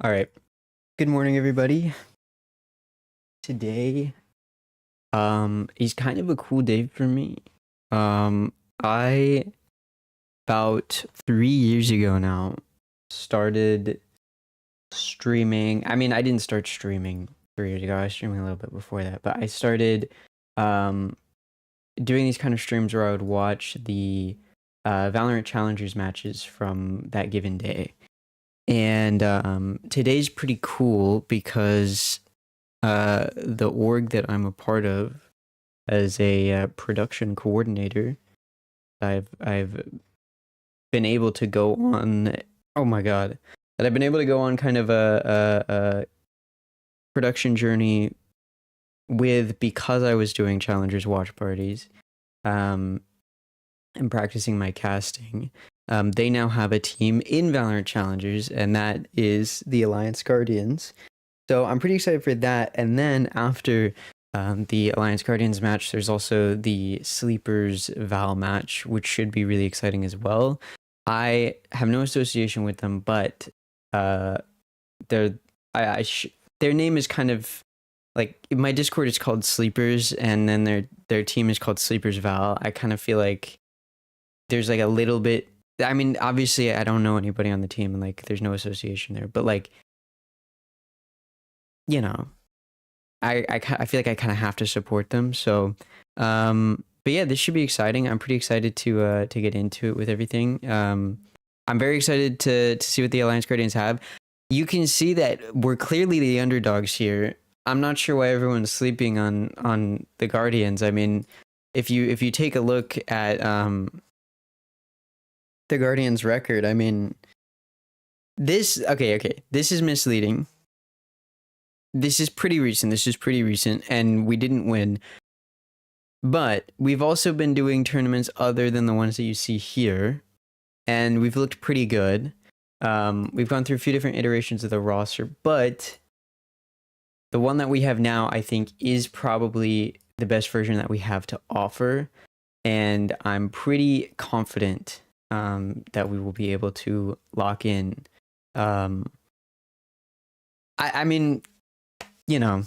All right. Good morning, everybody. Today, is kind of a cool day for me. I about 3 years ago now started streaming. I mean, I didn't start streaming 3 years ago. I was streaming a little bit before that, but I started doing these kind of streams where I would watch the Valorant Challengers matches from that given day. And today's pretty cool because the org that I'm a part of as a production coordinator, I've been able to go on. Oh my god, that I've been able to go on kind of a production journey with because I was doing challengers watch parties, and practicing my casting. They now have a team in Valorant Challengers, and that is the Alliance Guardians. So I'm pretty excited for that. And then after the Alliance Guardians match, there's also the Sleepers Val match, which should be really exciting as well. I have no association with them, but their name is kind of like my Discord is called Sleepers, and then their team is called Sleepers Val. I kind of feel like there's like a little bit. I mean, obviously, I don't know anybody on the team, and like, there's no association there. But like, you know, I feel like I kind of have to support them. So, but yeah, this should be exciting. I'm pretty excited to get into it with everything. I'm very excited to see what the Alliance Guardians have. You can see that we're clearly the underdogs here. I'm not sure why everyone's sleeping on the Guardians. I mean, if you take a look at the Guardians' record, I mean, this is misleading. This is pretty recent, and we didn't win. But we've also been doing tournaments other than the ones that you see here, and we've looked pretty good. We've gone through a few different iterations of the roster, but the one that we have now, I think, is probably the best version that we have to offer, and I'm pretty confident that we will be able to lock in. I mean, you know,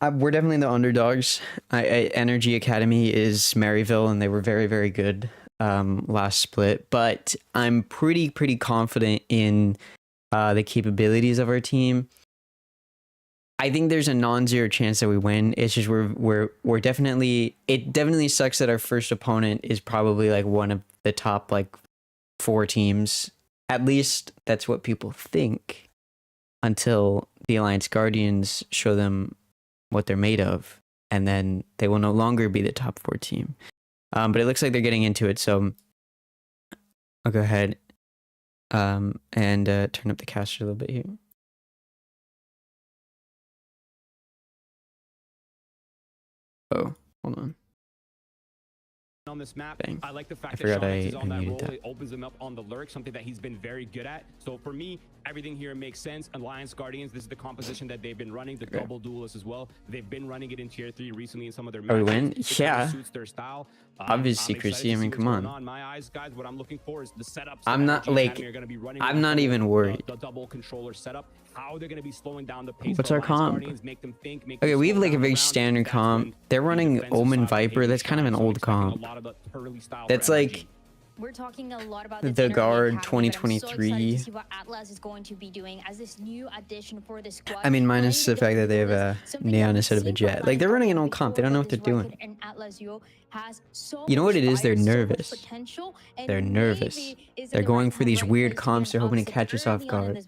we're definitely the underdogs. Energy Academy is Maryville, and they were very, very good last split. But I'm pretty confident in the capabilities of our team. I think there's a non-zero chance that we win. It's just we're definitely. It definitely sucks that our first opponent is probably like one of the top like 4 teams. At least that's what people think, until the Alliance Guardians show them what they're made of, and then they will no longer be the top 4 team. But it looks like they're getting into it, so I'll go ahead and turn up the caster a little bit here. Oh, hold on this map. Bang. I like the fact that Sean is on that role. that. It opens him up on the lurk, something that he's been very good at. So for me, everything here makes sense. Alliance Guardians, this is the composition that they've been running. The double duelists as well. They've been running it in tier 3 recently in some of their matches. Oh, we win? It Yeah. kind of suits their style. Obvious secrecy. I mean, come on. My eyes, guys, what I'm looking for is the setup. I'm not like. I'm not even worried. The double controller setup. How they're going to be slowing down the pace. What's our comp? Okay, we have like a very standard comp. They're running Omen Viper. That's kind of an old comp. That's like we're talking a lot about the Guard 2023. So what Atlas is going to be doing as this new addition for the squad. I mean, minus the fact that they have a Neon instead of a Jet. Like, they're running an old comp. They don't know what they're doing. You know what it is? They're nervous. They're nervous. They're going for these weird comps. They're hoping to catch us off guard.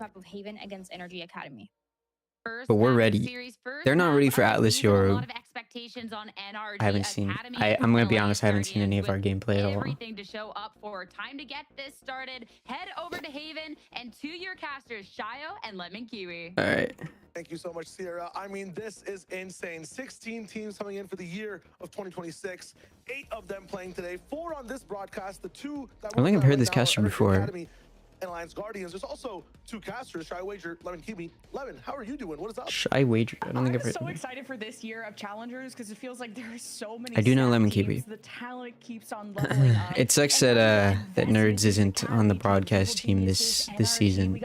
But we're ready. They're not ready for Atlas Yoru. I haven't seen. I'm gonna be honest. I haven't seen any of our gameplay at all. Everything to show up for. Time to get this started. Head over to Haven and to your casters, Shayo and Lemon Kiwi. All right. Thank you so much, Sierra. I mean, this is insane. 16 teams coming in for the year of 2026. 8 of them playing today. 4 on this broadcast. The 2 that I don't think I've heard this caster before. Academy and Alliance Guardians. There's also 2 casters, Shy Wager, Lemon Kiwi. Lemon, how are you doing? What is up? Shy Wager. I don't think I've heard. I'm so excited for this year of challengers because it feels like there are so many. I do know Lemon Kiwi. The talent keeps on leveling up. It sucks that Nerds isn't on the broadcast team this season.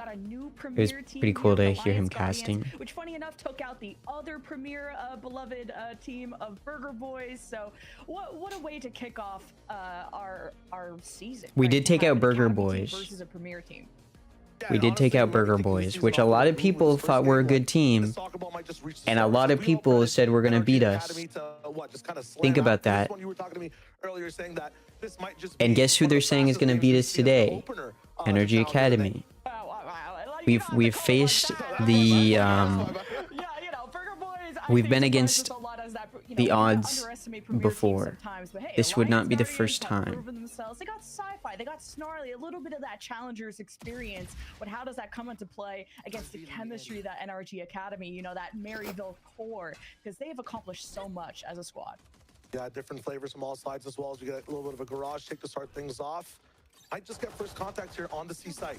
was premier team pretty cool here, to hear him Alliance Guardians, casting. which funny enough took out the other premier beloved team of Burger Boys. So what a way to kick off our season. We right? did To take have out an Burger academy team Boys. versus a premier team. We did take out Burger Boys, which a lot of people thought were a good team, and a lot of people said we're gonna beat us. Think about that. And guess who they're saying is gonna beat us today? Energy Academy. We've faced the we've been against the odds before. This would not be the first time. They got sci-fi, they got snarly, a little bit of that challenger's experience, but how does that come into play against the chemistry that NRG Academy, you know, that Maryville core, because they have accomplished so much as a squad. Yeah, different flavors from all sides as well as we get a little bit of a garage shake to start things off. Might just get first contact here on the C site.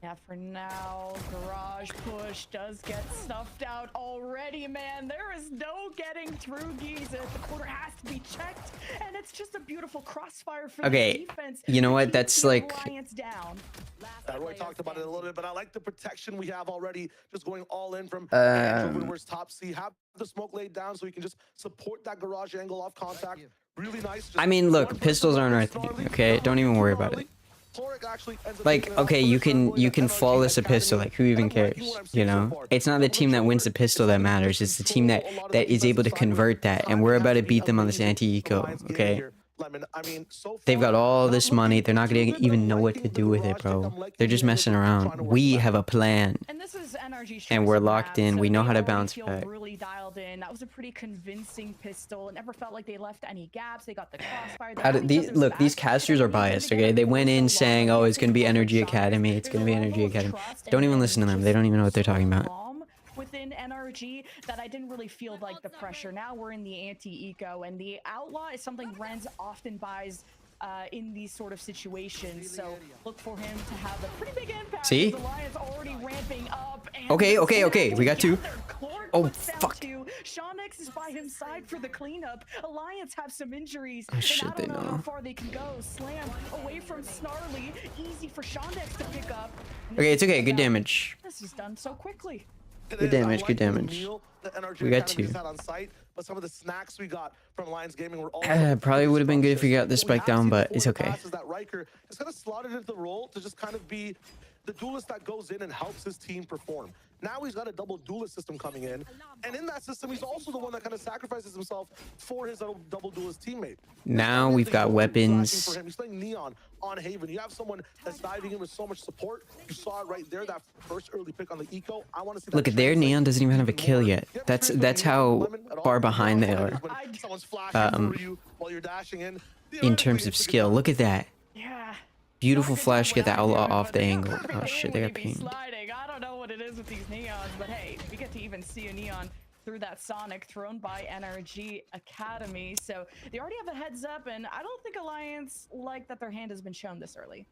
Yeah, for now, garage push does get snuffed out already, man. There is no getting through Giza. The quarter has to be checked, and it's just a beautiful crossfire for the defense. You know what? That's like... down. Roy talked about it a little bit, but I like the protection we have already, just going all in from where's top C. Have the smoke laid down so you can just support that garage angle off contact. Really nice. I mean, look, pistols aren't our thing, okay? Don't even worry about it. Like, okay, you can flawless a pistol, like who even cares, you know? It's not the team that wins the pistol that matters, it's the team that is able to convert that, and we're about to beat them on this anti-eco, okay? They've got all this money, they're not gonna even know what to do with it, bro. They're just messing around. We have a plan. And this is NRG, and we're locked in, so we know how to already bounce feel back. really dialed in. That was a pretty convincing pistol. It never felt like they left any gaps. They got the crossfire. Look, these casters are biased, okay? They went in saying, oh, it's gonna be Energy Academy, it's gonna be Energy Academy. Don't even listen to them, they don't even know what they're talking about. Within NRG that I didn't really feel like the pressure. Now we're in the anti-eco, and the outlaw is something Renz often buys in these sort of situations, so look for him to have a pretty big impact. See? The Alliance already ramping up. And Okay, we got two. Oh, fuck. Shondex is by his side for the cleanup. Alliance have some injuries. Oh, shit, and I don't know how far they can go. Slam away from Snarly. Easy for Shondex to pick up. Okay, it's okay, good damage. This is done so quickly. Good damage, good damage. We got two. But some of the snacks we got from Alliance Gaming were all probably would have been good if we got the spike down, but it's okay. That Riker is kind of slotted into the role to just kind of be the duelist that goes in and helps his team perform. Now he's got a double duelist system coming in, and in that system, he's also the one that kind of sacrifices himself for his double duelist teammate. Now we've got weapons. He's playing Neon on Haven. You have someone that's diving in with so much support. You saw it right there, that first early pick on the eco. I want to see. Look at there, Neon doesn't even have a kill yet. That's how far behind they are. In terms of skill, look at that. Yeah. Beautiful flash, get the outlaw off the angle. Oh shit, they got pinged. I don't know what it is with these neons, but hey, we get to even see a neon through that Sonic thrown by NRG Academy. So they already have a heads up, and I don't think Alliance like that their hand has been shown this early.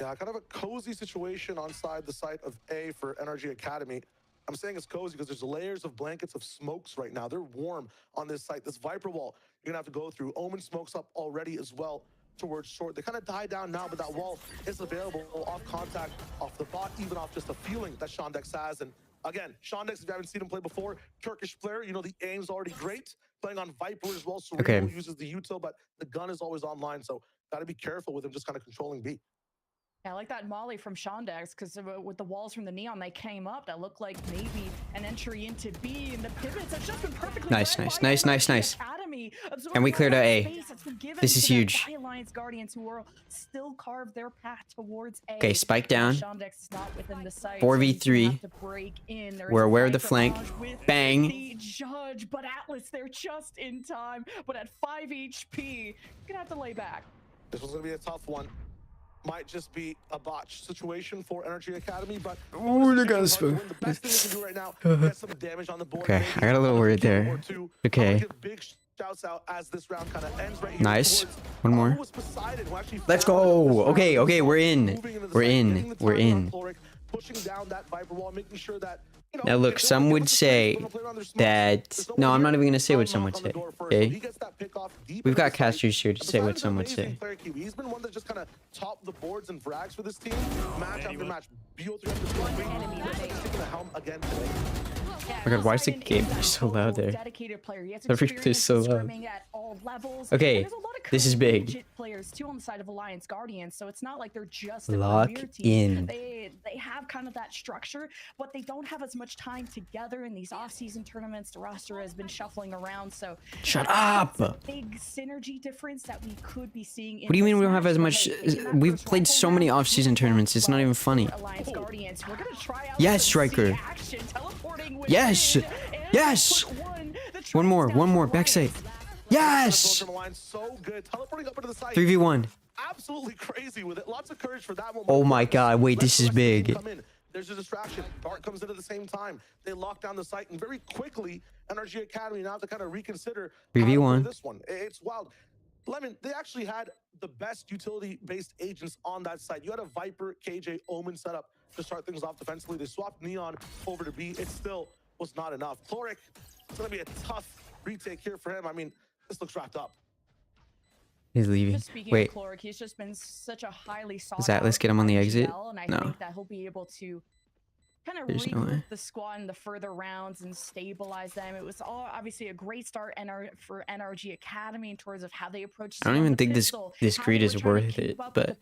Yeah, kind of a cozy situation on the site of A for NRG Academy. I'm saying it's cozy because there's layers of blankets of smokes right now. They're warm on this site. This Viper wall you're gonna have to go through. Omen smokes up already as well towards short. They kind of die down now, but that wall is available off contact, off the bot, even off just the feeling that Shondex has. And again, Shondex, if you haven't seen him play before, Turkish player, you know, the aim's already great. Playing on Viper as well, so okay. Uses the util, but the gun is always online, so gotta be careful with him just kind of controlling B. Yeah, I like that molly from Shondex, because with the walls from the neon, they came up. That looked like maybe an entry into B, and the pivots have just been perfectly nice. And we cleared out A. This is huge. Alliance Guardians who will still carve their path towards A. Okay, spike down. Shondex is not within the sight, 4v3. We're aware of the flank. Bang. The judge, but Atlas, they're just in time. But at 5 HP, you're gonna have to lay back. This one's gonna be a tough one. Might just be a botch situation for Energy Academy, but the guns. The best thing we can do right now, get some damage on the board. Okay, I got a little worried there. Okay. Big shouts out as this round kind of ends right here. Nice. One more. Let's go. Okay, we're in. Pushing down that Viper wall, making sure that You know, Now look, if they some wanna would give us a say chance, we're gonna play around their smokes. that There's no, someone I'm not here. even gonna say what I'll some would knock on say. the door first, so Okay, he gets that pick off deep we've into got the site. casters here to say Besides what an some would amazing say. player, Kiwi, he's been one that just kind of topped the boards and frags for this team, match after match. BO3 after BO3. Looks like he's taking the helm again today. Oh my god, why is the game so loud there? Dedicated player. He has The replay is so loud. scrimming at all levels. Okay, And there's a lot of this is big. collegiate players too on the side of Alliance Guardians, so it's not like they're just a Lock premier team. in. They have kind of that structure, but they don't have as much time together in these off-season tournaments. The roster has been shuffling around, so Shut that's a up! big synergy difference that we could be seeing. What do you mean we don't have as much? We've played so many off-season tournaments. It's not even funny. Alliance Guardians. We're gonna try out Yes, some Striker. C action, teleporting within, Yes. and Yes. put one. The One more, traps down one more. for Backside. Alliance. Yes. From the line, so good. Teleporting up into the site. 3v1. Absolutely crazy with it. Lots of courage for that one. Oh my god, wait, this is big. Come in. There's a distraction. Dart comes in at the same time. They lock down the site, and very quickly, Energy Academy now have to kind of reconsider how to 3v1. play this one. It's wild. Lemon, they actually had the best utility-based agents on that site. You had a Viper, KJ, Omen set up to start things off defensively. They swapped Neon over to B. It still was not enough. Chloric, it's going to be a tough retake here for him. I mean, this looks wrapped up. He's leaving. Just speaking Wait, of Chloric, he's just been such a highly sought is that let's get him on the exit? and I No. think that he'll be able to kind of There's no way. regroup the squad in the further rounds and stabilize them. It was all obviously a great start for NRG Academy in terms of how they approach. I don't even think this greed is worth it, but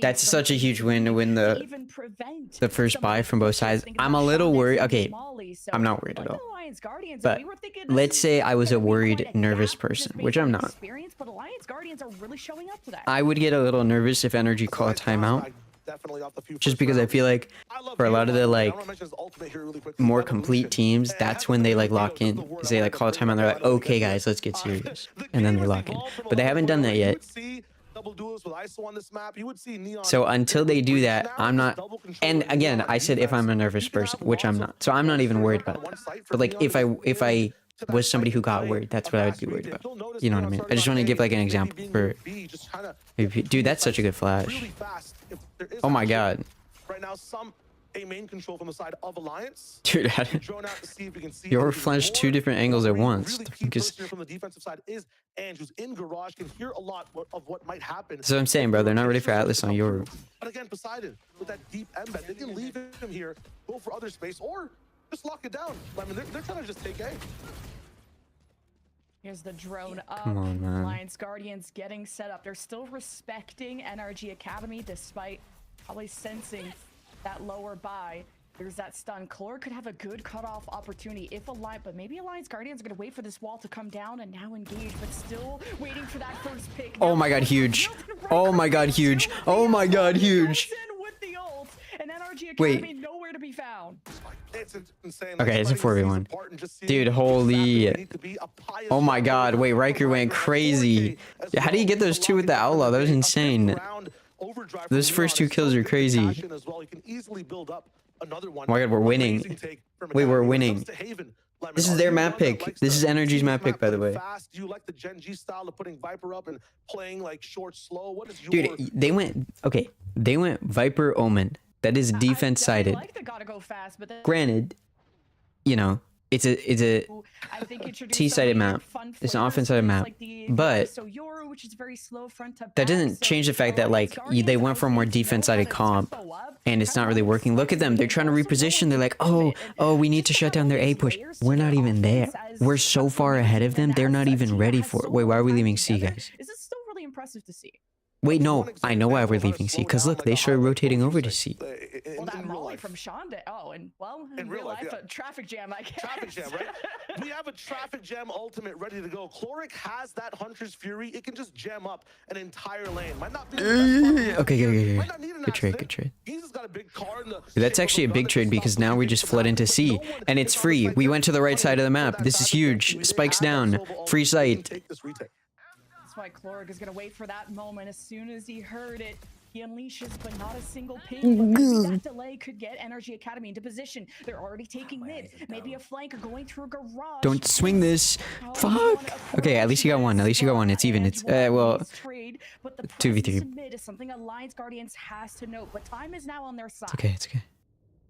that's such a huge win to win the first buy from both sides. I'm a little worried. Okay, I'm not worried at all. But let's say I was a worried, nervous person, which I'm not. But Alliance Guardians are really showing up today. I would get a little nervous if Energy call a timeout, just because I feel like for a lot of the like more complete teams, that's when they like lock in. Is they like call a timeout, they're like, okay guys, let's get serious, and then they lock in. But they haven't done that yet. So until they do that, I'm not. And again, I said if I'm a nervous person, which I'm not. So I'm not even worried about that. But like if I was somebody who got worried, that's what I would be worried about. You know what I mean? I just want to give like an example for. Dude, that's such a good flash. Oh my god. Right now, a main control from the side of Alliance. Dude, you're flashed two different angles at once. Really key person from the defensive side is Ange, who's in garage, can hear a lot of what might happen. That's what I'm saying, bro. They're not ready for Atlas on your. But again, Poseidon with that deep embed, they can leave him here, go for other space, or just lock it down. I mean, they're trying to just take A. Here's the drone up. Come on, man. Alliance Guardians getting set up. They're still respecting NRG Academy despite probably sensing that lower buy. There's that stun. Chlor could have a good cutoff opportunity if Alliance, but maybe Alliance Guardians are going to wait for this wall to come down and now engage, but still waiting for that first pick. Oh my god, huge. Oh my god, huge. Oh my god, huge. With the ult, and NRG Wait. Academy nowhere to be found. It's insane. Okay, it's a 4v1. Dude, holy. Oh my god, wait, Riker went crazy. How do you get those two with the Outlaw? That was insane. Those first two kills are crazy. Oh my god, we're winning. Wait, we're winning. This is their map pick. This is Energy's map pick, by the way. Do you like the Gen G style of putting Viper up and playing like short, slow? What is your... Dude, they went, okay, they went Viper Omen. That is defense sided. I like the gotta go fast, but then Granted, you know, it's a I think T-sided map. It's an offense-sided map, but which is very slow front to that back, doesn't so change the fact that like they went for a more defense-sided comp, and it's not really working. Look at them; they're trying to reposition. They're like, oh, we need to shut down their A push. We're not even there. We're so far ahead of them. They're not even ready for it. Wait, why are we leaving C, guys? This is still really impressive to see. Wait, no, I know why we're leaving C. Cause look, they started rotating over to C. Well, that molly from Shonda. Oh, and well, in real life, a traffic jam, I guess. Traffic jam, right? We have a traffic jam ultimate ready to go. Chloric has that Hunter's Fury. It can just jam up an entire lane. Might not be Okay. Good trade. He's just got a big car in the That's actually a big trade because now we just flood into C and it's free. We went to the right side of the map. This is huge. Spikes down. Free sight. That's why Chloric is going to wait for that moment. As soon as he heard it, he unleashes, but not a single ping. But maybe that delay could get Energy Academy into position. They're already taking mid. Maybe a flank or going through a garage. Don't swing this. Fuck. Okay, at least you got one. It's even. It's, well, 2v3. Mid is something Alliance Guardians has to note, but time is now on their side. It's okay.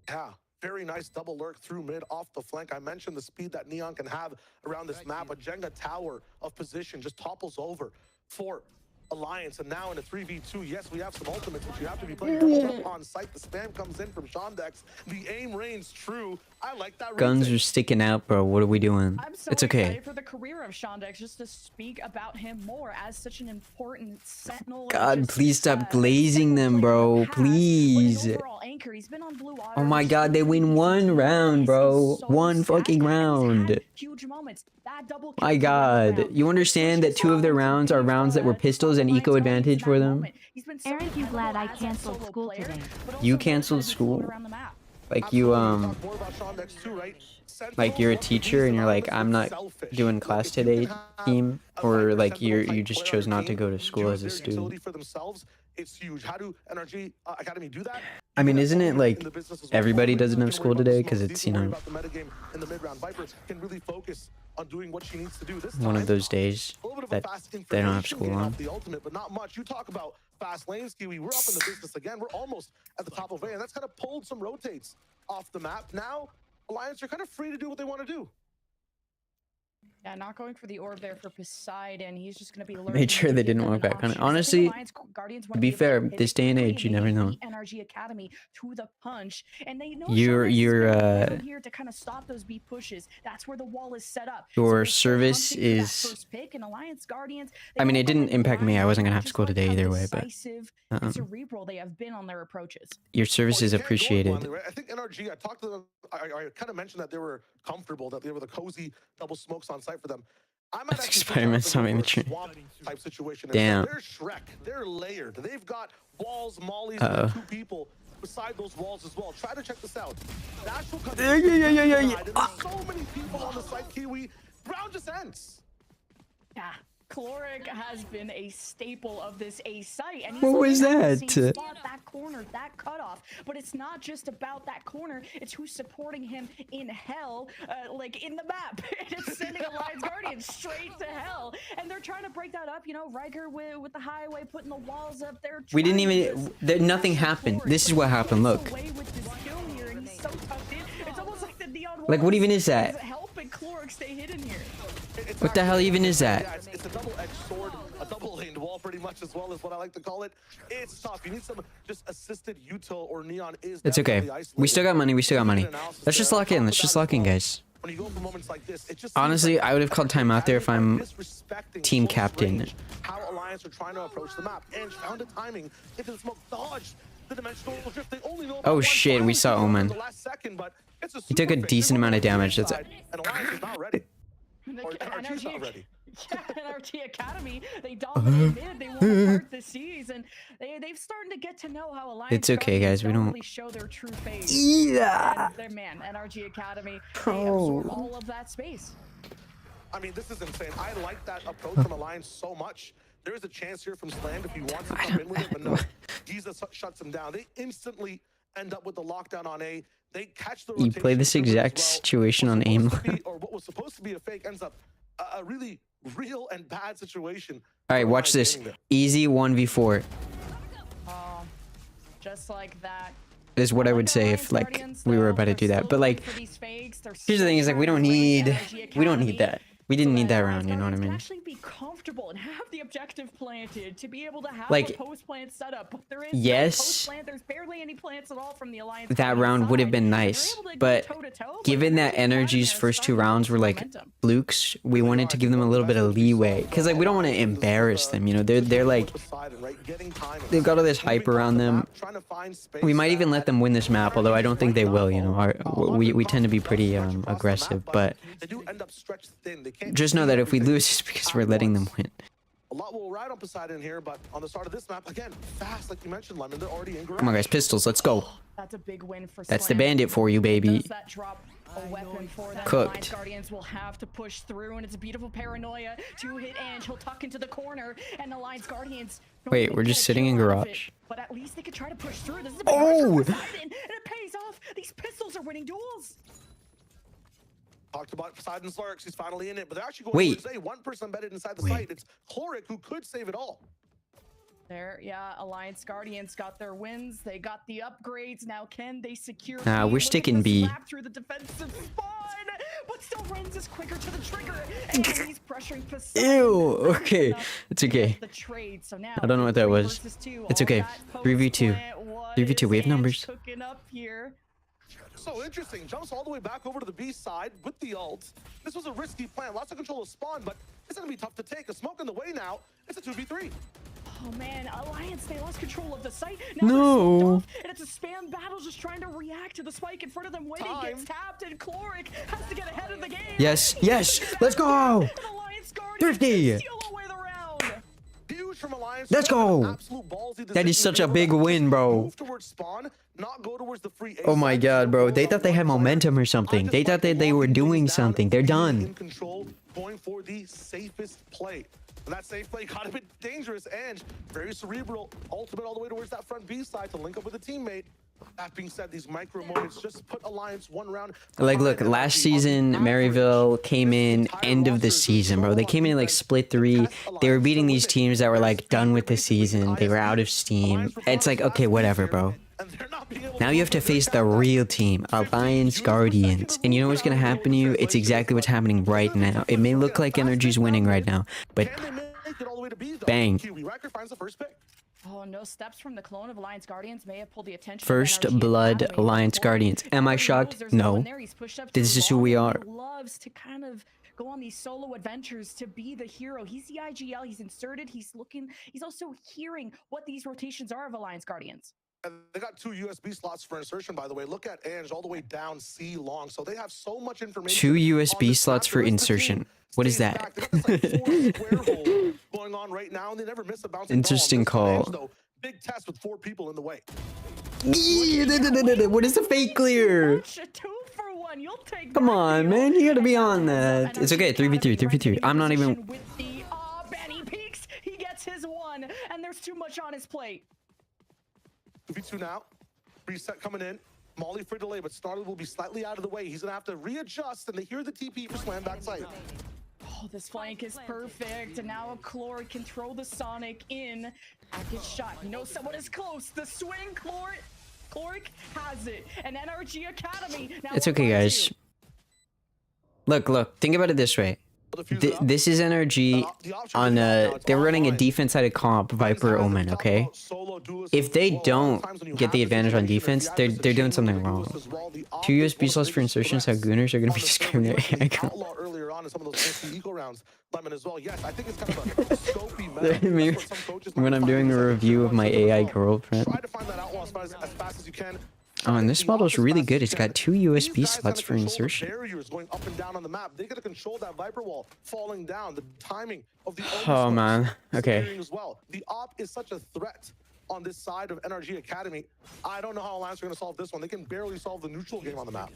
Yeah, Very nice double lurk through mid off the flank. I mentioned the speed that Neon can have around this map. A Jenga tower of position just topples over for Alliance. And now in a 3v2, yes, we have some ultimates, but you have to be playing double up on site. The spam comes in from Shondex. The aim reigns true. I like that. Guns retake. are sticking out, bro. What are we doing? I'm so It's okay. excited for the career of Shondex, just to speak about him more as such an important sentinel. and God, just, please stop sentinel glazing them, player in bro. the past, but an Please. overall anchor. He's been on Blue Water. Oh my just God, they win really one easy. round, He's bro. so One stacked, fucking and he's round. had huge moments. That double kill My to win the God, round. you understand that 2 of their rounds are rounds that were pistols and eco advantage for them? Aren't you glad I canceled school today? You canceled school? Like you like you're a teacher and you're like, I'm not doing class today, team, or like you just chose not to go to school as a student. It's huge. How do NRG Academy do that? I mean, isn't it like everybody doesn't have school today because it's, you know, one of those days that they don't have school on? The ultimate, but not much. You talk about fast lanes, Kiwi. We're up in the business again. We're almost at the top of A, and that's kind of pulled some rotates off the map. Now, Alliance are kind of free to do what they want to do. Yeah, not going for the orb there for Poseidon. He's just going to be Made sure they didn't walk back on it. Honestly, to be fair, this day and age, you never know. NRG Academy to the punch, and they know You're here to kind of stop those B pushes. That's where the wall is set up. Your service is. I mean, it didn't impact me. I wasn't gonna have school today either way, but cerebral they have been on their approaches. Your service is appreciated. I think NRG. I talked to them. I kind of mentioned that they were comfortable, that they were the cozy double smokes on site for them. I might actually Spider-Man saw me in the tree. Type situation. Damn. They're Shrek. They're layered. They've got walls, mollies, and 2 people beside those walls as well. Try to check this out. Dash will come in. There's so many people on the site, Kiwi. Round just ends. Yeah. Chloric has been a staple of this A site, and what was that? That corner, that cutoff. But it's not just about that corner; it's who's supporting him in hell, like in the map. It's sending Alliance Guardians straight to hell, and they're trying to break that up. You know, Riker with the highway putting the walls up there. We didn't even. Nothing happened. This is what happened. Look. Like, what even is that? Helping Chloric stay hidden here. What the hell even is that? Yeah, it's a double-edged sword, a double-laned wall, pretty much, as well as what I like to call it. It's tough. You need some just assisted util, or Neon is. It's okay. We still got money. We still got money. Let's just lock in. Let's just lock in, guys. When you go for moments like this, it just honestly, I would have called timeout there if I'm team captain. How Alliance are trying to approach the map and found a timing into the smoke, dodged the dimensional drift. They only know oh shit, we saw Omen. He took a decent amount of damage. That's it. And Alliance is not ready. Or NRG's not ready. Yeah, NRG Academy, they dominate mid, they want to part the seas, and they've started to get to know how Alliance. It's okay, guys. We don't really show their true face. Yeah. And their man, NRG Academy, they absorb all of that space. I mean, this is insane. I like that approach from Alliance so much. There is a chance here from Sland if he wants to come in with it, but no, Giza shuts him down. They instantly end up with the lockdown on A. They catch the you play this exact situation on aim. Or what was supposed to be a fake ends up a really real and bad situation. All right, watch this. Easy 1v4. Just like that. Is what I would say if like we were about to do that. But like, here's the thing: is like we don't need that. We didn't need that round, you know what I mean? Actually be comfortable and have the objective planted to be able to have like, a post plant setup. But there is yes, no post plant. There's barely any plants at all from the Alliance. That round would have been nice, but given that NRG's first 2 rounds were like flukes, we wanted to give them a little bit of leeway because like we don't want to embarrass them, you know? They're like they've got all this hype around them. We might even let them win this map, although I don't think they will. You know, we tend to be pretty aggressive, but just know that if we lose, it's because we're letting them win. A lot will ride on Poseidon here, but on the start of this map, again, fast, like you mentioned, Lemon, they're already in garage. Come on, guys, pistols, let's go. That's a big win for That's the bandit for you, baby. Does that drop a weapon for them? Cooked. Alliance Guardians will have to push through, and it's a beautiful paranoia. 2-hit and he'll tuck into the corner, and Alliance Guardians. Wait, we're just sitting in garage. But at least they could try to push through. This is a big and it pays off. These pistols are winning duels. Talked about Poseidon's lurks. He's finally in it, but they're actually going to say one person embedded inside the site. It's Chloric who could save it all. There, yeah, Alliance Guardians got their wins. They got the upgrades. Now can they secure Nah, B? we're Look at sticking this B. wrap through the defensive spawn, but still Renz is quicker to the trigger. And he's pressuring Poseidon. Ew, okay. Enough It's to okay. get the trade. So now I don't know what that 3 was. versus 2. It's All okay. that 3v2. post-plant. What 3v2, we have is numbers. Ange cooking up here? So interesting. Jumps all the way back over to the B side with the ult. This was a risky plan. Lots of control of spawn, but it's going to be tough to take. A smoke in the way now. It's a 2v3. Oh man, Alliance, they lost control of the site. Now No. they're slipped off, and it's a spam battle just trying to react to the spike in front of them. When he gets Time. tapped, and Chloric has to get ahead of the game. Yes, yes, Get let's back go. in, and Alliance Guardians 50. steal away the round. Huge from Alliance. Let's go. Absolute ballsy That is decision such to a go big back. win, bro. Move towards spawn, not go towards the free A Oh my side. god, bro. Go They on thought they had one player. momentum or something. They thought that they were doing something. They're In done. control, going for the safest play. And that safe play got a bit dangerous and very cerebral. Ultimate all the way towards that front B side to link up with a teammate. That being said, these micro moments just put Alliance one round. Like, look, behind last NRG. season, On Maryville average, came this in entire end of the roster is season, bro. so They came in like defense split to 3. test They were Alliance beating to these limit teams that were their like speed done with the basically with season. They were out of ISP. steam. Alliance It's like, performance okay, last whatever, year, bro. and they're not being able Now you have to move their face the count real back. team, 50 Alliance units per Guardians. second And you know of what's gonna movement happen to you? It's exactly what's happening right now. It may look like Energy's winning right now, but Can they make it all the way to B, though? bang. QB Riker finds the first pick. Oh, no steps from the clone of Alliance Guardians may have pulled the attention. of First NRG blood Academy. Alliance Chloric Guardians. Am I already shocked? knows there's no No. one there. He's pushed up This too is who long, we and are. He loves to kind of go on these solo adventures to be the hero. He's the IGL. He's inserted. He's looking. He's also hearing what these rotations are of Alliance Guardians. And they got 2 USB slots for insertion, by the way. Look at Ange all the way down C long. So they have so much information. 2 on USB this slots map. for The rest of the insertion. team What is stays that? back. They got this, like, 4 square hole going on right now, and they never miss a bouncing Interesting ball. On this call. one, Ange, though, big test with 4 people in the way. What is the fake clear? A 2-for-1. You'll take Come that on, deal. man. You gotta be And on that's that. It's okay. 3v3, 3v3. I'm not even. With the and he peeks. He gets his one, and there's too much on his plate. 2v2 now. Reset coming in. Molly for delay, but Snarly will be slightly out of the way. He's gonna have to readjust, and they hear the TP for slam back sight. Oh, this flank is perfect, and now Chloric can throw the Sonic in. Gets shot. He knows someone is close. The swing, Chloric has it. And NRG Academy. Now It's okay, guys. Look. Think about it this way. This is NRG on a. They're running a defense-sided comp, Viper Omen. Okay. If they don't get the advantage on defense, they're doing something wrong. 2 USB slots for insertions. How Gooners are gonna be discriminating. Outlaw earlier on in some of those fancy eco rounds. Lemon as well. Yes, I think it's kind of a scopy meta. Me- That's what some coaches might when I'm find doing a themselves review of my AI girlfriend. Try to find that outlaw as fast as you can. Oh, and this model's really good. It's got 2 These USB guys slots gotta for control the insertion. barriers going up and down on the map. They gotta control that Viper wall falling down. The timing of the Oh, man. Okay. steering as well. The op is such a threat on this side of NRG Academy. I don't know how Alliance are gonna solve this one. They can barely solve the neutral game on the map.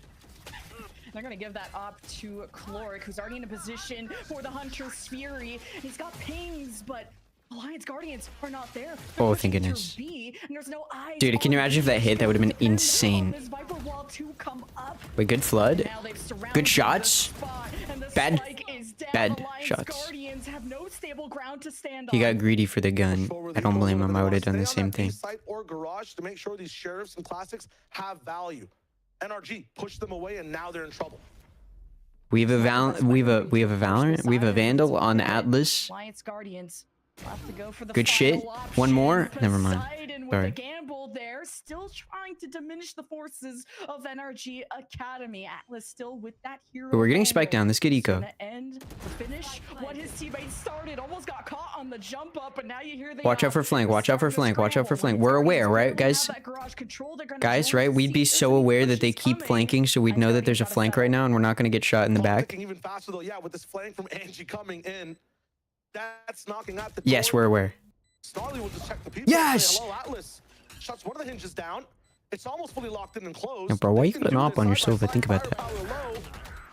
They're going to give that up to Chloric, who's already in a position for the Hunter's Fury. He's got pings, but Alliance Guardians are not there. They're Oh, pushing thank through goodness. B, and there's no eyes Dude, can you on imagine if that hit? That would have been B. insane. This Viper wall to come up. Wait, good flood. Now they've surrounded Good the shots. spot, and the Bad- spike is down. bad Alliance shots. Guardians have no stable ground to stand He on. got greedy for the gun. I don't blame him. I would have done the same thing. Site or garage to make sure these sheriffs and classics have value. NRG pushed them away, and now they're in trouble. We have a Valorant. We have a Vandal on Atlas. Alliance Guardians will have to go for the Good final shit. option. One more? Never mind. Poseidon with Sorry. the gamble there, still trying to diminish the forces of NRG Academy. Atlas still with that hero. But we're getting spiked angle. down. Let's get He's eco. gonna end the finish what his teammates started. Almost got caught on the jump up, and now you hear the Watch out for flank. Watch out for flank. Watch out for flank. We're aware, right, guys? Guys, right? We'd be so aware that they keep flanking, so we'd know that there's a flank right now, and we're not gonna get shot in the back. Clicking even faster though. Yeah, with this flank from Angie coming in, that's knocking out the Yes, door. we're aware. Snarly will just check the people. Yes! Say, hello, Atlas. Shuts one of the hinges down. It's almost fully locked in and closed. Yeah, bro, why They you can got an do op this on your side by Sova? side, Think about that. firepower low.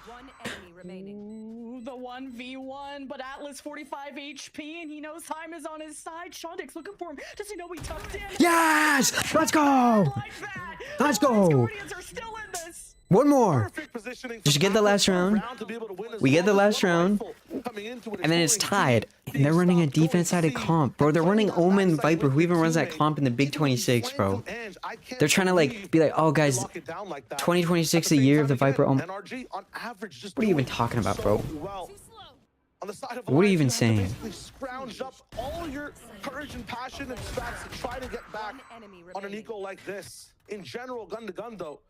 One enemy remaining. Ooh, the 1v1, but Atlas 45 HP, and he knows time is on his side. Shondix looking for him. Does he know he tucked in? Yes! Let's go! Like that. Let's Alliance go! Guardians are still in this. One more. Perfect positioning Just from get the Apple last for a round. to be able to win as We get the well. last There's one round. rifle coming into it, And then it's exploring tied. C, And they're being running a stopped, going defense-sided C, comp. Bro, they're and running playing that Omen backside Viper. with Who your even runs that teammate. comp in the Big Even when you 26, flank bro? from Ange, I can't They're trying to believe be like, oh they guys, lock it down like that. 2026 At the same year time, of the again, Viper. NRG on average just What are you even doing talking about, bro? so well. On the side of What are you even Alliance, have to saying? basically scrounge up all your courage and passion and strats to try to get back One enemy on an remaining. eco like this. In general, gun to gun though,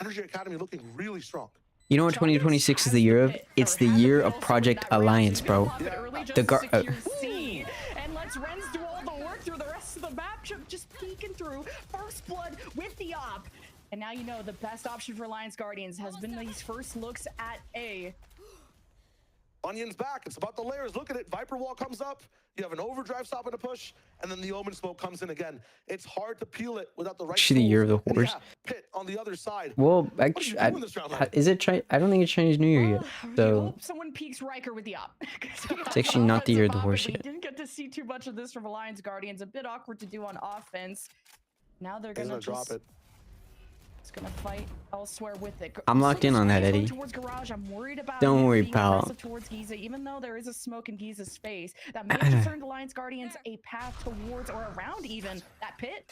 Energy Academy looking really strong. You know what 2026 is the year of? It's the year of Project Alliance, bro. The And let's Renz do all the work through the rest of the map, just peeking through. First blood with the op. And now you know the best option for Alliance Guardians has been these first looks at A. Onion's back. It's about the layers. Look at it. Viper wall comes up. You have an overdrive stopping to push, and then the Omen smoke comes in again. It's hard to peel it without the right. Actually, the year of the tools. And horse. yeah, Pit on the other side. Well, What are you actually, doing this round, lad? is it? I don't think it's Chinese New Year yet. We So hope someone peeks Riker with the op. It's actually not the year of the horse We yet. didn't get to see too much of this from Alliance Guardians. A bit awkward to do on offense. Now they're He's gonna gonna just drop it. It's gonna fight elsewhere with it. I'm locked in on that, Going Eddie. Towards garage. I'm worried about Don't him worry, being pal. aggressive towards Giza, even though there is a smoke in Giza's face. That may have turned Alliance Guardians a path towards or around even that pit.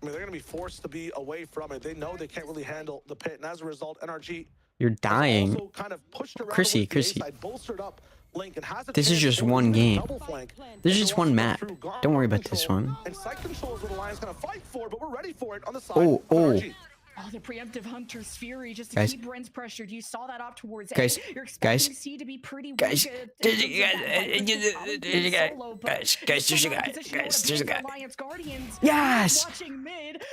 I mean, they're going to be forced to be away from it. They know they can't really handle the pit, and as a result, NRG you're has dying. also kind of pushed around Chrissy, with the Chrissy. A side, bolstered up Link, and has a This is chance just for one a game. double flank. This is If just they one want to go map. through guard Don't worry about this control. one. And site control is what Alliance going to fight for, but we're ready for it on the side Oh, of oh. NRG. Oh, the preemptive Hunter's Fury just to Guys. keep Ren's pressured. You saw that op towards A. Guys, You're guys, expecting C to be pretty guys, weak, there's a in guy, terms of that fight, which is probably being solo, but guys, there's there's a someone in guy, position guys, to there's a be for guy. Alliance Guardians. Yes! Watching mid,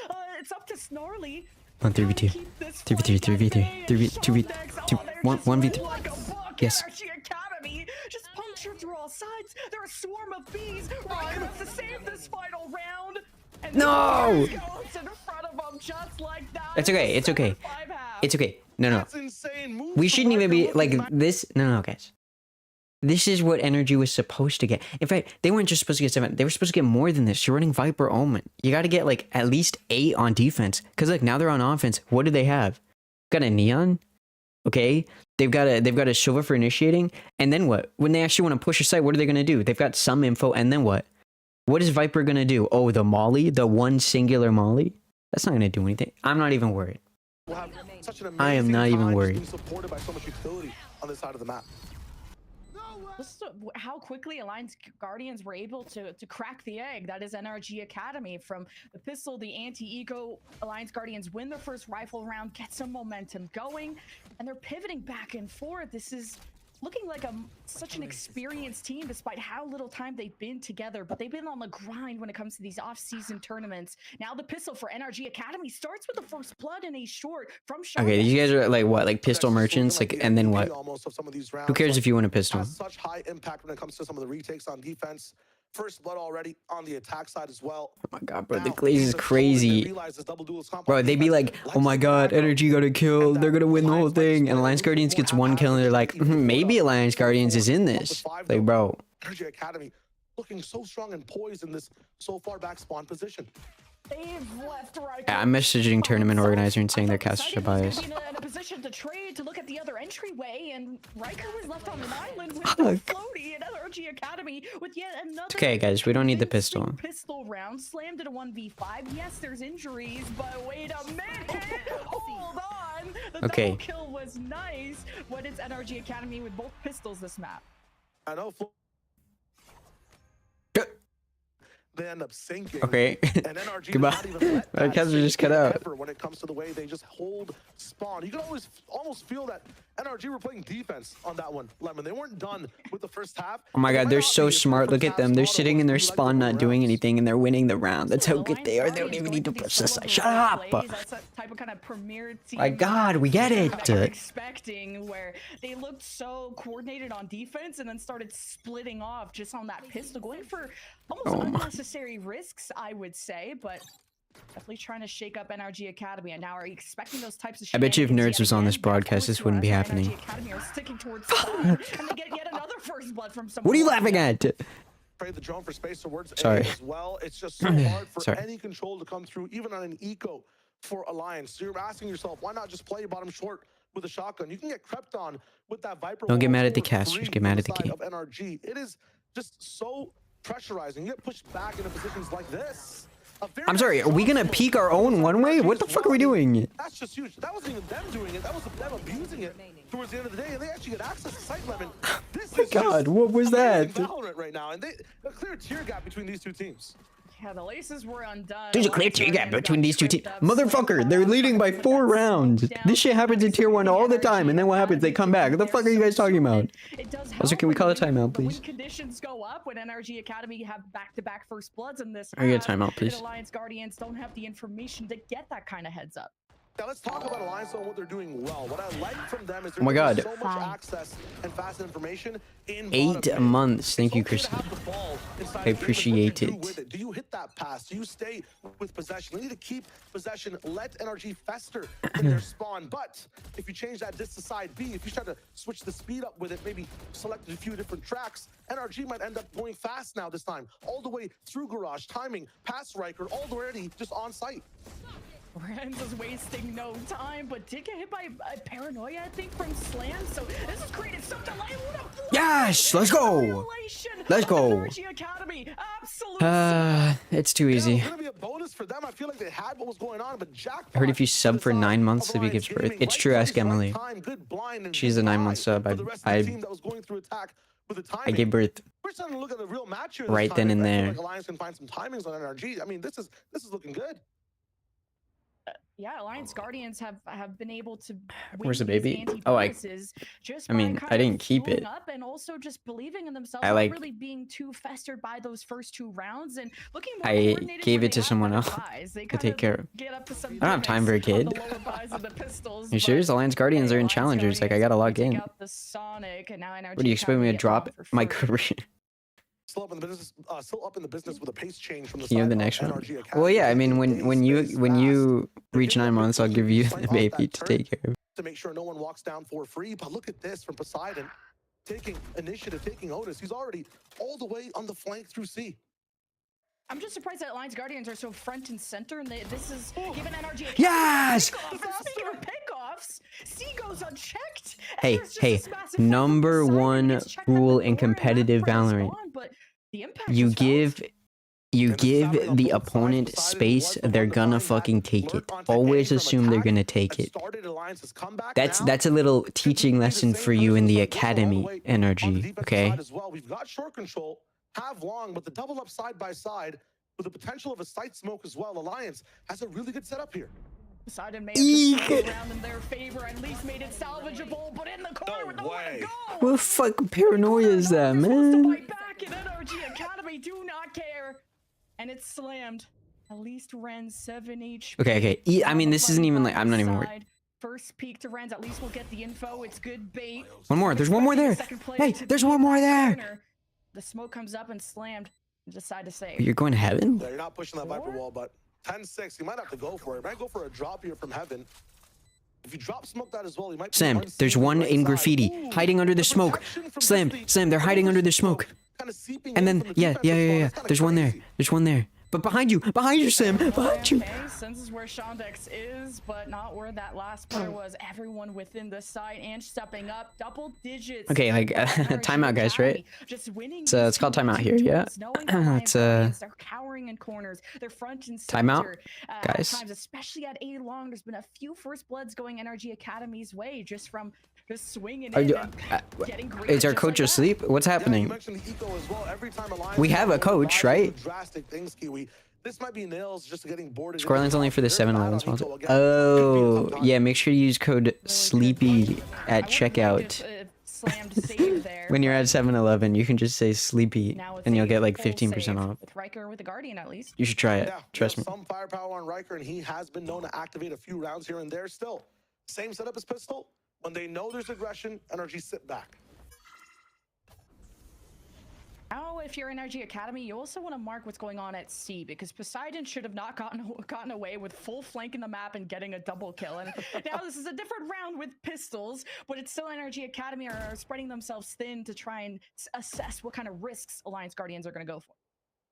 it's up to Snarly. One 3v2, 3v3, 3v3, 3v2, 1v3. Yes. Academy just punctured through all sides. There are a swarm of bees. Ryan wants to save this final round. And No! goes in front of him just like that. It's okay, it's okay. It's okay. No, no. That's insane move We from shouldn't even Riker be like looking back. this. No, guys. This is what Energy was supposed to get. In fact, they weren't just supposed to get 7. They were supposed to get more than this. You're running Viper Omen. You got to get like at least 8 on defense. Because like now they're on offense. What do they have? Got a Neon. Okay. They've got a Silver for initiating. And then what? When they actually want to push a site, what are they going to do? They've got some info. And then what? What is Viper going to do? Oh, the Molly? The one singular Molly? That's not going to do anything. I'm not even worried. We'll have such an I am amazing not even time just worried. being supported by so much utility on this side of the map. Just how quickly Alliance Guardians were able to crack the egg. That is NRG Academy. From the pistol, the anti-eco, Alliance Guardians win their first rifle round, get some momentum going, and they're pivoting back and forth. This is looking like such an experienced team despite how little time they've been together, but they've been on the grind when it comes to these off-season tournaments. Now the pistol for NRG Academy starts with the first blood in a short from Charlotte. Okay, these guys are like what? Like pistol merchants? Like, and then what? Almost of some of these rounds, Who cares if you win a pistol? has such high impact when it comes to some of the retakes on defense. First blood already on the attack side as well. Oh my god, bro, the Now, glaze is Giza crazy. realized this double duelist comp Bro, on they'd be defense like, likes oh my to god, aggro. Energy got a kill. And They're that gonna win the whole Alliance might thing. split And it. Alliance Guardians gets Won't one have kill and they're like, average even maybe put up. Alliance Guardians is in Up to this. 5 Like, though. bro. Energy Academy looking so strong and poised in this so far back spawn position. They've left Riker. Yeah, I'm messaging tournament organizer and saying their I thought casters are Sagan was biased. gonna be in a position to trade to look at the other entryway, and Riker was left on an island with Fuck. the floaty and NRG Academy with yet another. It's okay, guys. We don't need the convincing pistol. Pistol round slammed it a 1v5. Yes, there's injuries, but wait a minute. Hold on. The Okay. double kill was nice. What is NRG Academy with both pistols this map? I know they end up sinking. Okay. And NRG does Goodbye. not even let My that caster sink just cut in out. ever when it comes to the way they just hold spawn. You can almost feel that NRG were playing defense on that one, Lemon. They weren't done with the first half. Oh my They god, might they're not so be if the smart. first Look at half's them. They're motto sitting was in their we like spawn to not go doing rounds. anything and they're winning the round. That's how Alliance good they are. They don't Guardians even need to like push these this solo side. Shut variety up. plays. That's that type of kind of premier team. My god, we get that you're it. expecting, where they looked so coordinated on defense and then started splitting off just on that pistol, going for almost Oh my. unnecessary risks, I would say, but definitely trying to shake up NRG Academy. And now, are you expecting those types of I bet you if shenanigans Nerds yet was on again? this broadcast, They're this wouldn't be forced to, happening. NRG Academy are sticking towards spawn, and they get yet another first blood from someone. What are you else. laughing at? Trade the drone for space towards A Sorry. as well. It's just so hard for Sorry. any control to come through, even on an eco for Alliance. So you're asking yourself, why not just play bottom short with a shotgun? You can get crept on with that Viper. Don't get wall mad at the for casters, free get from mad the at the side game. of NRG. It is just so pressurizing. You get pushed back into positions like this. I'm sorry, are we gonna peek our own one way? What the fuck are we doing? That's just huge. That wasn't even them doing it. That was them abusing it towards the end of the day, and they actually get access to site lemon. This is God, just what was that? Valorant right now, and a clear tear gap between these two teams. Yeah, the laces were undone. There's a clear tear gap between these two teams. Motherfucker, they're leading by 4 rounds. This shit happens in tier 1 all the time, and then what happens? They come back. What the fuck are you guys talking about? Also, can we call a timeout, please? When conditions go up, when NRG Academy have back-to-back first bloods in this, I get a timeout, please. Alliance Guardians don't have the information to get that kind of heads up. Now let's talk about Alliance and what they're doing well. What I like from them is Oh my God. so much access and fast information in 8 months. Thank you, Kristen. I appreciate it. Do you hit that pass? Do you stay with possession? They need to keep possession. Let NRG fester in their spawn. But if you change that dis to side B, if you try to switch the speed up with it, maybe select a few different tracks, NRG might end up going fast now this time. All the way through Garage, timing, past Riker, all the way just on site. Renz is wasting no time, but did get hit by paranoia, I think, from Slam. So this has created some delay. Yes, let's go. Let's go. Academy, absolutely. It's too easy. It's gonna be a bonus for them. I feel like they had what was going on, but I heard if you sub for 9 months, Libby gives birth. It's true. Ask Emily. She's a 9-month sub. I gave birth right then and there. Alliance can find some timings on NRG. I mean, this is looking good. Yeah, Alliance Guardians have been able to. Where's the baby? Oh, I mean, I didn't keep it. Up and also just believing in themselves, I like. not really being too festered by those first 2 rounds and looking. I gave it to someone else to take care of. I don't have time for a kid. You serious? Alliance Guardians are in challengers. Like I gotta log in. What do you expect me to drop my career? Still up in the business with a pace change from the You know the next one. Well, yeah. I mean, when you reach 9 months, I'll give you the baby to take care of. To make sure no one walks down for free. But look at this from Poseidon, taking initiative, taking Otis. He's already all the way on the flank through C. I'm just surprised that Alliance Guardians are so front and center, and this is given NRG. Yes. Speaking of pickoffs, C goes unchecked. Hey, number 1 rule in competitive Valorant. You give the opponent space, they're gonna fucking take it. Always assume they're gonna take it. That's a little teaching lesson for you in the academy, NRG. Okay. We've got short control. Have long, but the double up side by side with the potential of a site smoke as well. Alliance has a really good setup here. Poseidon may have just around in their favor, at least made it salvageable, but in the corner with nowhere to go. What fucking paranoia is that, man? Back in NRG Academy, do not care, and it's slammed. At least Ren's 7 HP. Okay. I mean, this isn't even like I'm not even worried. First peek to Ren's, at least we'll get the info. It's good bait. One more. There's one more there. Hey, there's one more there. The smoke comes up and slammed. Decide to save. You're going to heaven? Yeah, you're not pushing that Viper wall, but 10-6, you might have to go for it. You might go for a drop here from heaven. If you drop smoke that as well, you might. Sam, there's one in graffiti, hiding under the smoke. Slam, they're hiding under the smoke. And then, yeah. There's one there. But behind you, Sam, behind you. Okay, senses where Shondex is, but not where that last player was. Everyone within the site and stepping up, double digits. Okay, like timeout, guys, right? Just winning. It's called timeout here, yeah. It's they're cowering in corners. They're front and center. Timeout, guys. At times, especially at A long, there's been a few first bloods going NRG Academy's way just from just swinging in and getting great. Is our coach asleep? What's happening? We have a coach, right? This might be nails just getting boarded. Scoreline's only for the 7-Eleven sponsor. Oh, yeah. Make sure you use code SLEEPY at checkout. When you're at 7-Eleven, you can just say SLEEPY, and you'll get like 15% off. With Riker, with the Guardian at least. You should try it. Trust me. Some firepower on Riker, and he has been known to activate a few rounds here and there. Still, same setup as Pistol. When they know there's aggression, NRG sit back. Now, if you're NRG Academy, you also want to mark what's going on at C, because Poseidon should have not gotten away with full flank in the map and getting a double kill. And now this is a different round with pistols, but it's still NRG Academy are spreading themselves thin to try and assess what kind of risks Alliance Guardians are going to go for.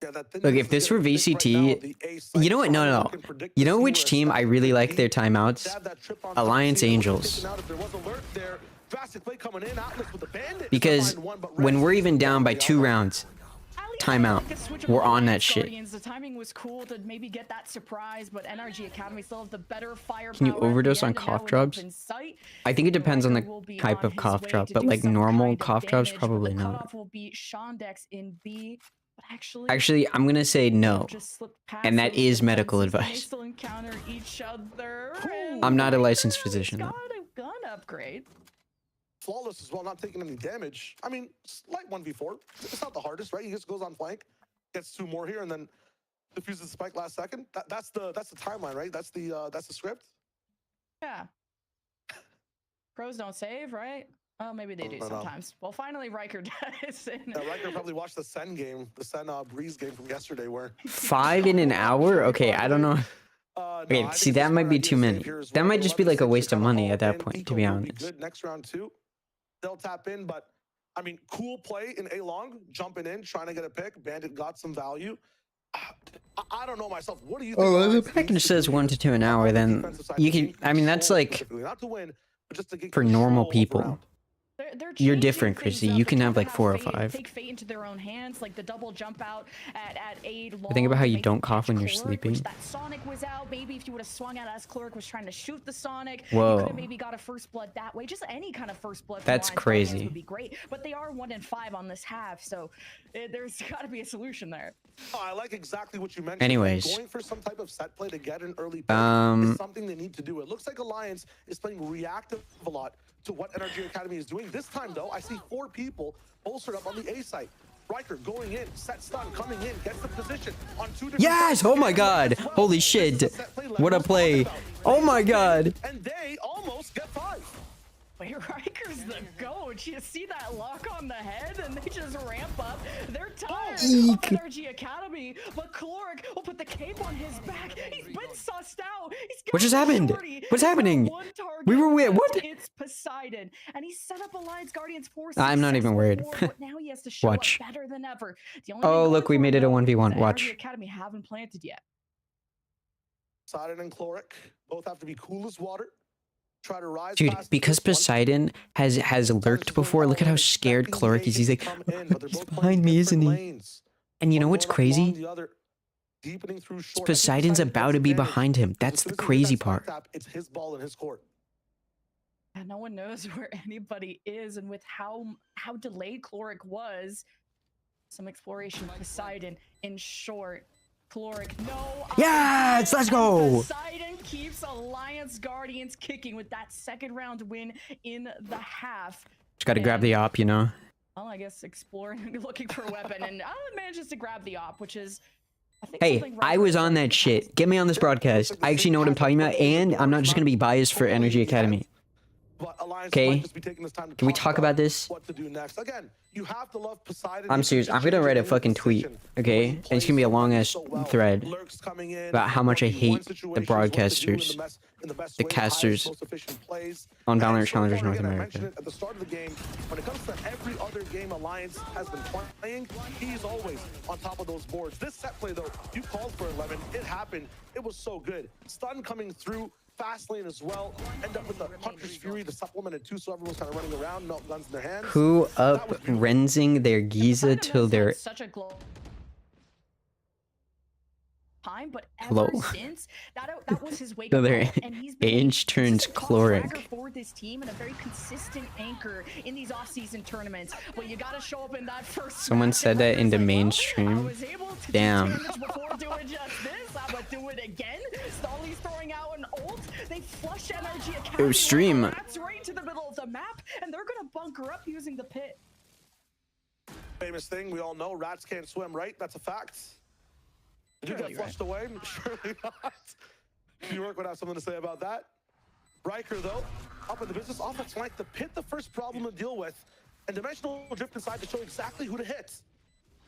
Yeah, that thing Look, is if this getting were thick right VCT, now, the A site, you know what? so No, I no, can no. predict You to know see which where team I Steph really could like be. their timeouts? They have that trip on Alliance top, see, Angels. taken out. If there was alert there, drastic play coming in, Atlas with the bandit. Because Find one, but when Red we're sees even the down by boundary 2 out. rounds, At least timeout. I like the switch of We're the on that Alliance shit. Guardians. The timing was cool to maybe get that surprise, but NRG Academy still have the better firepower. Can you at the overdose on end, and now cough with drops? open sight, I think it depends on Riker the will be type on of his cough way drop, to but do like some normal kind of cough drops, damage, but probably the not. cutoff will be Shondex in B. But Actually, I'm gonna say no. just slipped past And that those is medical defenses, and they advice. still encounter each other. and I'm not a Riker licensed at least physician, though. got a gun upgrade. Flawless as well, not taking any damage. I mean, slight 1v4. It's not the hardest, right? He just goes on flank, gets 2 more here, and then defuses the spike last second. That's the timeline, right? That's the script. Yeah. Pros don't save, right? Oh, maybe they do No. sometimes. Well, finally, Riker does. And Riker probably watched the Sen game, the Sen Breeze game from yesterday, where 5 in an hour? Okay, I don't know. no, Okay, I see, think it's a that might smart be idea too to many. save here as That well. might The just be like a 11-6 waste of kinda money all at that in. point, to Eco be will honest. good next round 2. They'll tap in, but I mean, cool play in A long, jumping in, trying to get a pick. Bandit got some value. I don't know myself. What do you think? Oh, the Alliance needs package to says do 1 here to 2 an on hour, the then defensive side you to can, gain I mean, that's control like specifically? Not to win, but just to get for normal control of the people. round. They're You're changing different, things Chrissy. up. You They're can trying have to like 4 or fate, 5. take fate into their own hands, like the double jump out at 8 long. But think about how you maybe don't cough catch when you're Chloric, sleeping. which that Sonic was out. Maybe if you would have swung out as Chloric was trying to shoot the Sonic, Whoa. you could have maybe got a first blood that way. Just any kind of first blood. from That's Alliance Guardians crazy. would be great. But they are 1 and 5 on this half, so there's got to be a solution there. Oh, I like exactly what you mentioned. Anyways. Going for some type of set play to get an early pick is something they need to do. It looks like Alliance is playing reactive a lot to what Energy Academy is doing. This time, though, I see 4 people bolstered up on the A site. Riker going in, set stun, coming in, gets the position on 2 different Yes! sides. Oh my god! As well. Holy This shit! is a set play What a Level's play! talking about. Oh They my just god! did, and they almost get 5. Wait, Riker's the goat. You see that lock on the head, and they just ramp up. They're tired Eek. of Energy Academy, but Chloric will put the cape on his back. He's been sussed out. He's got What just happened? Shorty. What's He's got happening? one target We were left. what? It's Poseidon, and he set up Alliance Guardians for I'm not even success worried. before, but now he has to show Watch. up better than ever. The only Oh, thing look, going we for made him, it a though, 1v1. is that Watch. Energy Academy haven't planted yet. Poseidon and Chloric both have to be cool as water. Try to rise Dude, past because this one. Poseidon has lurked before, look at how scared Chloric is. He's like, he's behind me, isn't he? And you know what's crazy? Poseidon's about to be behind him. That's the crazy part. It's his ball in his court. And no one knows where anybody is, and with how delayed Chloric was, some exploration Poseidon in short. Chloric, no. Yes, let's go. Poseidon keeps Alliance Guardians kicking with that second round win in the half. Just gotta grab the op, you know? Well, I guess exploring, looking for a weapon, and Alan manages to grab the op, which is, I think, Hey, something I Riker was is on like that shit. Get me on this broadcast. I actually know what I'm talking about, and I'm not just gonna be biased for Energy Academy. But Alliance Okay. might just be taking this time to Can we talk about this? What to do next? Again, you have to love Poseidon. I'm serious. I'm gonna write a fucking tweet, okay? And it's gonna be a long ass thread about how much I hate the broadcasters, the casters on Valorant Challengers North America. At the start of the game, when it comes to every other game Alliance has been playing, he's always on top of those boards. This set play, though, you called for 11. It happened. It was so good. Stun coming through. Fast lane as well. End up with the Hunter's Fury to supplement it too, so everyone's kind of running around, melt guns in their hands. Who up rensing their Giza till they're such a time, but Hello. ever since that was his wake till up their call, and he's been age turns a top Chloric. fragger for this team and a very consistent anchor in these off-season tournaments. But you got to show up in that first. Someone match, said and that Riker's into like, well, I mainstream. was able to do Damn. damage before doing just this. I'm gonna do it again. Stolly's throwing out an ult. They flush Energy Academy. stream. That's right to the middle of the map, and they're gonna bunker up using the pit. Famous thing we all know, rats can't swim, right? That's a fact. Did you Surely, get flushed away? Surely not. New York would have something to say about that. Riker, though, up in the business, off the flank, the pit, the first problem to deal with, and Dimensional drift inside to show exactly who to hit.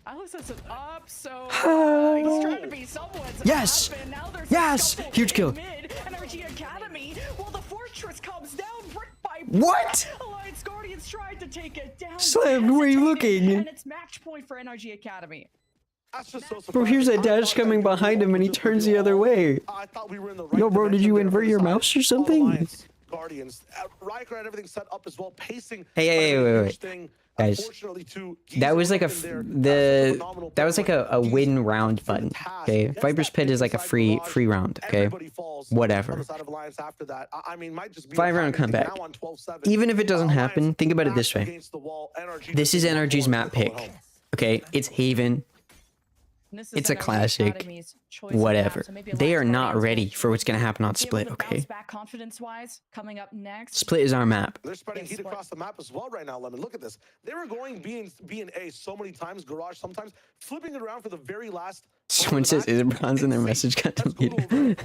Alex has it up, so he's trying to be someone's Yes! up, and now there's Yes! a scuffle Huge kill. in Mid Energy Academy. Well, the fortress comes down brick by brick. What? Alliance Guardians tried to take it down. Slim, where are you hesitated, looking? And it's match point for Energy Academy. That's just so Bro, here's a surprising. I dash thought that coming Yo behind him and he just turns do the other all. way. I thought we were in the right Yo, bro, did dimension you there invert for the your side mouse or of something? Alliance Guardians. Riker had everything set up as well, pacing. Hey, wait. Guys, Unfortunately, too, that was like a that was like a win round for the button. task, Okay, gets Viper's that Pit pick is like a inside free garage, round. Okay, everybody falls whatever. on the side of Alliance after that. I mean, might just be 5 a round timing thing. comeback. Now on 12-7, Even if it doesn't Alliance happen, think about it back this way. against the wall. NRG This is just NRG's wants map to go pick. home. Okay, it's Haven. This is It's a NRG classic. Academy's choice of map, Whatever. so maybe They are Alliance not Guardians ready will for what's gonna happen on be able Split. to Okay, bounce back confidence-wise coming up next. Split is our map. They're spreading Guess heat what? across the map as well right now, Lemon. Look at this. They were going B and A so many times, Garage sometimes, flipping it around for the very last. Someone says Isabron's in their message got deleted.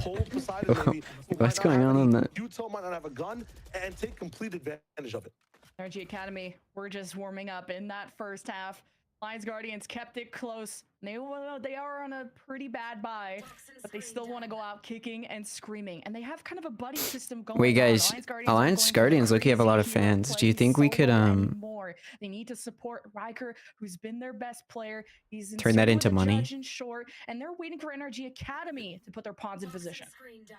What's going on that? Utah might not have a gun and take complete advantage of it. NRG Academy, we're just warming up in that first half. Alliance Guardians kept it close. They are on a pretty bad buy, but they still want to go out kicking and screaming. And they have kind of a buddy system going Wait, on. guys, Alliance Guardians look, have a lot of crazy hero fans. Do you playing think we could solo anymore. They need to support Riker, who's been their best player. He's in turn that circle into with the money? judge in short, and they're waiting for NRG Academy to put their pawns in position.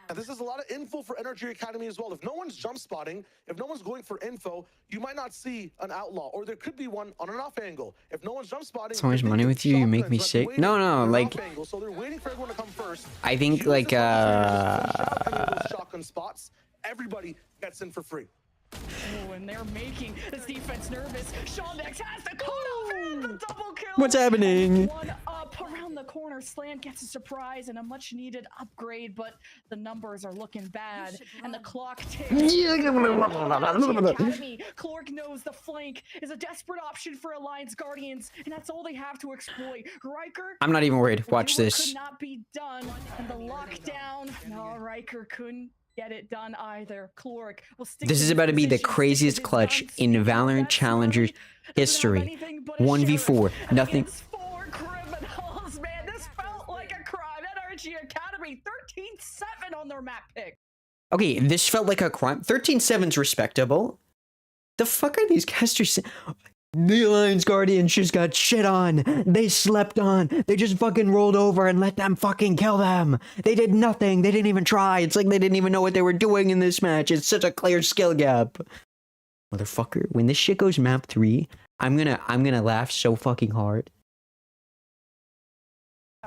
And this is a lot of info for Energy Academy as well. If no one's jump spotting, if no one's going for info, you might not see an outlaw, or there could be one on an off angle. If no one's jump spotting, So much money with you, you make me sick. No, like, so they're waiting for everyone to come first. I think Use like this opportunity to shotgun those shotgun spots. Everybody gets in for free. Oh, and they're making this defense nervous. Shondex has the cutoff and the double kill. What's happening? One up around the corner. Slant gets a surprise and a much needed upgrade, but the numbers are looking bad and the clock ticks. Academy. Clark knows the flank is a desperate option for Alliance Guardians, and that's all they have to exploit. Riker. I'm not even worried. Watch this. Could not be done, and the lockdown. No, Riker couldn't get it done either. Clark will stick This to is his about to be the position, craziest stick to his clutch guns, in stick to Valorant that Challengers slowly. Doesn't have history. anything but a 1v4, sheriff nothing. against 4 criminals, man. This felt like a crime. NRG Academy 13-7 on their map pick. Okay, this felt like a crime. 13-7's respectable. The fuck are these casters saying? The Alliance Guardians just got shit on. They slept on. They just fucking rolled over and let them fucking kill them. They did nothing. They didn't even try. It's like they didn't even know what they were doing in this match. It's such a clear skill gap. Motherfucker, when this shit goes map 3, I'm gonna laugh so fucking hard.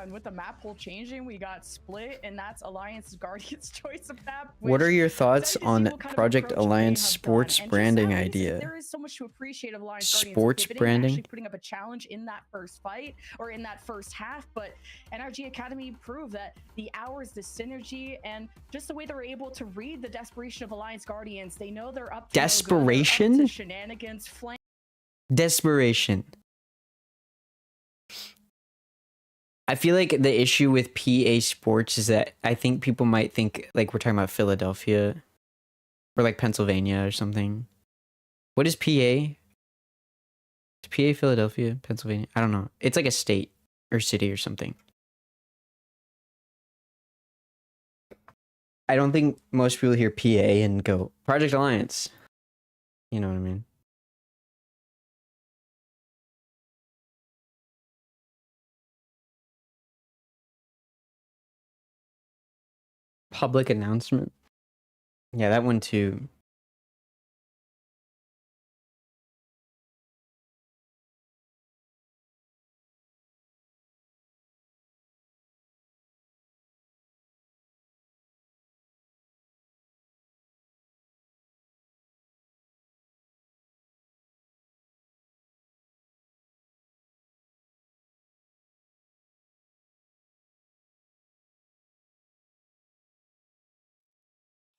And with the map pool changing, we got Split, and that's Alliance Guardians' choice of map. What are your thoughts excited to see on what kind of Project approach they Alliance have sports done. And just branding how idea? There is so much to appreciate of Alliance Guardians. Sports pivoting, branding? actually putting up a challenge in that first fight or in that first half, but NRG Academy proved that the hours, the synergy, and just the way they're able to read the desperation of Alliance Guardians, they know they're up to no good, they're up Desperation? to shenanigans, flank. Desperation. I feel like the issue with PA Sports is that I think people might think like we're talking about Philadelphia or like Pennsylvania or something. What is PA? Is PA Philadelphia, Pennsylvania? I don't know. It's like a state or city or something. I don't think most people hear PA and go Project Alliance. You know what I mean? Public announcement. Yeah, that one too.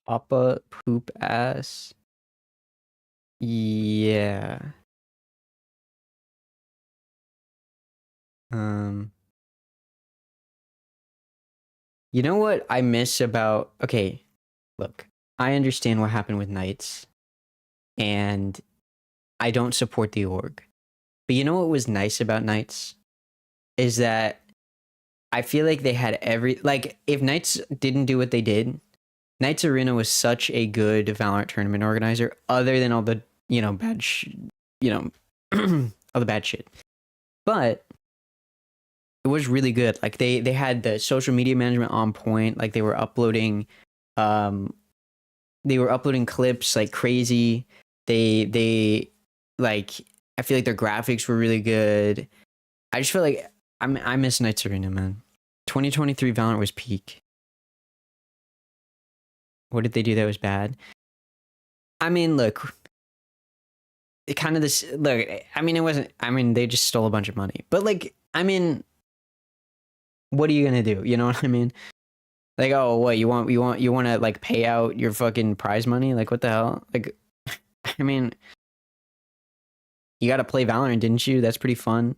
Papa poop ass. Yeah. You know what I miss about, okay, look, I understand what happened with Knights and I don't support the org. But you know what was nice about Knights is that I feel like they had like if Knights didn't do what they did, Knights Arena was such a good Valorant tournament organizer other than all the, bad all the bad shit. But it was really good. Like they had the social media management on point. Like they were uploading clips like crazy. They like, I feel like their graphics were really good. I just feel like I miss Knights Arena, man. 2023 Valorant was peak. What did they do that was bad? I mean, look, it kind of this. Look, I mean, it wasn't. I mean, they just stole a bunch of money. But like, I mean, what are you gonna do? You know what I mean? Like, oh, what you want to like pay out your fucking prize money? Like, what the hell? Like, I mean, you got to play Valorant, didn't you? That's pretty fun.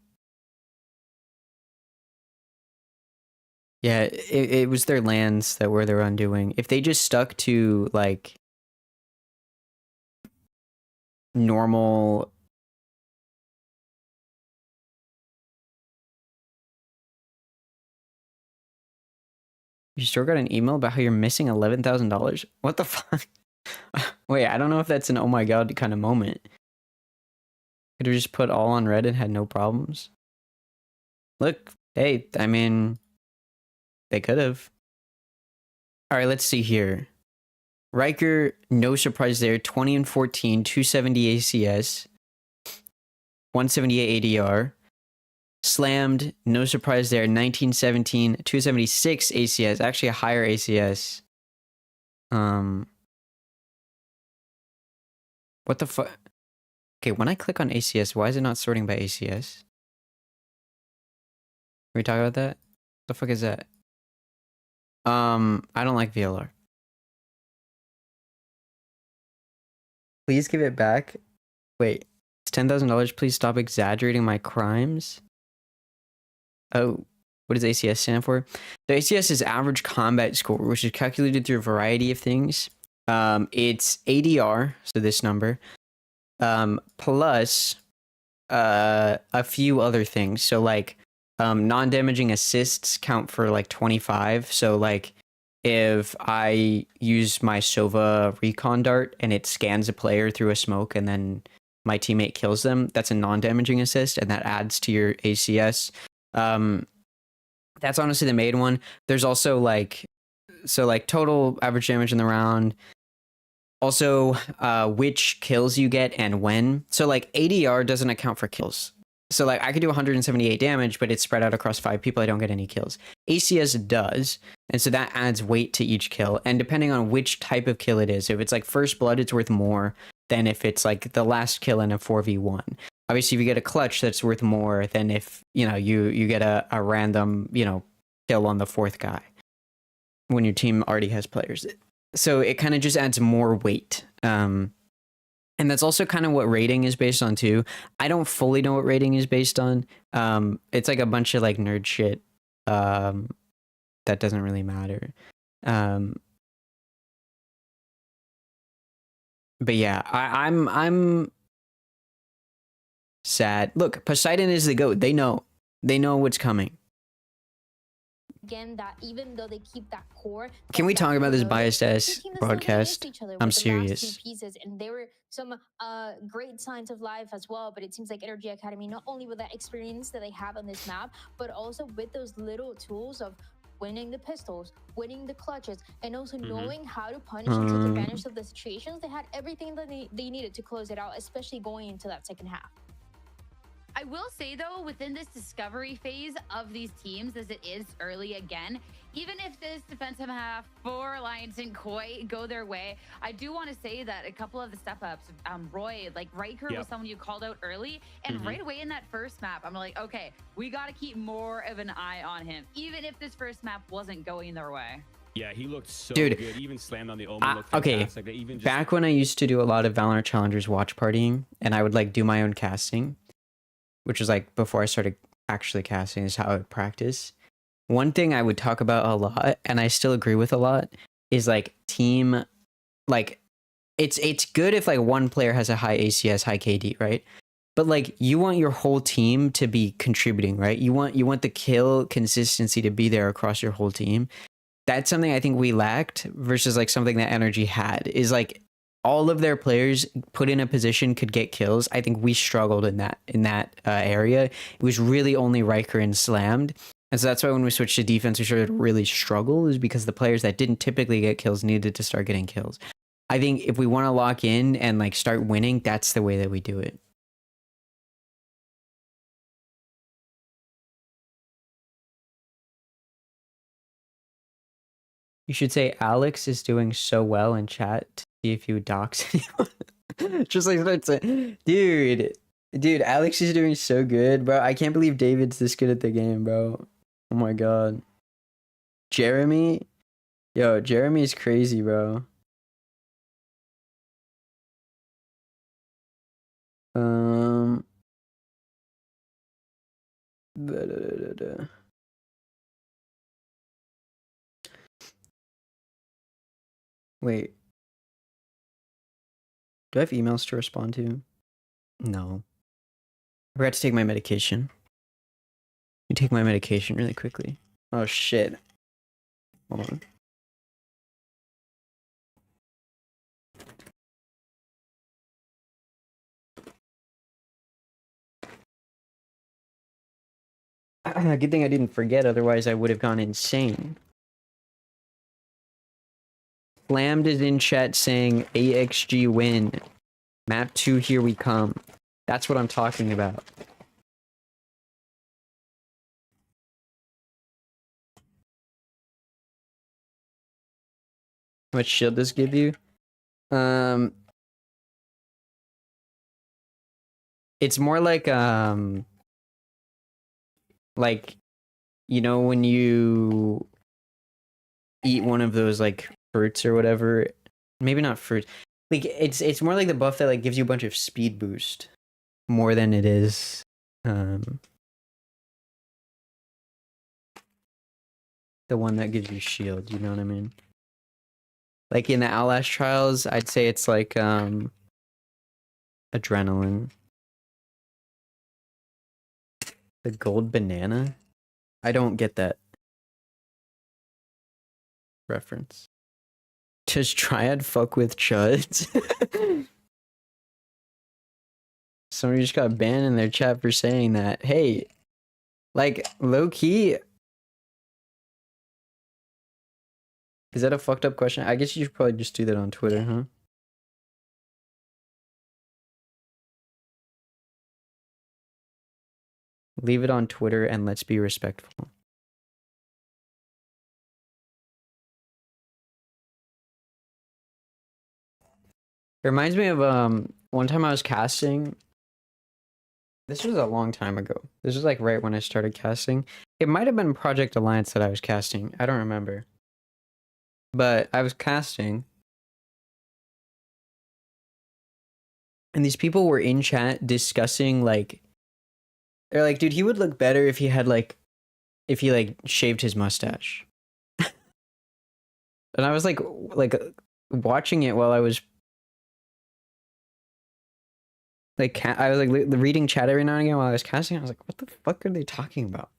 Yeah, it was their lands that were their undoing. If they just stuck to like normal. You still got an email about how you're missing $11,000? What the fuck? Wait, I don't know if that's an oh my god kind of moment. Could have just put all on red and had no problems. Look, hey, I mean, they could have. All right, let's see here. Riker, no surprise there. 20 and 14, 270 ACS, 178 ADR. Slammed, no surprise there. 1917, 276 ACS, actually a higher ACS. What the fuck? Okay, when I click on ACS, why is it not sorting by ACS? Can we talk about that? What the fuck is that? I don't like VLR. Please give it back. Wait, it's $10,000. Please stop exaggerating my crimes. Oh, what does ACS stand for? The ACS is average combat score, which is calculated through a variety of things. It's ADR, so this number, plus a few other things. So like non-damaging assists count for like 25. So like if I use my Sova recon dart and it scans a player through a smoke and then my teammate kills them, that's a non-damaging assist and that adds to your ACS. That's honestly the main one. There's also like, so like total average damage in the round. Also, which kills you get and when. So like ADR doesn't account for kills. So like I could do 178 damage, but it's spread out across 5 people. I don't get any kills. ACS does. And so that adds weight to each kill. And depending on which type of kill it is, if it's like first blood, it's worth more than if it's like the last kill in a 4v1. Obviously, if you get a clutch, that's worth more than if, you know, you get a random, you know, kill on the 4th guy when your team already has players. So it kind of just adds more weight. And that's also kind of what rating is based on too. I don't fully know what rating is based on. It's like a bunch of like nerd shit that doesn't really matter. But yeah, I'm sad. Look, Poseidon is the GOAT. They know what's coming. Again, that even though they keep that core, can we talk about this biased ass two teams that broadcast? still against each other I'm with the last serious. two pieces, and there were some great signs of life as well. But it seems like Energy Academy, not only with that experience that they have on this map, but also with those little tools of winning the pistols, winning the clutches, and also knowing how to punish and take advantage of the situations. They had everything that they needed to close it out, especially going into that second half. I will say though, within this discovery phase of these teams, as it is early again, even if this defensive half for Alliance didn't quite go their way, I do want to say that a couple of the step-ups, Roy, like Riker was someone you called out early, and right away in that first map, I'm like, okay, we got to keep more of an eye on him, even if this first map wasn't going their way. Yeah, he looked so Dude, good. Even slammed on the Omen. Looked okay, fantastic. They even just... back when I used to do a lot of Valorant Challengers watch partying, and I would like do my own casting, which was like before I started actually casting, is how I would practice. One thing I would talk about a lot, and I still agree with a lot, is like team, like it's good if like one player has a high ACS, high KD, right? But like you want your whole team to be contributing, right? You want the kill consistency to be there across your whole team. That's something I think we lacked versus like something that Energy had, is like all of their players put in a position could get kills. I think we struggled in that area. It was really only Riker and Slammed And so that's why when we switched to defense, we started to really struggle, is because the players that didn't typically get kills needed to start getting kills. I think if we want to lock in and like start winning, that's the way that we do it. You should say Alex is doing so well in chat to see if you dox anyone. Just like that's it. Dude, Alex is doing so good, bro. I can't believe David's this good at the game, bro. Oh my god. Jeremy? Yo, Jeremy's crazy, bro. Wait. Do I have emails to respond to? No. I forgot to take my medication. You take my medication really quickly. Oh shit. Hold on. Good thing I didn't forget, otherwise I would have gone insane. Slammed is in chat saying AXG win. Map 2, here we come. That's what I'm talking about. How much shield does this give you? It's more like you know when you eat one of those like fruits or whatever, maybe not fruit. Like it's more like the buff that like gives you a bunch of speed boost more than it is the one that gives you shield, you know what I mean? Like in the Outlast trials, I'd say it's like adrenaline. The gold banana? I don't get that reference. Does Triad fuck with chuds? Somebody just got banned in their chat for saying that. Hey, like, low-key... Is that a fucked up question? I guess you should probably just do that on Twitter, huh? Leave it on Twitter and let's be respectful. It reminds me of one time I was casting. This was a long time ago. This was like right when I started casting. It might have been Project Alliance that I was casting. I don't remember. But I was casting. And these people were in chat discussing like, they're like, dude, he would look better if he had like, if he like shaved his mustache. And I was like watching it while I was like, I was like reading chat every now and again while I was casting. I was like, what the fuck are they talking about?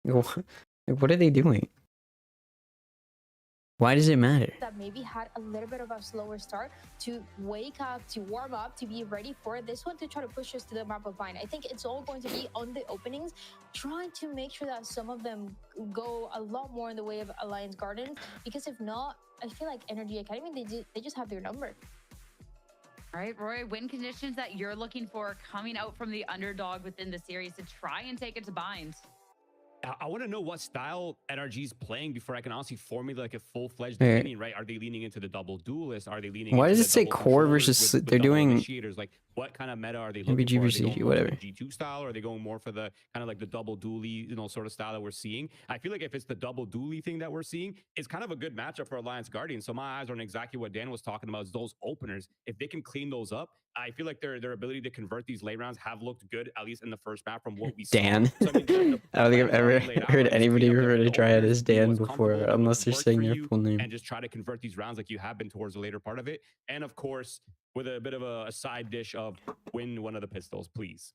What are they doing? Why does it matter? That maybe had a little bit of a slower start to wake up, to warm up, to be ready for this one, to try to push us to the map of mine. I think it's all going to be on the openings, trying to make sure that some of them go a lot more in the way of Alliance Gardens, because if not, I feel like Energy Academy, they just have their number. All right, Roy, win conditions that you're looking for coming out from the underdog within the series to try and take it to bind. I want to know what style NRG's playing before I can honestly formulate like a full-fledged opinion, right? Are they leaning into the double duelist? Are they leaning Why into does it say core versus they're doing initiators? Like what kind of meta are they looking for? Are they going whatever. for the G2 style, or are they going more for the kind of like the double dually, you know, sort of style that we're seeing? I feel like if it's the double dually thing that we're seeing, it's kind of a good matchup for Alliance Guardian. So my eyes are on exactly what Dan was talking about, is those openers. If they can clean those up, I feel like their ability to convert these late rounds have looked good, at least in the first map from what we saw. Dan. So, I mean, I don't think I've ever heard anybody refer to Triad as Dan before, unless they're saying their full name. And just try to convert these rounds like you have been towards the later part of it. And of course, with a bit of a side dish of win one of the pistols, please.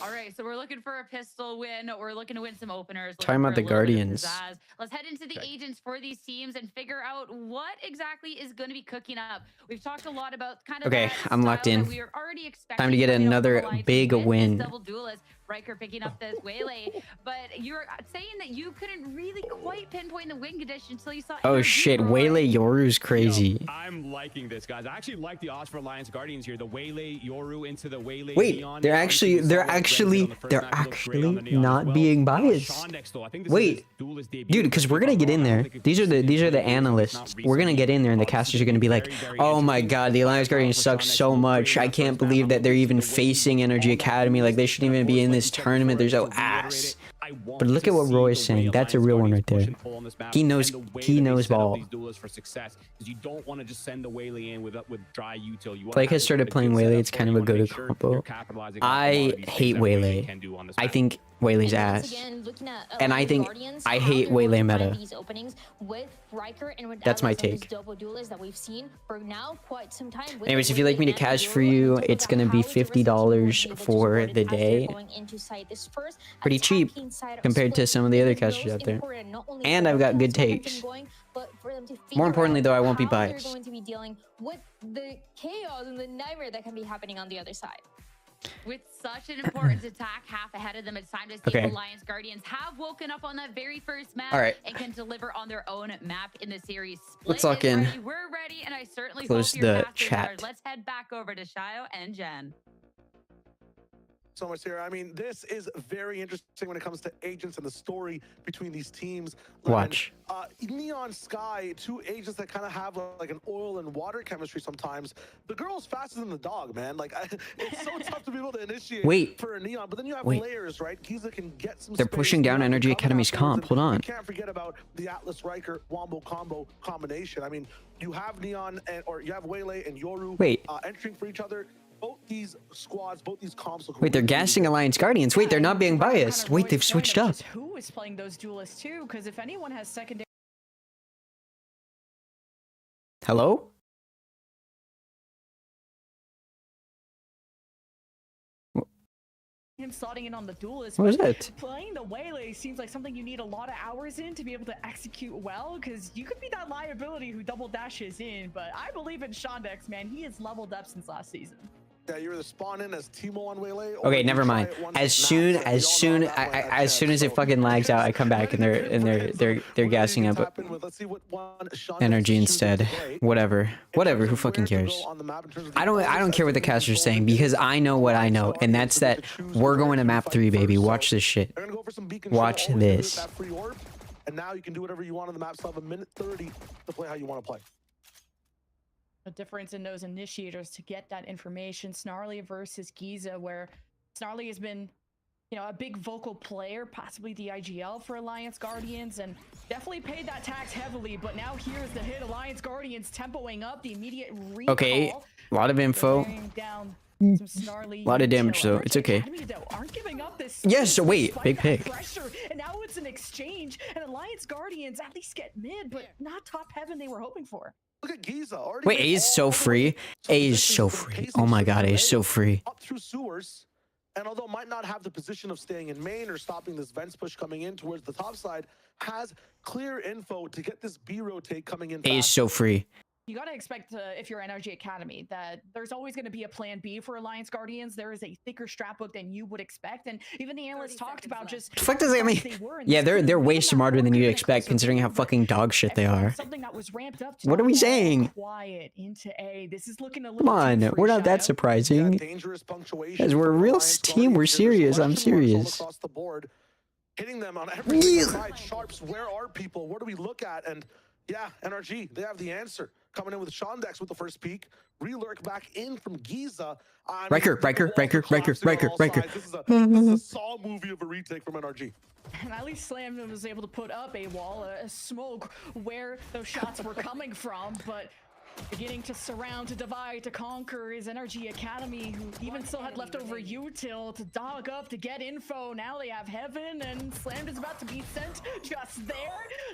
All right, so we're looking for a pistol win. We're looking to win some openers. Talking looking about for a the little bit of Guardians. pizzazz. Let's head into the Okay. agents for these teams and figure out what exactly is going to be cooking up. We've talked a lot about kind of Okay, that I'm locked style that in. we are already expecting. Time to get coming out from another Alliance big with this win. double duelist. Riker picking up this waylay, but you're saying that you couldn't really quite pinpoint the win condition until you saw. Oh NRG shit, roll Waylay in. Yoru's crazy. Yo, I'm liking this, guys. I actually like the odds for Alliance Guardians here. The Waylay Yoru into the Waylay Wait, Neon. they're Obviously, actually we saw what Glenn did on the first they're map. He looked great on the actually Neon as not well. being biased. Shondex, though, I think this is Wait, his duelist debut. dude, because we're gonna get in there. These are the analysts. We're gonna get in there, and the casters are gonna be like, "Oh my god, the Alliance Guardians suck so much. I can't believe that they're even facing Energy Academy. Like they shouldn't even be in this tournament. They're so ass." But look at what Roy is saying. That's a real one right there. He knows ball. For success, because you don't want to just send the Waylay in with dry util. You Blake has started playing Waylay. It's kind of a good combo. I hate Waylay. I think Waylay's ass. And I think I hate Waylay meta. That's my take. Anyways, if you'd like me to cash for you, it's gonna be $50 for the day. Pretty cheap compared to some of the other casters out there. And I've got good takes. More importantly, though, I won't be biased. Going to be dealing with the chaos and the nightmare that can be happening on the other side. With such an important attack half ahead of them, it's time to see Okay. if Alliance Guardians have woken up on that very first map All right. and can deliver on their own map in the series. Let's Split lock is in. ready. We're ready, and I certainly Close hope your the casters chat. are. Let's head back over to Shayo and Jen. So much here. I mean, this is very interesting when it comes to agents and the story between these teams. Watch. Neon Sky, two agents that kind of have like an oil and water chemistry sometimes. The girl's faster than the dog, man. Like, it's so tough to be able to initiate Wait. for a Neon. But then you have Wait. layers, right? Giza can get some They're space. pushing down Neon can Energy come Academy's afterwards, comp. and Hold on. You can't forget about the Atlas Riker Wombo combo combination. I mean, you have Neon or you have Waylay and Yoru Wait. entering for each other. Both these squads, both these comps look Wait, they're really gassing good. Alliance Guardians. Wait, they're not being Kind of biased. Wait, Roy's they've point switched of up. just who is playing those duelists too? Because if anyone has secondary. Hello? Him slotting in on the duelist. What was but that? Playing the Waylay seems like something you need a lot of hours in to be able to execute well, because you could be that liability who double dashes in, but I believe in Shondex, man. He has leveled up since last season. Yeah, you either spawn in as Timo on Waylay. Or Okay, you never try mind. it once As with soon Max, and as we all soon know that one had as soon as it so- fucking lags out, I come back and they're gassing up Energy instead. Whatever. Whatever, who fucking cares? I don't care what the caster's saying, because I know what I know, and that's that we're going to map 3, baby. Watch this shit. They're gonna go for some beacon shot, Watch always gonna this. get that free orb, and now you can do whatever you want on the map. So have a minute 30 to play how you want to play. The difference in those initiators to get that information, Snarly versus Giza, where Snarly has been, you know, a big vocal player, possibly the IGL for Alliance Guardians, and definitely paid that tax heavily. But now here's the hit: Alliance Guardians tempoing up the immediate recall. Okay, a lot of info. Bearing down some Snarly A lot of damage, util. though. Energy It's okay. Academy, though, aren't giving up this Yes, space wait, despite big that pick. pressure, and now it's an exchange, and Alliance Guardians at least get mid, but not top heaven they were hoping for. Look at Giza. already Wait, made A is so all the way free. to A is position so for free. pacing Oh my shift god, A from is so free. up through sewers, and although might not have the position of staying in main or stopping this vents push coming in towards the top side, has clear info to get this B rotate coming in. A is fast. so free. You gotta expect, if you're Energy Academy, that there's always gonna be a plan B for Alliance Guardians. There is a thicker strat book than you would expect, and even the analysts 30 talked seconds about left. just The fuck does that how mean? fast they were in Yeah, this they're tournament. way Even that smarter than work you'd rate expect, closer considering how to fucking dog shit they everything, are. Something that was ramped up to What are we all saying? Quiet into A. This is looking a little Come on, too free, we're not that Shadow. Yeah, surprising. dangerous punctuation Guys, we're a from real Alliance team. We're Guardians here. There's serious. I'm question marks all serious. across the board, hitting them on every single side. Sharps, where are people? What do we look at? And yeah, NRG, they have the answer. Coming in with Shondex with the first peak. Relurk back in from Giza. I mean, Riker, the Riker, walls Riker, are collapsing Riker, on all Riker. sides. This is a Saw movie of a retake from NRG. And at least Slam was able to put up a wall, a smoke where those shots were coming from, but beginning to surround, to divide, to conquer is Energy Academy, who even still had leftover util to dog up, to get info. Now they have Heaven, and Slam is about to be sent just there.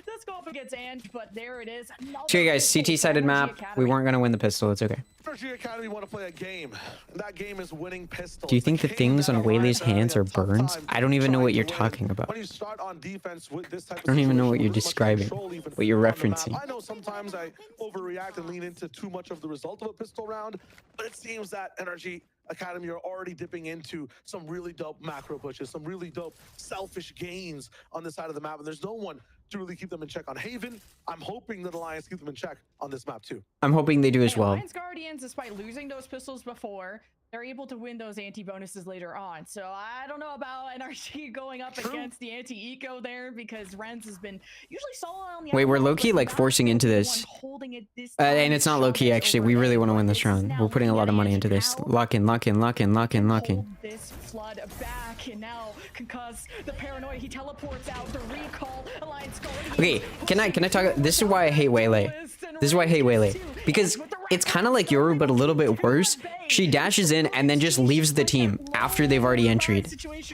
Let's go up against Ange, but there it is. Another So you guys, pistol CT sided for Energy map. We Academy. weren't gonna win the pistol. It's okay. Energy Academy want to play a game, and that game is winning pistols. Do you think the game things that on Waylay's Alliance hands are had a tough burns? time I don't even know trying what to you're win. talking about. When you start on defense with this type I of don't even know what situation, you're with this much describing, control even what you're on the map, referencing. I know sometimes I overreact and lean into too much of the result of a pistol round, but it seems that Energy Academy are already dipping into some really dope macro pushes, some really dope selfish gains on this side of the map, and there's no one to really keep them in check on Haven. I'm hoping that Alliance keep them in check on this map too. I'm hoping they do as Hey, well. Alliance Guardians, despite losing those pistols before, they're able to win those anti-bonuses later on. So I don't know about NRG going up against the anti-eco there, because Renz has been usually solid on the Wait, we're outlaw, low-key, but like, not forcing into the this. one holding it this And time. it's not low-key, Showman's actually. over We really there, want to but win this this is round. now We're putting a lot of money into this. how Lock in, lock in, lock in, lock in, lock in. hold this flood back, and now can cause the paranoia. He teleports out the recall. Alliance Guardians. Okay, can I talk? This is why I hate Waylay. This is why I hate Waylay. Because it's kind of like Yoru, but a little bit worse. She dashes in and then just leaves the team after they've already entered.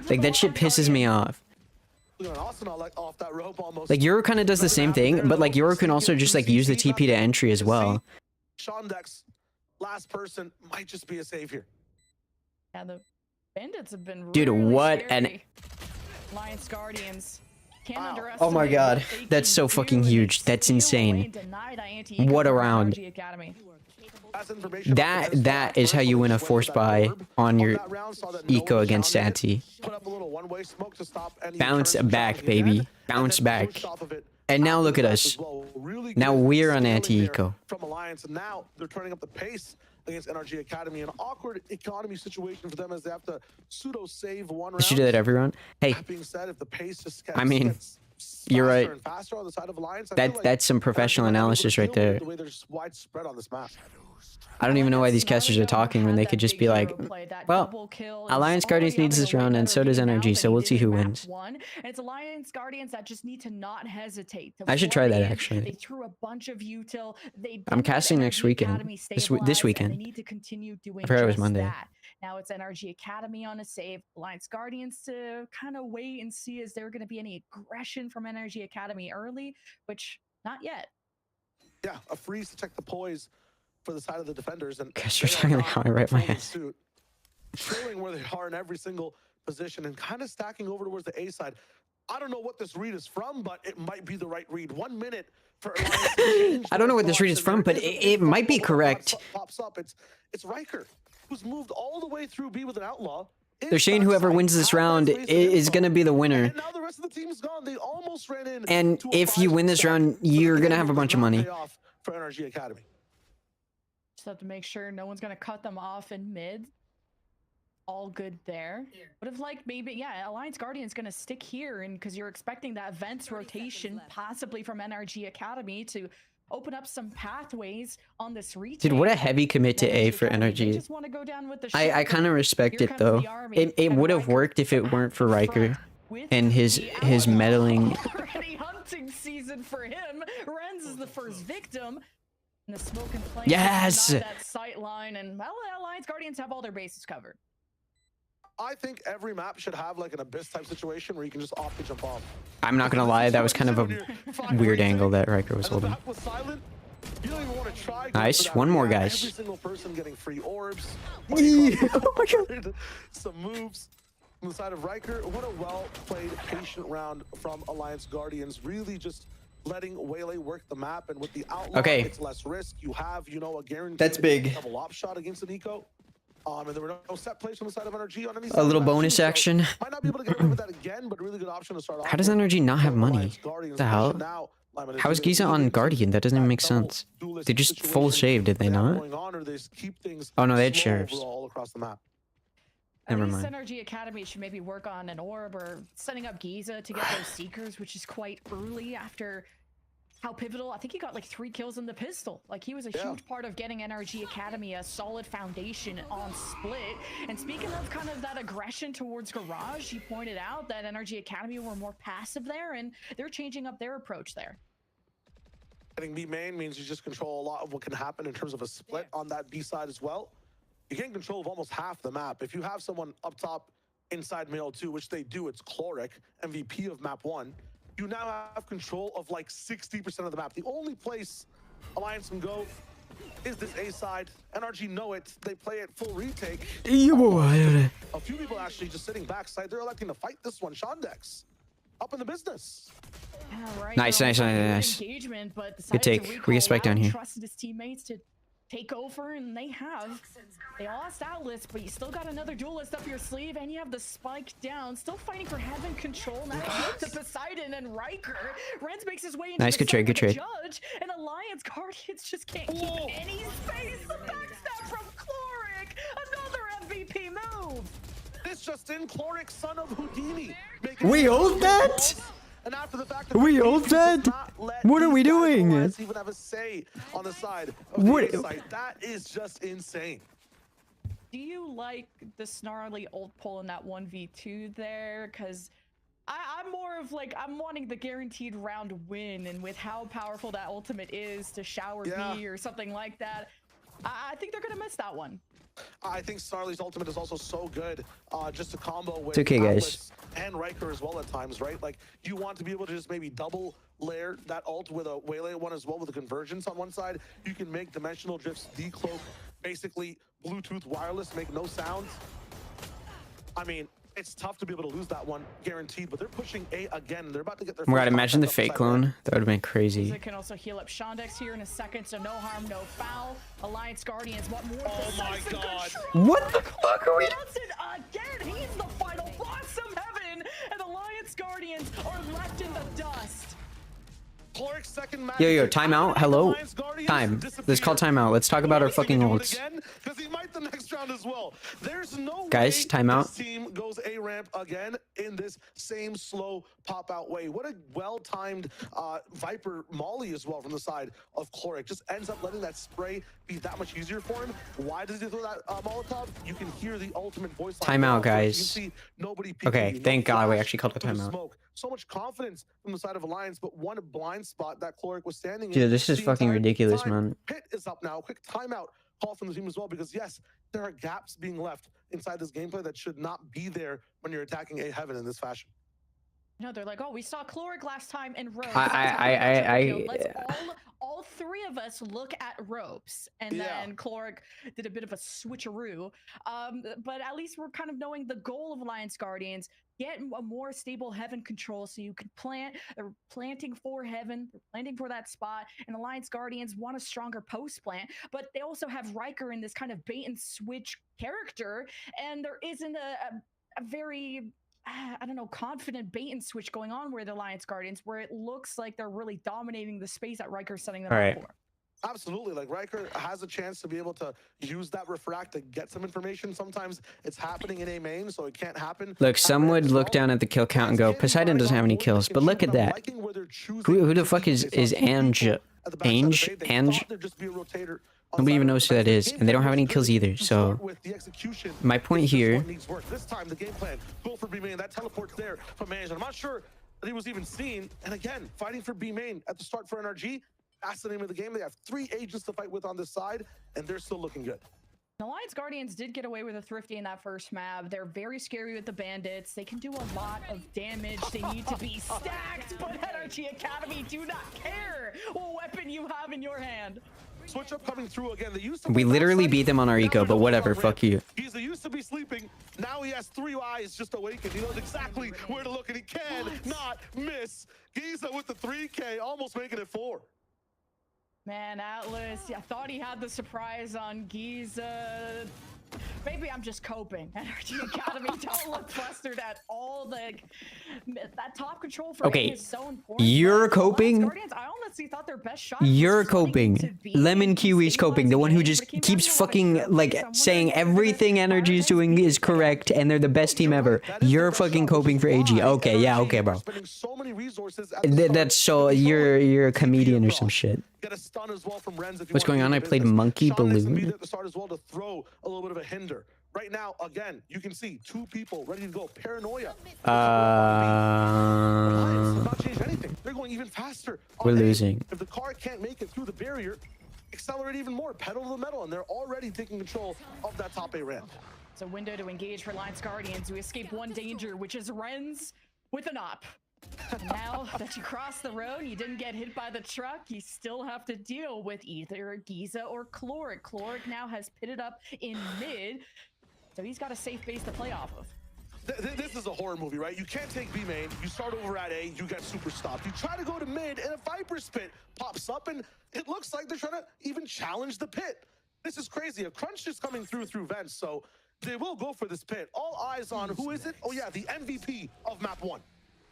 Like, that shit pisses me off. Like, Yoru kind of does the same thing, but like Yoru can also just like use the TP to entry as well. Shondex, last person, might just be a savior. Yeah, the bandits have been Dude, really what scary. an- Alliance Guardians. Oh my god, that's so fucking huge. That's insane. What a round. That is how you win a force buy on your eco against Anti. Bounce back, baby. Bounce back. And now look at us. Now we're on anti-eco. From Alliance, and now they're turning up the pace against NRG Academy. An awkward economy situation for them as they have to pseudo save one round. They should do that every round. Hey, That being said, if the pace just gets, I mean, gets you're faster right. and faster on the side of Alliance, I feel like That's some professional analysis right there. the way they're just widespread on this map. I don't even know why these casters are talking when they could just be like, well, Alliance Guardians needs this round and so does NRG, so we'll see who wins. And it's Alliance Guardians that just need to not hesitate. I should try that, They actually. threw a bunch of util. I'm casting next weekend. This weekend. They need to continue doing I forgot it was just Monday. that. Now it's NRG Academy on a save. Alliance Guardians to kind of wait and see, is there going to be any aggression from NRG Academy early, which not yet. Yeah, a freeze to check the poise for the side of the defenders, and Guys, you're they are talking like not how I write my following ass. suit, showing where they are in every single position and kind of stacking over towards the A side. I don't know what this read is from, but it might be the right read. 1 minute for Alliance to change I don't know their what this read is thoughts, from, and but there is a it big might be bubble that correct. pops up. It's Riker, who's moved all the way through B with an outlaw. They're saying whoever wins this round is going to be the winner. And now the rest of the team is gone. They almost ran in. And to a if you win this 5-6, round, but you're the going to game have a does bunch of not money. pay off for NRG Academy. Just have to make sure no one's going to cut them off in mid. All good there. But if like maybe, yeah, Alliance Guardian's going to stick here, and because you're expecting that Vents rotation possibly from NRG Academy to open up some pathways on this retake. Dude, what a heavy commit to A for They NRG. just want to go down with the I ship, kind of and respect here it comes though. the army, It and would have Riker worked if it back weren't for in Riker front with and his the meddling. Already hunting season for him. Renz is the first victim. And the smoke and flame. Yes! That sight line, and well, Alliance Guardians have all their bases covered. I think every map should have like an abyss type situation where you can just opt to jump off. I'm not going to lie, that was kind of a weird angle that Riker was And the holding. map was silent. You don't even want to try. Nice, going for that one more, react. guys. Every single person getting free orbs. Oh my God. Some moves from the side of Riker. What a well-played, patient round from Alliance Guardians. Really just letting Waylay work the map, and with the outlaw, Okay. it's less risk. You have, you know, a guaranteed That's big. double op shot against an eco. And there were no set plays from the side of NRG on any side A of little the map, bonus too, so action. might not be able to get away with that again, but a really good option to start off. How does with. NRG not have money? Alliance Guardians The hell? pushing now. Lyman, How is it's Giza really on good Guardian? That doesn't even make double sense. duelist They just full situation shaved, did they have not? going on, or they just keep things Oh no, they had slow sheriffs. overall all across the map. Never At least mind. NRG Academy should maybe work on an orb or setting up Giza to get those seekers, which is quite early after how pivotal. I think he got like 3 kills in the pistol. Like he was a huge part of getting NRG Academy a solid foundation on split. And speaking of kind of that aggression towards Garage, he pointed out that NRG Academy were more passive there, and they're changing up their approach there. Getting B main means you just control a lot of what can happen in terms of a split on that B side as well. You gain control of almost half the map. If you have someone up top inside Mail 2, which they do, it's Chloric, MVP of map 1, you now have control of like 60% of the map. The only place Alliance can go is this A side. NRG know it. They play it full retake. Yeah, A few people actually just sitting backside. They're electing to fight this one. Shondex up in the business. Yeah, right. Nice. Engagement, but Good take. We recall get spiked down out, here. Trusted his teammates to take over, and they have. They lost Atlas, but you still got another duelist up your sleeve, and you have the spike down. Still fighting for heaven control. Now to Poseidon and Riker. Renz makes his way into Nice, the good trade, side good with the trade. Judge, and Alliance Guardians just can't keep any space. The backstab from Chloric. Another MVP move. This just in, Chloric, son of Houdini. We ult that? And after the fact We ult that? What are we doing? Even have a say on the side of What? the site. That is just insane. Do you like the snarly ult pull in that 1v2 there? Because I'm more of like, I'm wanting the guaranteed round win, and with how powerful that ultimate is to shower me or something like that, I think they're gonna miss that one. I think Snarly's ultimate is also so good, just a combo with It's okay, guys. Atlas and Riker as well at times, right? Like, you want to be able to just maybe double layer that ult with a Waylay one as well, with a convergence on one side. You can make dimensional drifts decloak, basically Bluetooth wireless, make no sounds. I mean, it's tough to be able to lose that one, guaranteed, but they're pushing A again. They're about to get their Oh my god, first imagine the contact fake upside clone. down. That would have been crazy. They can also heal up Shondex here in a second, so no harm, no foul. Alliance Guardians want more. Oh my decisive God. control. What the fuck are we Does it again. He's the final boss of heaven, and Alliance Guardians are left in the dust. Chloric's second match. Yo, timeout. Hello? Time. Let's call timeout. Let's talk about our fucking ults. Because he might the next round as well. There's no Guys, way timeout. this team goes A ramp again in this same slow pop out way. What a well-timed Viper Molly as well from the side of Chloric. Just ends up letting that spray be that much easier for him. Why does he throw that Molotov? You can hear the ultimate voice line. Timeout, You guys. can see nobody peeking, Okay, no thank God we flash, actually called a no timeout. smoke. So much confidence from the side of Alliance, but one blind spot that Chloric was standing in. Dude, this is the fucking entire ridiculous, time. man. Pit is up now. Quick timeout call from the team as well, because yes, there are gaps being left inside this gameplay that should not be there when you're attacking A heaven in this fashion. No, they're like, oh, we saw Chloric last time in ropes. I- Let's all three of us look at ropes, and then Chloric did a bit of a switcheroo. But at least we're kind of knowing the goal of Alliance Guardians: get a more stable heaven control, so you can plant. They're planting for heaven, they're planting for that spot, and Alliance Guardians want a stronger post plant. But they also have Riker in this kind of bait and switch character, and there isn't a very, I don't know, confident bait and switch going on where the Alliance Guardians, where it looks like they're really dominating the space that Riker's setting them All up right. for. Absolutely. Like, Riker has a chance to be able to use that refract to get some information. Sometimes it's happening in A main, so it can't happen. Look, some would look down at the kill count and go, Poseidon doesn't have any kills, but look at that. Who the fuck is Ange? Nobody even knows who that is, and they don't have any kills either. So my point here, This time the game plan, go for B main. That teleport's there from Ange. I'm not sure that he was even seen. And again, fighting for B main at the start for NRG. That's the name of the game. They have 3 agents to fight with on this side, and they're still looking good. Alliance Guardians did get away with a thrifty in that first map. They're very scary with the bandits. They can do a lot of damage. They need to be stacked, but NRG Academy do not care what weapon you have in your hand. Switch up coming through again. They used to we literally beat them on our eco, but whatever, fuck you. He's used to be sleeping. Now he has 3 eyes just awakened. He knows exactly where to look, and he cannot miss. Giza with the 3K, almost making it 4. Man, Atlas, I thought he had the surprise on Giza. Maybe I'm just coping. NRG Academy don't look flustered at all. Like, that top control for Okay, A is so important. you're but coping. Alliance Guardians, I honestly thought their best shot was You're stunning coping. to be Lemon Kiwi's coping. The one who just stabilizing, but it keeps came down to a lot of fucking trip. like So I'm saying wondering if they're gonna everything Energy is doing is correct and they're the best team ever. You're fucking coping for AG. Okay, yeah, okay, bro. That's so you're a comedian or some shit. Get a stun as well from Renz if you What's want to going on? do I the played business. Monkey Shondex gonna be Balloon. there at the start as well to throw a little bit of a hinder. Right now, again, you can see 2 people ready to go. Paranoia. Alliance not change anything. They're going even faster. We're on A. losing. If the car can't make it through the barrier, accelerate even more. Pedal to the metal, and they're already taking control of that top A ramp. It's a window to engage for Alliance Guardians to escape one danger, which is Renz with an op. Now that you crossed the road, you didn't get hit by the truck, you still have to deal with either Giza or QoR. QoR now has pitted up in mid, so he's got a safe base to play off of. This is a horror movie, right? You can't take B main. You start over at A, you get super stopped. You try to go to mid, and a Viper's pit pops up, and it looks like they're trying to even challenge the pit. This is crazy. A crunch is coming through vents, so they will go for this pit. All eyes on, who is it? Oh yeah, the MVP of map 1.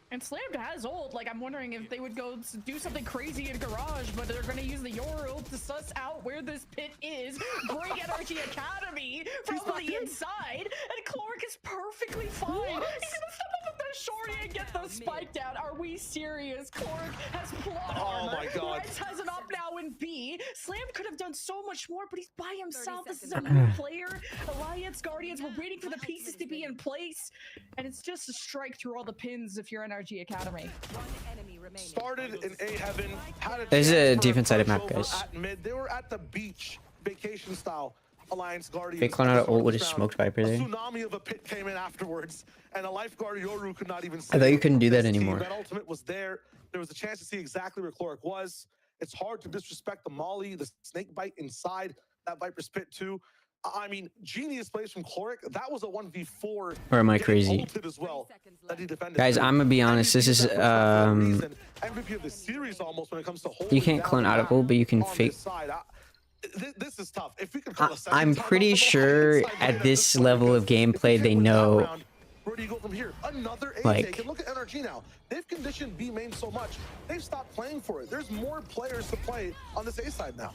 And Slammed has ult. Like, I'm wondering if they would go do something crazy in Garage, but they're going to use the QoR ult to suss out where this pit is, bring NRG Academy from the inside, and Clark is perfectly fine. He's going to step up with the shorty and get the spike down. Are we serious? Clark has plot armor. Oh my god. Reds has an up now in B. Slam could have done so much more, but he's by himself. This is a new player. Alliance Guardians, we're waiting for the pieces to be in place, and it's just a strike through all the pins if you're NRG Academy. One enemy remaining. Started in A heaven. Had There's a chance for defense-sided map, pushover guys. At mid. They were at the beach, vacation style. Alliance Guardians. Fake clone out of ult with a Round. smoked Viper A there. tsunami of a pit came in afterwards, and a lifeguard Yoru could not even see. I thought you couldn't do that This team, anymore. That ultimate was there. There was a chance to see exactly where Cloric was. It's hard to disrespect the molly, the snake bite inside that Viper's pit too. I mean, genius plays from Cloric. That was a 1v4. Or am I getting crazy? ulted as well, that he defended. Guys, I'm gonna be honest. This is MVP of the series almost when it comes to you can't down clone the out of map ult, but you can on fake. this side. This is tough. If we could call a second I'm time pretty out, sure it's like at right this point, level of because if gameplay you they win that know, round, where do you go from here? Another A like- take. And look at NRG now. They've conditioned B main so much, they've stopped playing for it. There's more players to play on this A side now.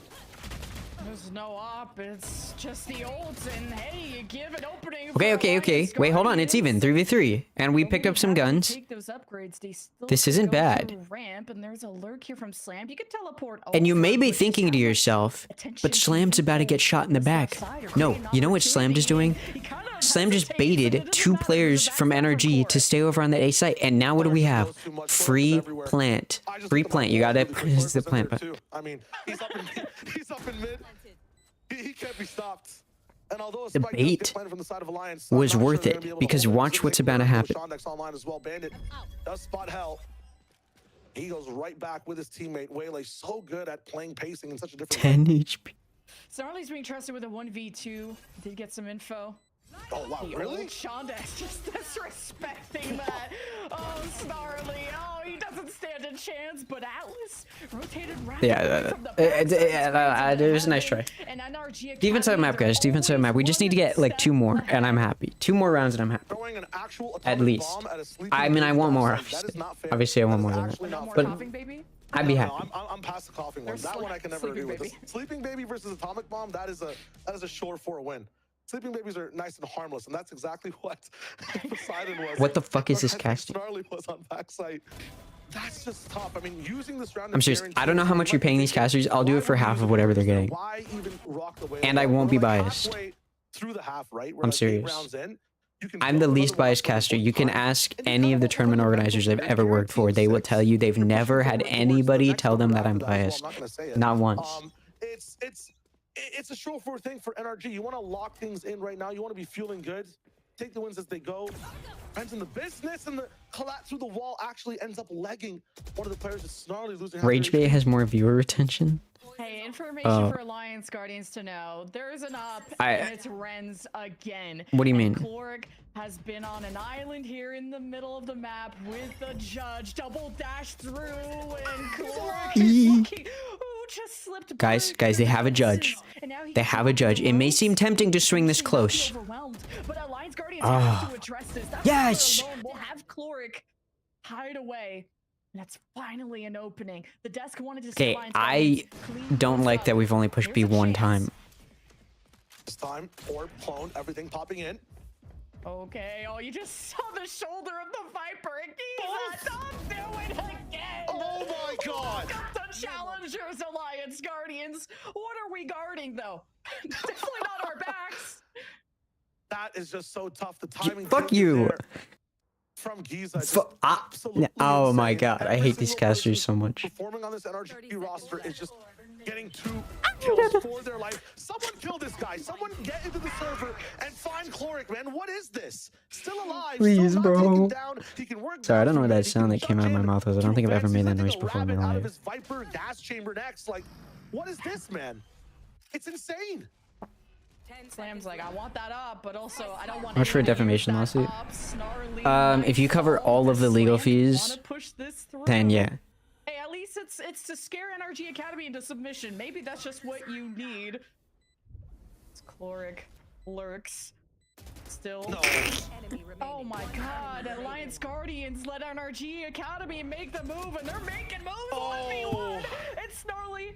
There's no op, it's just the ults, and hey, you give an opening. Okay. Wait, hold on. It's even 3v3, and we picked up some guns. Take those upgrades, they still This isn't go bad. through Ramp, and there's a lurk here from Slam. You can teleport. And you over, may be but thinking to just yourself, attention but to Slam's about to get shot in the back. side or No, create an you know what Slam just doing? opportunity. He kinda Slam just hesitates, but it baited doesn't 2 matter. players There's a from backside NRG for to Cloric. stay over on the A site, and now what do we have? Free plant. Free plant. You gotta press the plant button. I mean, he's up in mid. He can't be stopped. And although a The spike does get bait planted from the side of Alliance, was I'm not sure worth they're it, gonna be able to because hold it. watch what's about to happen. Shondex online as well. Bandit does spot hell. He goes right back with his teammate Waylay. So good at playing pacing in such a different 10 HP. Snarly's being trusted with a 1v2. Did get some info. Oh wow, The really? old Shondex just disrespecting that. Oh, Snarly. Oh, he doesn't stand a chance, but Atlas rotated right Yeah, from the backside, there's a nice try. and NRG Defensive Academy, map, guys. they're Defensive map. We just need to get like 2 more, and I'm happy. 2 more rounds, and I'm happy. Throwing an actual At atomic least. bomb at a sleeping I mean, I want more. outside. That is not fair. Obviously, I want That more is than that. actually No not more fair. But- coughing, baby. I'd be No, happy. I'm past the coughing one. There's That one I can never Sleeping agree with. Baby. Sleeping baby versus atomic bomb. That is a sure for a win. Sleeping babies are nice and harmless, and that's exactly what Poseidon was. What the fuck is this Or I think casting? Snarly was on backside. That's just tough. I mean, using this round. I'm to serious. guarantee I don't know how much you're paying these casters. I'll do it for why half would of you whatever use they're it? getting. Why even rock the way? And I won't be biased. Halfway through the half, right? We're I'm like 8 serious. rounds in. You can I'm build the another least round biased for the caster. full You can time, ask and you any kinda of the hold tournament on to that organizers I've momentum. ever worked for. They will Guaranteed tell you they've six. never had You're pushing forward towards the anybody next tell them one that I'm after as well. biased. I'm not gonna say it. Not once. It's a chauffeur thing for NRG. You want to lock things in right now. You want to be feeling good. Take the wins as they go. Friends in the business, and the collapse through the wall actually ends up legging one of the players. It's Snarly losing. half Rage their Bait HP. has more viewer retention. Hey, information for Alliance Guardians to know. There's an up, and it's Ren's again. What do you mean? Cloric has been on an island here in the middle of the map with the judge. Double dash through, and Cloric is looking. Ooh, just slipped Guys, by they have a judge. and now he They have a judge. It may seem tempting to swing this close. overwhelmed, but Alliance Guardians have to address this. That's why Yes! they're alone. We'll have Cloric hide away. And that's finally an opening. The desk wanted to see Okay, Alliance I Guardians clean don't things like up. that we've only pushed B Here's a one chance. time. This time, orb clone, everything popping in. Okay, oh, you just saw the shoulder of the Viper. Giza, don't do it again. Oh my God! Got the challengers, Alliance Guardians. What are we guarding, though? Definitely not our backs. That is just so tough. The timing. Fuck taken you. there From Giza. just absolutely Oh my insane. God, I Every hate these single person casters so much. Performing on this NRG roster is just getting 2 kills for their life. Someone kill this guy. Someone get into the server and find Chloric, man. What is this? Still alive. Please, still not bro. taken down. He can work. Sorry, I don't know what that he sound can that came chuck out of my in mouth was. I don't think I've ever through made that fences. noise He's like before a in my rabbit out of life. his Viper gas chamber next. Like, what is this, man? It's insane. Slam's like, I want that up, but also I don't want. How much for a anyone to use defamation that lawsuit? up. Snarly If you cover all of the legal fees, wanna push this through. then yeah. Hey, at least it's to scare NRG Academy into submission. Maybe that's just what you need. It's Chloric lurks. Still. No. Enemy remaining. Oh my god, Alliance Guardians let NRG Academy make the move, and they're making moves. Oh. 1v1. It's Snarly.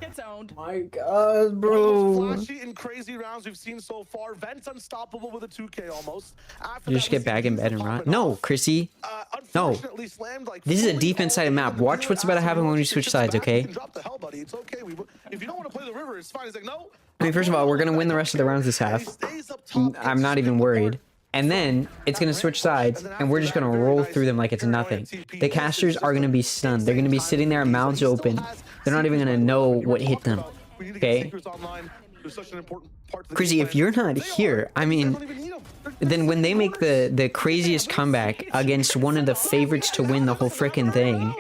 Gets owned. My God, One bro. of those flashy and crazy rounds we've seen so far. Vent's unstoppable with a 2K almost. After You just that, we get back see in bed and Giza run. popping No, off. Chrissy. No. Unfortunately, Slammed, like, This is a fully deep all inside in map. on the Watch dealer. what's about to Asks him happen when we to switch sit sides, back. okay? You can drop the hell, buddy. It's okay. If you don't want to play the river, it's fine. He's like, no. I mean, first of all, we're gonna win the rest of the rounds this And he half. stays up top I'm and not even super worried. hard. And then it's gonna switch sides, and we're just gonna roll through them like it's nothing. The casters are gonna be stunned. They're gonna be sitting there, mouths open. They're not even gonna know what hit them. Okay? Chrissy, if you're not here, I mean, then when they make the craziest comeback against one of the favorites to win the whole frickin' thing,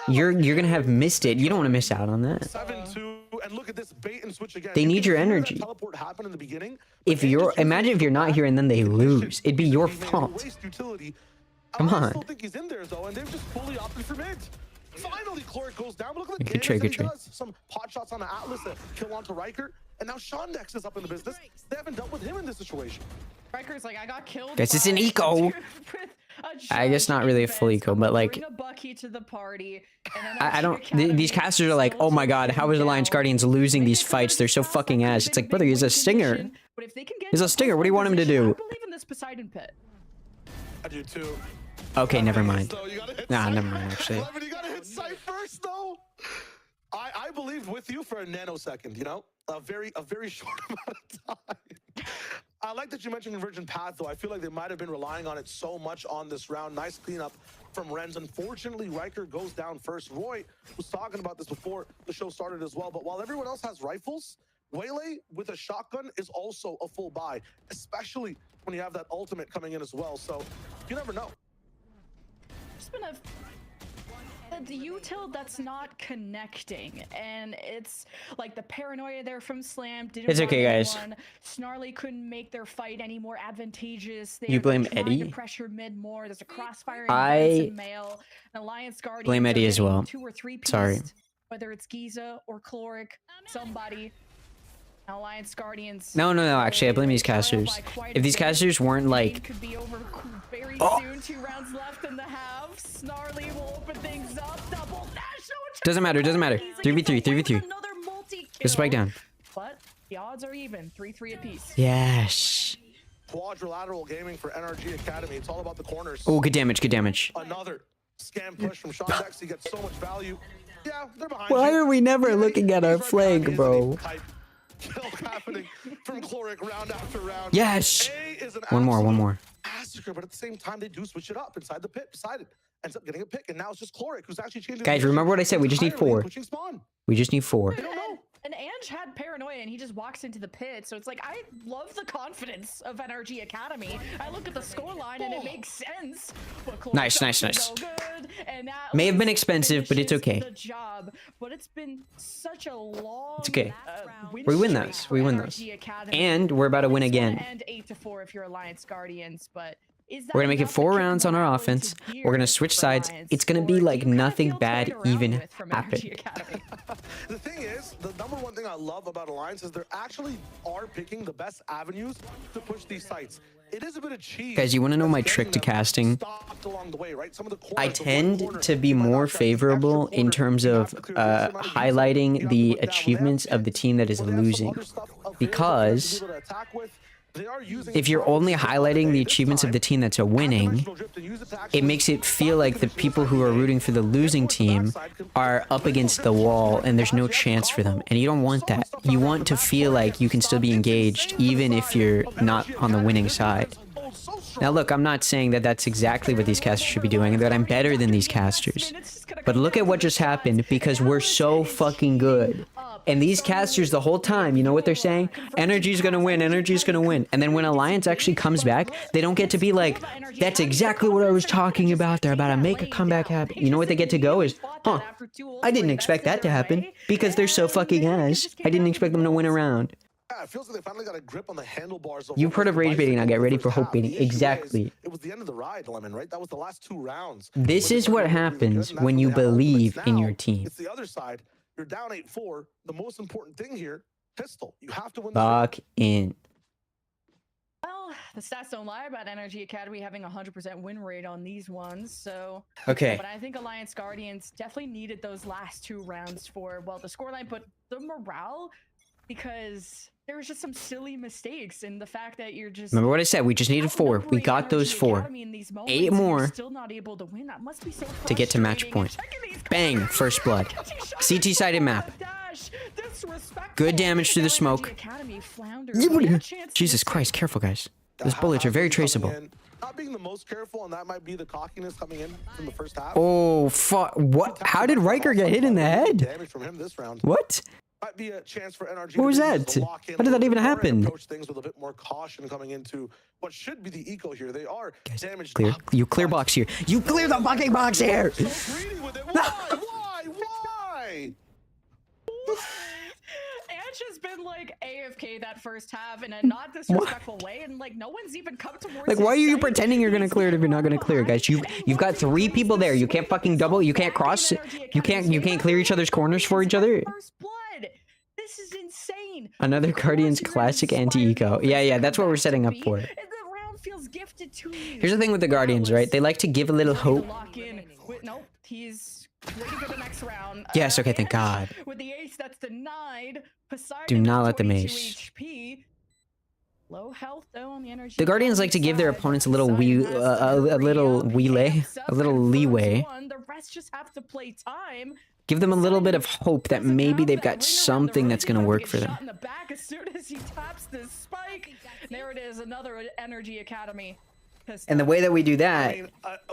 you're gonna have missed it. You don't want to miss out on that. 7-2, and look at this bait and switch again. They You need can your hear that energy. teleport happen in the beginning, If but you're, Andrew's imagine using if you're not that here and then they lose, position. it'd be your He made a fault. waste utility. Come I on. still think he's in there though, and they've just fully opted for mid. Finally, Chloric goes down. But look at the Good damage trade, that good he trade. does. Some pot shots on the Atlas, a kill onto Riker, and now Sean Dex is up in the business. They haven't dealt with him in this situation. Riker's like, I got killed. Guys, it's an by eco. a I guess not really a full judge eco, but like, bring a Bucky to the party, and then I don't. Academy These casters are like, oh my God, how is Alliance Guardians losing these fights? They're so fucking ass. It's like, brother, he's a stinger. But if they can get He's a into stinger. What do you want him to position, do? I believe in this Poseidon pit. I do too. Okay, never mind. So you gotta hit Nah, Sight. never mind, actually. Levin, you gotta hit Sight first, though. I believed with you for a nanosecond, you know? A very short amount of time. I like that you mentioned Convergent Path, though. I feel like they might have been relying on it so much on this round. Nice cleanup from Renz. Unfortunately, Riker goes down first. Roy was talking about this before the show started as well, but while everyone else has rifles, Waylay with a shotgun is also a full buy, especially when you have that ultimate coming in as well. So you never know. There's been the util that's not connecting, and it's like the paranoia there from Slam. Didn't It's want okay, guys. anyone. Snarly couldn't make their fight any more advantageous. You blame trying Eddie? To pressure mid more. There's a crossfire. I Male. An Alliance Guardians blame Eddie are as getting well. 2 or 3 Sorry. pieced, whether it's Giza or Chloric, somebody. Alliance Guardians. No, actually, I blame these casters. If these casters weren't like, Could be over very Oh. soon. 2 rounds left in the half. Snarly will open things up. Double dash. doesn't matter. 3v3. Another multi-kill. Just spike down. But the odds are even. 3-3 apiece. Yes. Quadrilateral gaming for NRG Academy. It's all about the corners. Oh, good damage. Another scam push from Sean Dex. He gets so much value. Yeah, they're behind Why you. are we never Yeah, looking at he's our right flank, behind you, bro? isn't he? Type kill happening from Chloric round after round. Yes. A is an One more. absolute massacre, but at the same time, they do switch it up inside the pit. Poseidon ends up getting a pick, and now it's just Chloric who's actually changing. Guys, the remember what I said? We just need entirely 4. pushing spawn. We just need 4. They don't know. And Ange had paranoia and he just walks into the pit. So it's like, I love the confidence of NRG Academy. I look at the scoreline and it makes sense. But Nice. so good, and that May have been was expensive, but it's finishes okay. The job, but it's been such a long. It's okay. Win We win streak those. for We win NRG those. Academy. And we're about to win It's gonna again. end 8-4 if you're Alliance Guardians, but is that We're gonna make it enough to 4 keep rounds on our morale offense. into We're gonna gear switch for sides. Alliance? It's gonna be Or do like you kinda nothing feel bad played around even with from NRG happened. Academy? The thing is, the number one thing I love about Alliance is they actually are picking the best avenues to push these sites. It is a bit of cheese. Guys, you wanna know that's my getting trick to them casting? stopped along the way, right? Some of the corners, I the one tend corner, to be you might not more check the extra favorable in corner. terms You of have to clear this amount of utility. highlighting You have to the look down. When they have achievements of the pits, team that is when they have some losing. other stuff available Because for them to be able to attack with, they are using if you're only highlighting the achievements of the team that's winning, it makes it feel like the people who are rooting for the losing team are up against the wall and there's no chance for them. And you don't want that. You want to feel like you can still be engaged even if you're not on the winning side. Now look, I'm not saying that that's exactly what these casters should be doing, that I'm better than these casters. But look at what just happened because we're so fucking good. And these casters the whole time, you know what they're saying? Energy's gonna win, energy's gonna win. And then when Alliance actually comes back, they don't get to be like, that's exactly what I was talking about. They're about to make a comeback happen. You know what they get to go is, huh, I didn't expect that to happen because they're so fucking ass. I didn't expect them to win a round. Yeah, it feels like they finally got a grip on the handlebars. Of You've heard of rage baiting, now get ready for hope baiting. The issue is, Exactly. It was the end of the ride, Lemon, right? That was the last 2 rounds. This When is they what started really good, happens and that's when you they have ultimates. believe in Now, your team. It's the other side. You're down 8-4. The most important thing here, pistol. You have to win the game. Lock in. Well, the stats don't lie about Energy Academy having 100% win rate on these ones, so... Okay. But I think Alliance Guardians definitely needed those last 2 rounds for, well, the scoreline, but the morale, because there was just some silly mistakes in the fact that you're just... Remember what I said? We just needed 4. We outnumbering got those Energy 4. Academy in these moments, 8 and you're more still not able to win. That must be so to get to match frustrating. point. Checking these Bang, corners. first blood. CT-sided map. Good damage through the smoke. Jesus Christ, careful guys. Those bullets are very traceable. Not being the most careful, and that might be the cockiness coming in from the first half. Oh, fuck. What? How did Riker get hit in the head? Damage from him this round. What? Might be a chance for NRG. What was to that? lock in How did that a even little more and happen? Approach things with a bit more caution coming into what should be the eco here. They are Guys, damaged. clear. up. You clear box here. You clear the fucking box here! So greedy with it. Why? Ange has been like AFK that first half in a not disrespectful way, and like no one's even come towards. Like, why are his you side. pretending you're gonna clear it if you're not gonna clear, guys? You've got 3 people there. You can't fucking double. You can't cross. You can't clear each other's corners for each other. First blood. This is insane. Another Guardians classic anti-eco. Yeah, that's what we're setting up for. And the round feels gifted to you. Here's the thing with the Guardians, right? They like to give a little hope. Lock in. Wait, nope, he's waiting for the next round. Yes, okay, thank God. With the ace that's denied, Poseidon Do not with let them 22 ace. HP. Low health though on the energy. The Guardians like to give their side. opponents a little Poseidon has to a hurry little up. leeway, Camps up, a little confirms leeway. one. The rest just have to play time. Give them a little bit of hope that Doesn't maybe have they've that got ring around the something room. that's He's gonna about to work get for them. shot in the back as soon as he taps this spike. There it is, another Energy Academy. And the way that we do that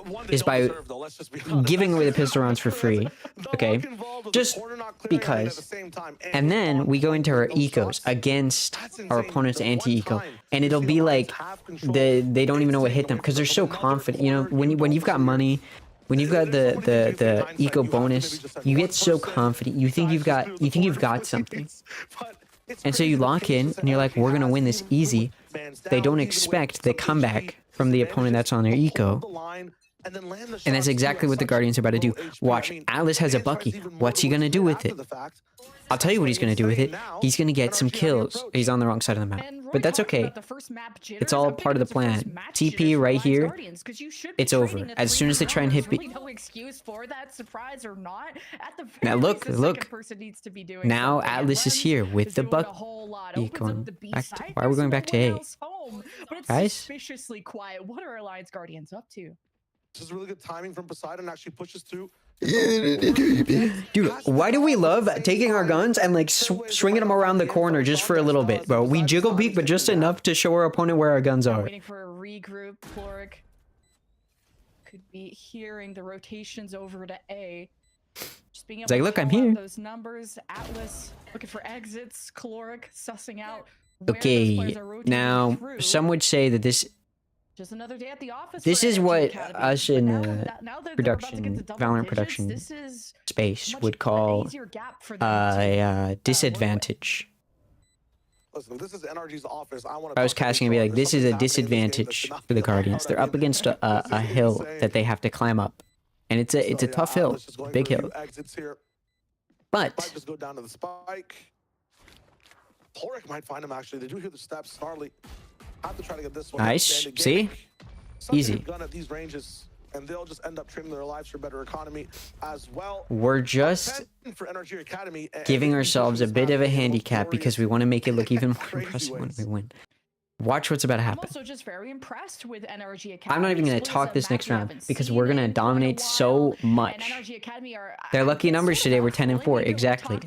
One they is don't by deserve, though, let's just be honest. giving away the pistol rounds for free. The Okay, luck involved with the just corner not clearing out, and at because. the same time, And then we go into our those ecos shots, against that's our insane. opponent's The one anti-eco, time and we've it'll seen be Alliance like have control, they don't even know what it's hit them taken because away they're so from another confident. You know, corner when you've got impulse money, when you've got There's so many things you the think eco hindsight, you have to bonus, maybe just have you one get so person confident. You think you've decide got to do the corner something. plays, but it's And so crazy you the lock in, patience and you're like, NRG we're gonna has, win this even with easy. man's They down, don't even with expect the some comeback HP, from the manages opponent that's on their to eco. hold the line and then land the And that's shots exactly at what the such Guardians are about to do. low HP. Watch, I mean, Atlas has a Man's fights Bucky. even more What's he to gonna what's do here with after it? the fact. I'll tell you what he's gonna do with it. He's gonna get some kills. He's on the wrong side of the map, And Roy but that's talked okay. about the first map jitters. It's all I'm part of the thinking it's plan. first match TP jitters for right Alliance here, Guardians, 'cause you should be it's over. trading a As soon as they 3-1 try and round. hit There's me. really no excuse for that, surprise or not. At the very Now least, look, the look. second person needs to be doing Now something, and Atlas is Lens here with is the doing Buck. a whole lot. He Opens up going the B back to- side. why are we There's going no back to one A? else home, but it's Guys? suspiciously quiet. What are Alliance Guardians up to? This is really good timing from Poseidon. Actually pushes through. Dude, why do we love taking our guns and like swinging them around the corner just for a little bit, bro? We jiggle peek, but just enough to show our opponent where our guns are. Waiting for a regroup. Ploric could be hearing the rotations over to A. Just being able It's like, to look, I'm call out here. those numbers. Atlas looking for exits. Chloric sussing out where those Okay, players are rotating now through. some would say that this Just another day at the office. This for is Energy what Academy. us But in now that they're about to production, get to double Valorant digits, production this is space much would an call easier gap for them to, a disadvantage. Listen, if this is NRG's office, I want I was casting and be like, this is a disadvantage for the Guardians. They're up against a hill that they have to climb up, and it's a tough hill, big hill. Might But just go down to the spike. Ploric might find him actually. They do hear the steps. Snarly. Have to try to get this one. Nice. Standing See? gimmick. Such a Easy. good gun at these ranges, and they'll just end up trading their lives for better economy as well. we're just For Energy Academy, and giving they can ourselves a push bit this of a back. handicap because we want to make it look even more Crazy impressive when ways. we win. Watch what's about to I'm happen. also just very impressed with Energy Academy. I'm not even going to talk this next round because we're going to dominate so much. Their lucky numbers today were 10 and 4, exactly.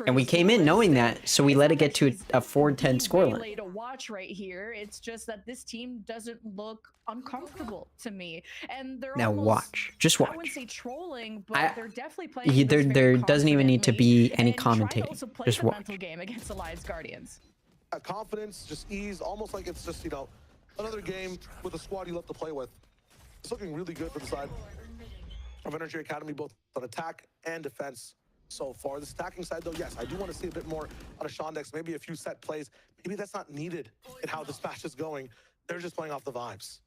And we came in knowing that, so we let it get to a 4-10 scoreline. To watch right here, it's just that this team doesn't look uncomfortable to me, and they're Now watch, just watch. I wouldn't say trolling, but they're definitely playing. There doesn't even need to be any commentating. Just watch. Mental game against Alliance Guardians. Confidence, just ease, almost like it's just, you know, another game with a squad you love to play with. It's looking really good for the side of Energy Academy, both on attack and defense so far. This attacking side, though, yes, I do want to see a bit more on a Shondex, maybe a few set plays. Maybe that's not needed in how this match is going. They're just playing off the vibes.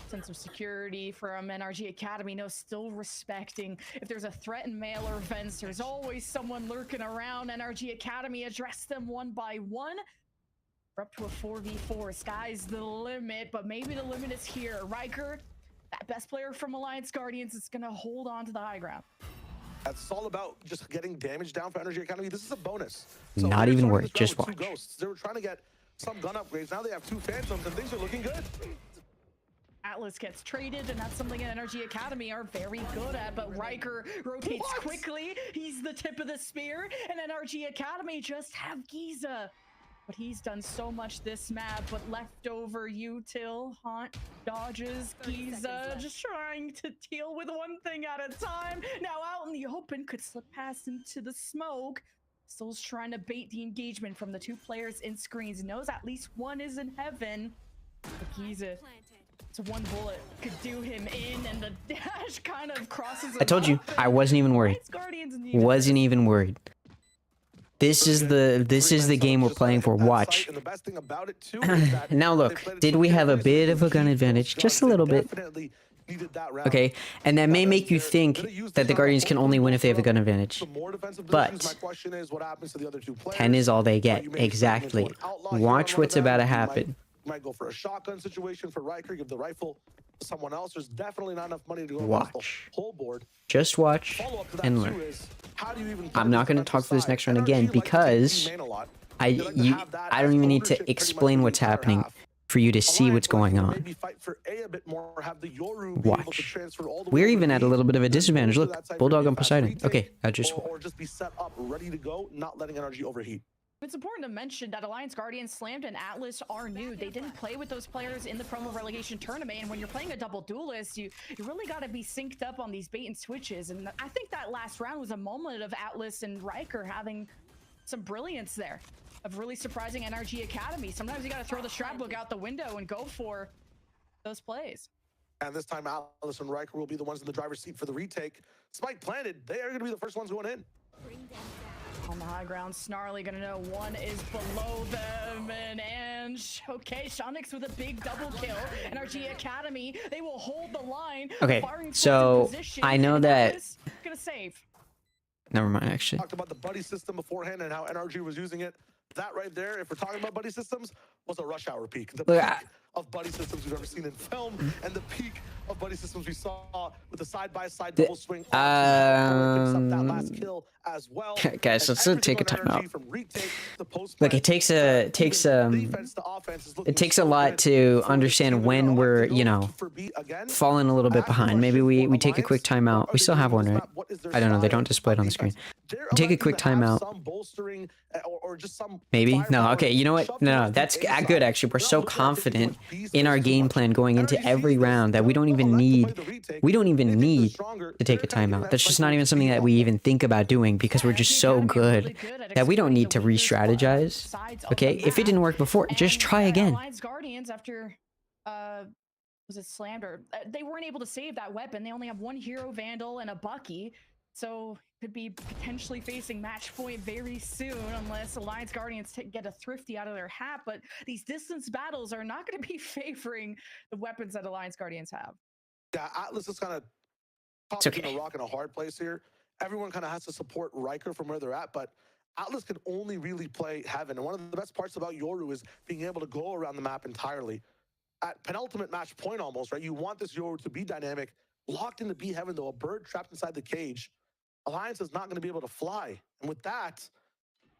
Sense of security from NRG Academy, no, still respecting if there's a threat in male or events, there's always someone lurking around. NRG Academy address them one by one. We're up to a 4v4. Sky's the limit, but maybe the limit is here. Riker, that best player from Alliance Guardians, is gonna hold on to the high ground. That's all about just getting damage down for Energy Academy. This is a bonus. So not even worried, just watch. Ghosts. They were trying to get some gun upgrades. Now they have 2 Phantoms and things are looking good. Atlas gets traded, and that's something that Energy Academy are very good at, but Riker rotates quickly. He's the tip of the spear, and NRG Academy just have Giza. But he's done so much this map, but leftover util, Haunt, dodges, Giza, just trying to deal with one thing at a time. Now out in the open, could slip past into the smoke. Still's trying to bait the engagement from the 2 players in screens. Knows at least one is in heaven. But Giza, so 1 bullet could do him in, and the dash kind of crosses. I told you, I wasn't even worried. Wasn't even worried. This is the game we're playing for. Watch. Now look, did we have a bit of a gun advantage? Just a little bit. Okay, and that may make you think that the Guardians can only win if they have a gun advantage. But 10 is all they get. Exactly. Watch what's about to happen. Might go for a shotgun situation for Riker, give the rifle to someone else. There's definitely not enough money to go across the whole board. Just watch and learn. I'm not going to talk for this next round again because I don't even need to explain what's happening for you to see what's going on. Watch. We're even at a little bit of a disadvantage. Look, Bulldog on Poseidon. Okay, I just... Or just be set up, ready to go, not letting energy overheat. It's important to mention that Alliance Guardians, Slammed, and Atlas are new. They didn't play with those players in the promo relegation tournament, and when you're playing a double duelist, you really got to be synced up on these bait and switches. And I think that last round was a moment of Atlas and Riker having some brilliance there, of really surprising NRG Academy. Sometimes you got to throw the strat book out the window and go for those plays. And this time, Atlas and Riker will be the ones in the driver's seat for the retake. Spike planted. They are going to be the first ones going in. On the high ground, Snarly gonna know one is below them, and okay, Shonix with a big double kill. NRG Academy, they will hold the line. Okay, so I know that. Gonna save. Never mind, actually. Talked about the buddy system beforehand and how NRG was using it. That right there, if we're talking about buddy systems, was a rush hour peak. The peak of buddy systems we've ever seen in film, and the peak of buddy systems we saw with the side-by-side double swing. Picks up that last kill as well. Guys, let's take a time out. Look, it takes a lot to understand when we're, you know, falling a little bit behind. Maybe we take a quick timeout. We still have one, right? I don't know. They don't display it on the screen. Take a quick timeout. Maybe? No, okay, you know what? No, that's good, actually. We're so confident in our game plan going into every round that we don't even need to take a timeout. That's just not even something that we even think about doing because we're just so good that we don't need to re-strategize. Okay, if it didn't work before, just try again. Guardians after was it Slammed, or they weren't able to save that weapon. They only have 1 hero Vandal and a Bucky. So could be potentially facing match point very soon unless Alliance Guardians get a thrifty out of their hat. But these distance battles are not going to be favoring the weapons that Alliance Guardians have. Yeah, Atlas is kind of between a rock and a hard place here. Everyone kind of has to support Riker from where they're at, but Atlas can only really play Heaven. And one of the best parts about Yoru is being able to go around the map entirely. At penultimate match point almost, right? You want this Yoru to be dynamic. Locked into B Heaven, though, a bird trapped inside the cage. Alliance is not going to be able to fly. And with that,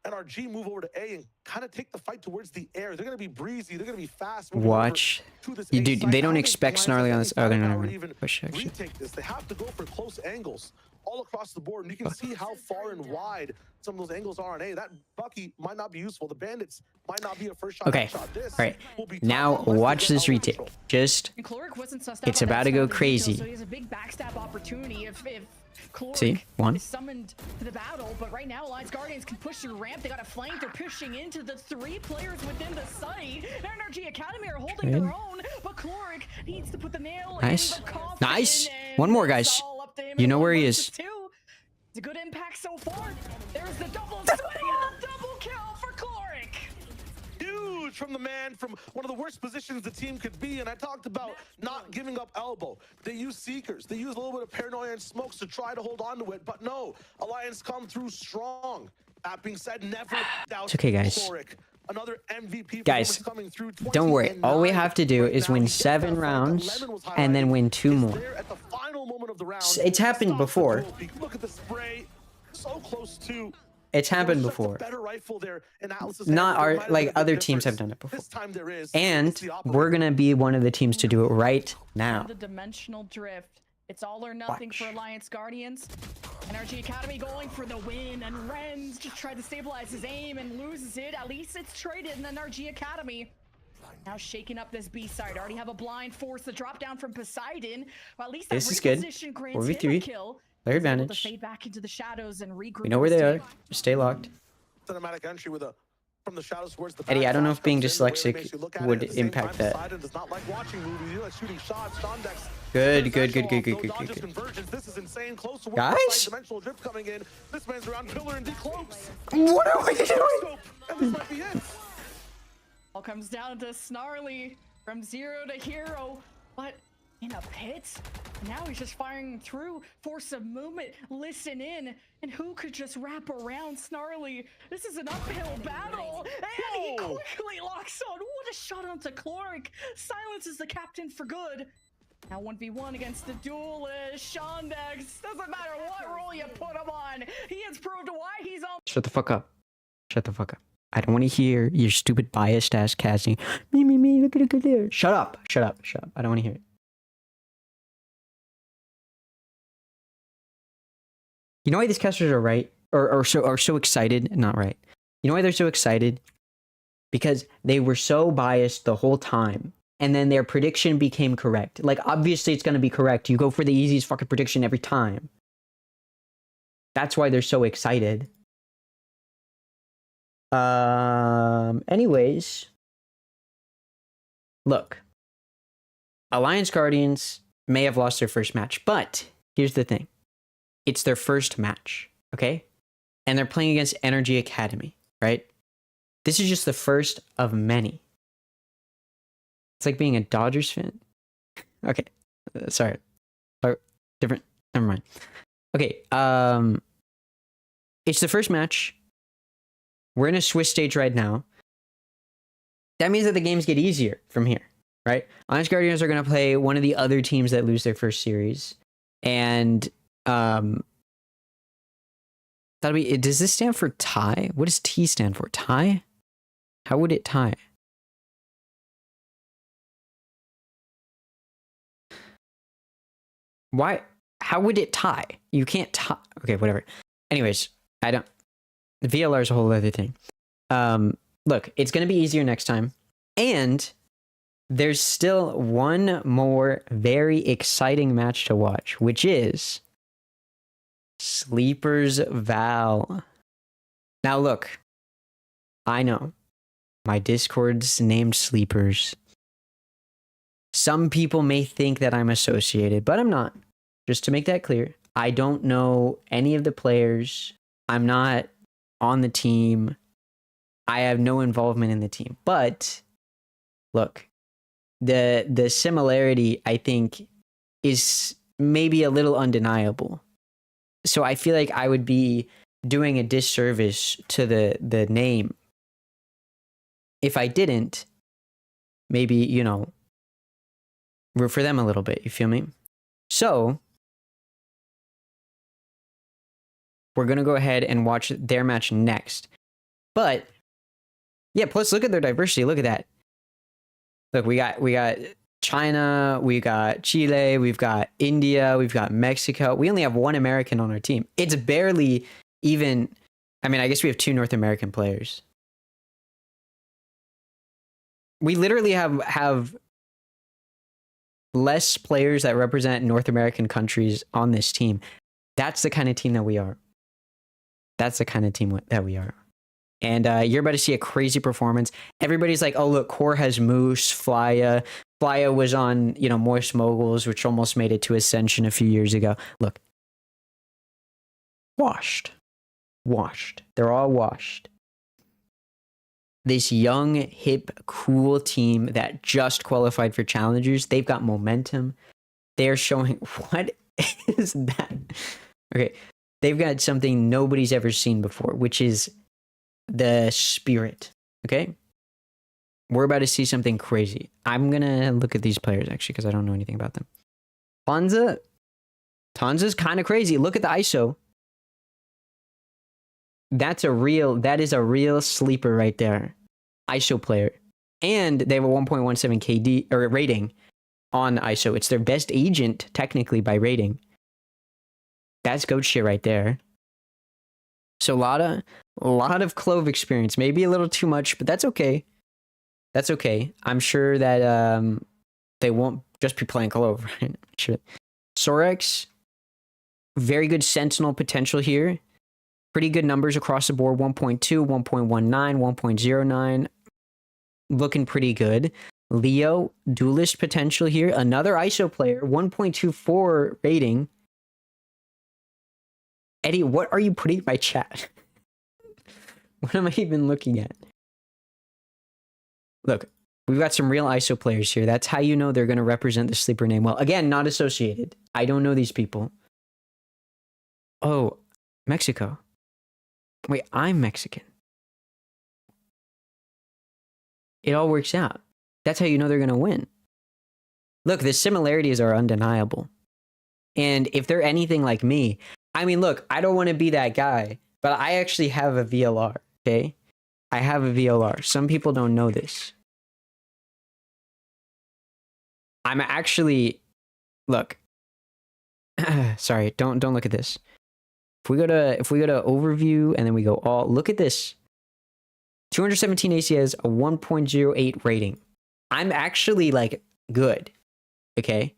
NRG move over to A and kind of take the fight towards the air. They're going to be breezy. They're going to be fast. moving over Watch. to this You A dude, site. they I don't think expect Lions Snarly have on any this. Oh, they're not firepower to even even push actually. retake this. They have to go for close angles all across the board. And you can see how far and wide some of those angles are on A. That Bucky might not be useful. The Bandits might not be a first shot. Okay. Headshot. This All right. will be Now tough unless they watch get this out of retake. control. Just And Cloric wasn't sussed It's out by about that to go smoke crazy. veto, so he has a big backstab opportunity if Cloric See? One. is summoned to the battle. But right now, Alliance Guardians can push through ramp. They got a flank. They're pushing into the 3 players within the site. Energy Academy are holding Good. their own, but Cloric needs to put the nail Nice. in the coffin. Nice. And One more, it's guys. all up to him You in know one where he versus is. 2. It's a good impact so far. There's the double swing and the double kill for Cloric. Huge from the man from one of the worst positions the team could be. And I talked about not giving up elbow. They use seekers. They use a little bit of paranoia and smokes to try to hold on to it. But no, Alliance come through strong. That being said, never doubt It's okay, guys. Cloric. Another MVP Guys, performance coming through. don't worry. 20 All we and have to do 9 is right now. win He gets that 7 fight that rounds Lemon was and then highlighting. win 2 Is more. there at the final moment of the round. It's happened Stops the before. duel peak. Look at the spray. So close to. It's happened There was just a before. better rifle there in Atlas's Not hand, but there our might have like been a bit other teams have difference. done it before. This time there is. And It's the we're operator. gonna be one of the teams to do it right now. The dimensional drift. It's all or nothing Watch. for Alliance Guardians. Energy Academy going for the win, and Renz just tried to stabilize his aim and loses it. At least it's traded in Energy Academy. Now shaking up this B side. Already have a blind force. The drop down from Poseidon. Well, at least that This is good. reposition grants him a 4v3. kill. Player He's able to advantage. fade back into the shadows and regroup. We know where they are. his team. Just stay locked. Cinematic entry with a from the shadows towards the Eddie, back. I don't know if Flash being comes in, the way it dyslexic makes you look at it. would At the same impact time, that. Poseidon does not like watching movies. He likes shooting shots. Shondex. Good, There's good, actual good, good, good, off, good, no good, dodges, good. convergence. This is insane. Close to Guys? dimensional drift coming in. This man's around pillar and decloaks. What are we doing? And this might be it. All comes down to Snarly from 0 to hero, but in a pit. Now he's just firing through force of movement. Listen in, and who could just wrap around Snarly? This is an uphill battle, and he Whoa. quickly locks on. What a shot onto Cloric! Silences the captain for good. Now 1v1 against the duelist. Shondex. Doesn't matter what role you put him on. He has proved why he's on. Shut the fuck up. Shut the fuck up. I don't want to hear your stupid biased ass casting. Me, look at there. Shut up. Shut up. Shut up. I don't want to hear it. You know why these casters are right? Or so excited? Not right. You know why they're so excited? Because they were so biased the whole time. And then their prediction became correct. Like, obviously it's going to be correct. You go for the easiest fucking prediction every time. That's why they're so excited. Anyways. Look. Alliance Guardians may have lost their first match, but here's the thing. It's their first match, okay? And they're playing against Energy Academy, right? This is just the first of many. It's like being a Dodgers fan. Okay, sorry. Different, never mind. Okay, it's the first match. We're in a Swiss stage right now. That means that the games get easier from here, right? Alliance Guardians are going to play one of the other teams that lose their first series. And that'll be, does this stand for tie? What does T stand for? Tie? How would it tie? Why? How would it tie? You can't tie. Okay, whatever. Anyways, I don't. VLR is a whole other thing. Look, it's going to be easier next time. And there's still one more very exciting match to watch, which is Sleepers Val. Now look, I know my Discord's named Sleepers. Some people may think that I'm associated, but I'm not. Just to make that clear, I don't know any of the players. I'm not on the team. I have no involvement in the team. But look, the similarity, I think, is maybe a little undeniable. So I feel like I would be doing a disservice to the name if I didn't maybe, you know, root for them a little bit. You feel me? So we're going to go ahead and watch their match next. But yeah, plus look at their diversity. Look at that. Look, we got China, we got Chile, we've got India, we've got Mexico. We only have one American on our team. It's barely even. I mean, I guess we have 2 North American players. We literally have less players that represent North American countries on this team. That's the kind of team that we are. That's the kind of team that we are. And you're about to see a crazy performance. Everybody's like, oh, look, QoR has Moose, Flya. Flya was on, Moist Moguls, which almost made it to Ascension a few years ago. Look. Washed. They're all washed. This young, hip, cool team that just qualified for challengers, they've got momentum. They're showing, what is that? Okay, they've got something nobody's ever seen before, which is the spirit, okay? We're about to see something crazy. I'm gonna look at these players, actually, because I don't know anything about them. Tanza's kind of crazy. Look at the ISO. That is a real sleeper right there. ISO player. And they have a 1.17 KD or rating on ISO. It's their best agent, technically, by rating. That's goat shit right there. So a lot of Clove experience. Maybe a little too much, but that's okay. That's okay. I'm sure that they won't just be playing Clove, right? Sure. Sorex, very good Sentinel potential here. Pretty good numbers across the board. 1.2, 1.19, 1.09. Looking pretty good. Leo, duelist potential here. Another ISO player. 1.24 rating. Eddie, what are you putting in my chat? What am I even looking at? Look, we've got some real ISO players here. That's how you know they're going to represent the sleeper name well. Again, not associated. I don't know these people. Oh, Mexico. Wait, I'm Mexican. It all works out. That's how you know they're going to win. Look, the similarities are undeniable. And if they're anything like me, I mean, look, I don't want to be that guy, but I actually have a VLR, okay? I have a VLR. Some people don't know this. I'm actually, look, sorry, don't look at this. If we go to overview and then we go all, look at this. 217 AC has a 1.08 rating. I'm actually like good. Okay.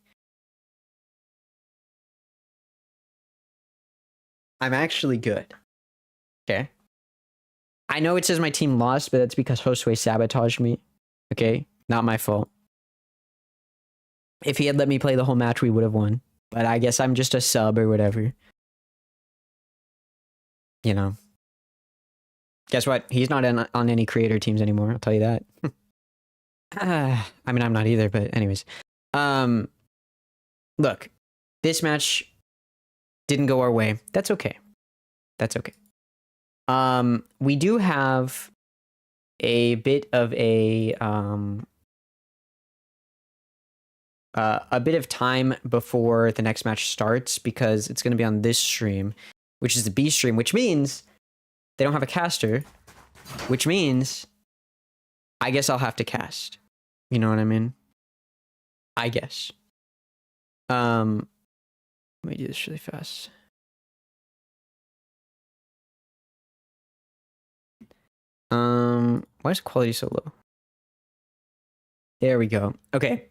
I'm actually good. Okay. I know it says my team lost, but that's because Josue sabotaged me. Okay. Not my fault. If he had let me play the whole match, we would have won. But I guess I'm just a sub or whatever. You know. Guess what? He's not on any creator teams anymore. I'll tell you that. I mean, I'm not either, but anyways. Look, this match didn't go our way. That's okay. That's okay. We do have a bit of a bit of time before the next match starts because it's going to be on this stream, which is the B stream, which means they don't have a caster, which means I guess I'll have to cast. You know what I mean? I guess. Let me do this really fast. Why is quality so low? There we go. Okay.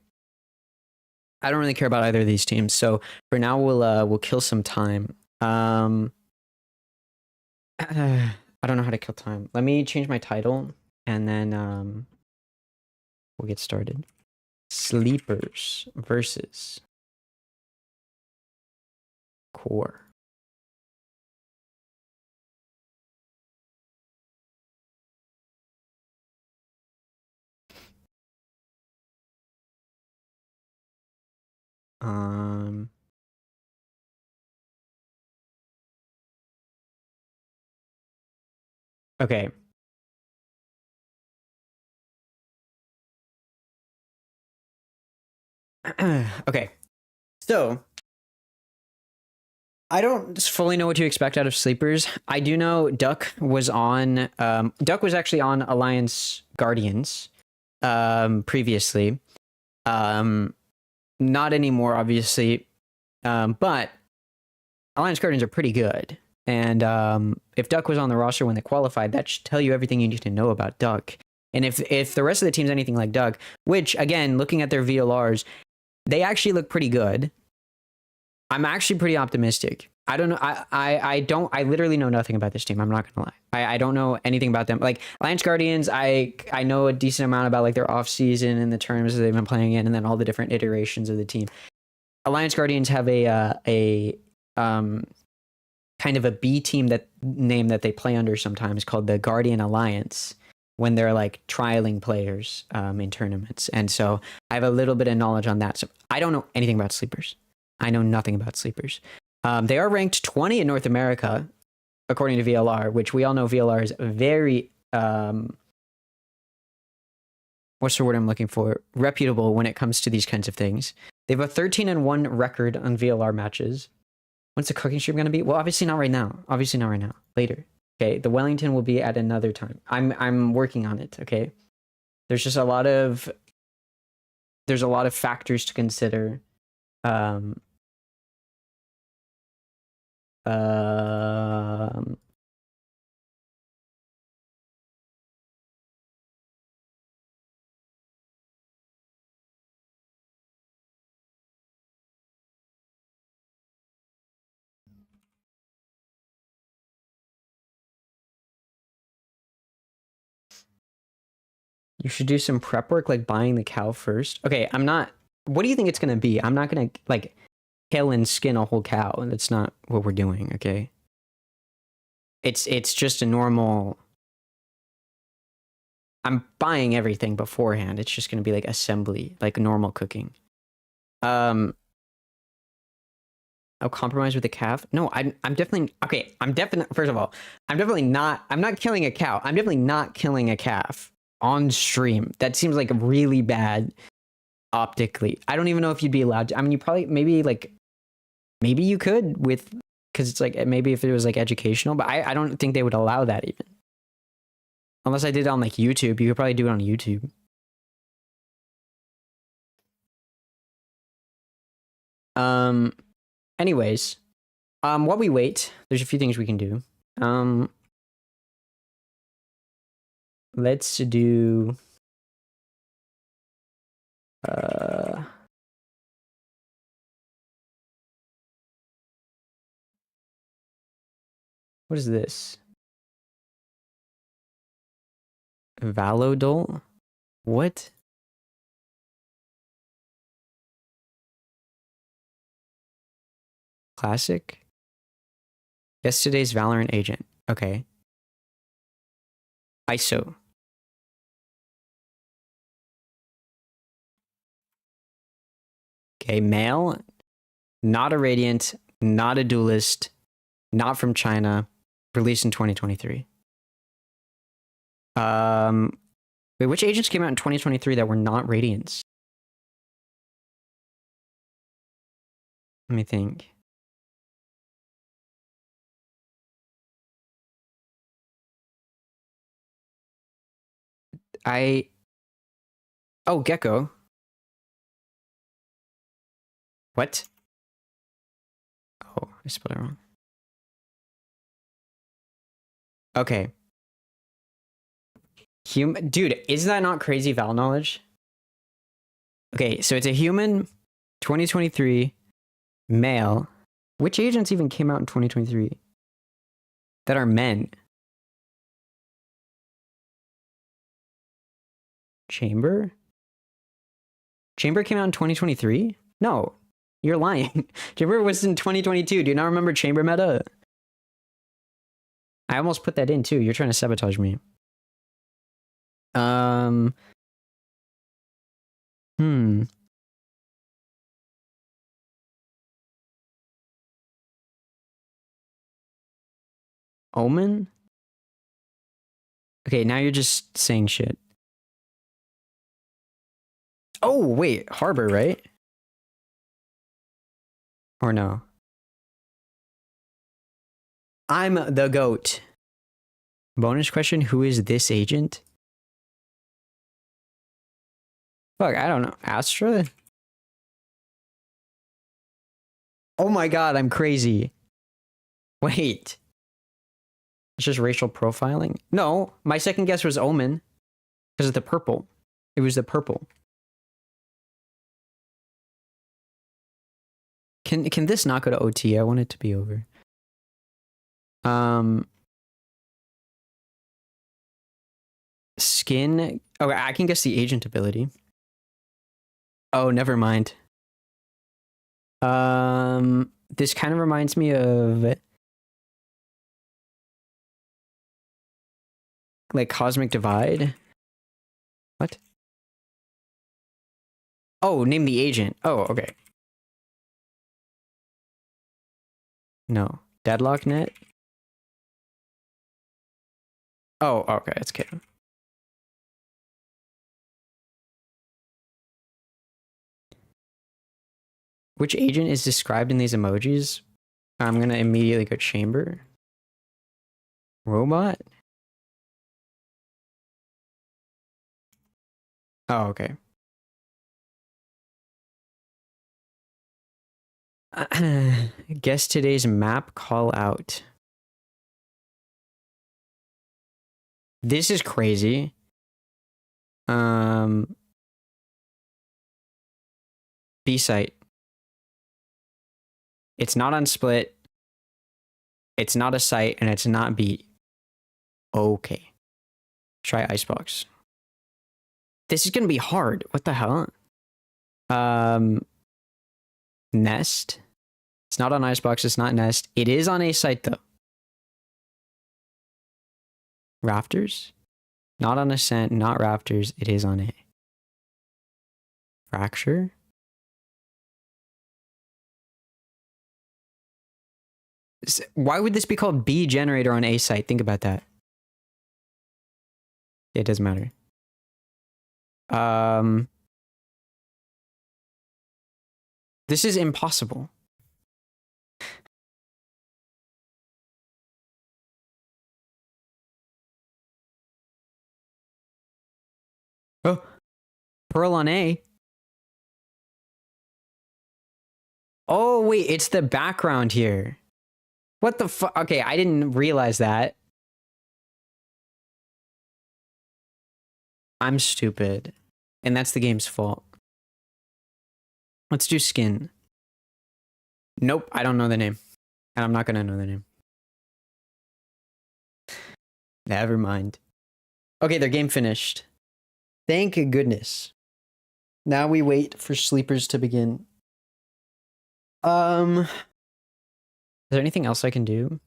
I don't really care about either of these teams, so for now we'll kill some time. I don't know how to kill time. Let me change my title and then we'll get started. Sleepers versus QoR. Okay. Okay. So I don't fully know what to expect out of sleepers. I do know Duck was on. Duck was actually on Alliance Guardians previously. Not anymore, obviously. But Alliance Guardians are pretty good. And if Duck was on the roster when they qualified, that should tell you everything you need to know about Duck. And if the rest of the team's anything like Duck, which again, looking at their VLRs, they actually look pretty good. I'm actually pretty optimistic. I don't know. I literally know nothing about this team. I'm not gonna lie. I don't know anything about them. Like Alliance Guardians, I know a decent amount about like their off season and the tournaments that they've been playing in, and then all the different iterations of the team. Alliance Guardians have a kind of a B team name that they play under sometimes called the Guardian Alliance when they're like trialing players in tournaments. And so I have a little bit of knowledge on that. So I don't know anything about sleepers. I know nothing about sleepers. They are ranked 20 in North America, according to VLR, which we all know VLR is very, what's the word I'm looking for? Reputable when it comes to these kinds of things. They have a 13-1 record on VLR matches. When's the cooking stream going to be? Well, obviously not right now. Obviously not right now. Later. Okay, the Wellington will be at another time. I'm working on it, okay? There's just a lot of factors to consider. You should do some prep work, like buying the cow first. Okay, I'm not. What do you think it's gonna be? I'm not gonna like kill and skin a whole cow. That's not what we're doing. Okay. It's just a normal. I'm buying everything beforehand. It's just gonna be like assembly, like normal cooking. I'll compromise with the calf. No, I'm definitely okay. First of all, I'm not killing a cow. I'm definitely not killing a calf on stream. That seems like really bad optically. I don't even know if you'd be allowed to. I mean, you probably maybe you could with because it's like maybe if it was like educational, but I don't think they would allow that even. Unless I did it on like YouTube, you could probably do it on YouTube. Anyways, while we wait, there's a few things we can do. Let's do what is this? Valodol? What? Classic? Yesterday's Valorant agent. Okay. ISO. Okay, male, not a Radiant, not a Duelist, not from China, released in 2023. Wait, which agents came out in 2023 that were not Radiants? Let me think. Oh, Gecko. What? Oh, I spelled it wrong. Okay. Dude, is that not crazy Val knowledge? Okay, so it's a human, 2023, male. Which agents even came out in 2023 that are men? Chamber? Chamber came out in 2023? No, you're lying. Chamber was in 2022. Do you not remember Chamber meta? I almost put that in too. You're trying to sabotage me. Omen? Okay, now you're just saying shit. Oh, wait, Harbor, right? Or no? I'm the GOAT. Bonus question, who is this agent? Fuck, I don't know. Astra? Oh my god, I'm crazy. Wait. It's just racial profiling? No, my second guess was Omen. Because of the purple. It was the purple. Can this not go to OT? I want it to be over. Skin. Oh, I can guess the agent ability. Oh, never mind. This kind of reminds me of like Cosmic Divide. What? Oh, name the agent. Oh, okay. No. Deadlock Net? Oh, okay, it's okay. Which agent is described in these emojis? I'm gonna immediately go chamber. Robot? Oh, okay. Guess today's map call out. This is crazy. B site. It's not on split. It's not a site, and it's not B. Okay. Try Icebox. This is gonna be hard. What the hell? Nest. It's not on Icebox. It's not Nest. It is on a site though. Rafters. Not on Ascent. Not Rafters. It is on A. Fracture. Why would this be called B generator on A site? Think about that. It doesn't matter. This is impossible. Oh, Pearl on A. Oh, wait, it's the background here. What the fuck? Okay, I didn't realize that. I'm stupid. And that's the game's fault. Let's do skin. Nope, I don't know the name. And I'm not gonna know the name. Never mind. Okay, their game finished. Thank goodness. Now we wait for sleepers to begin. Is there anything else I can do?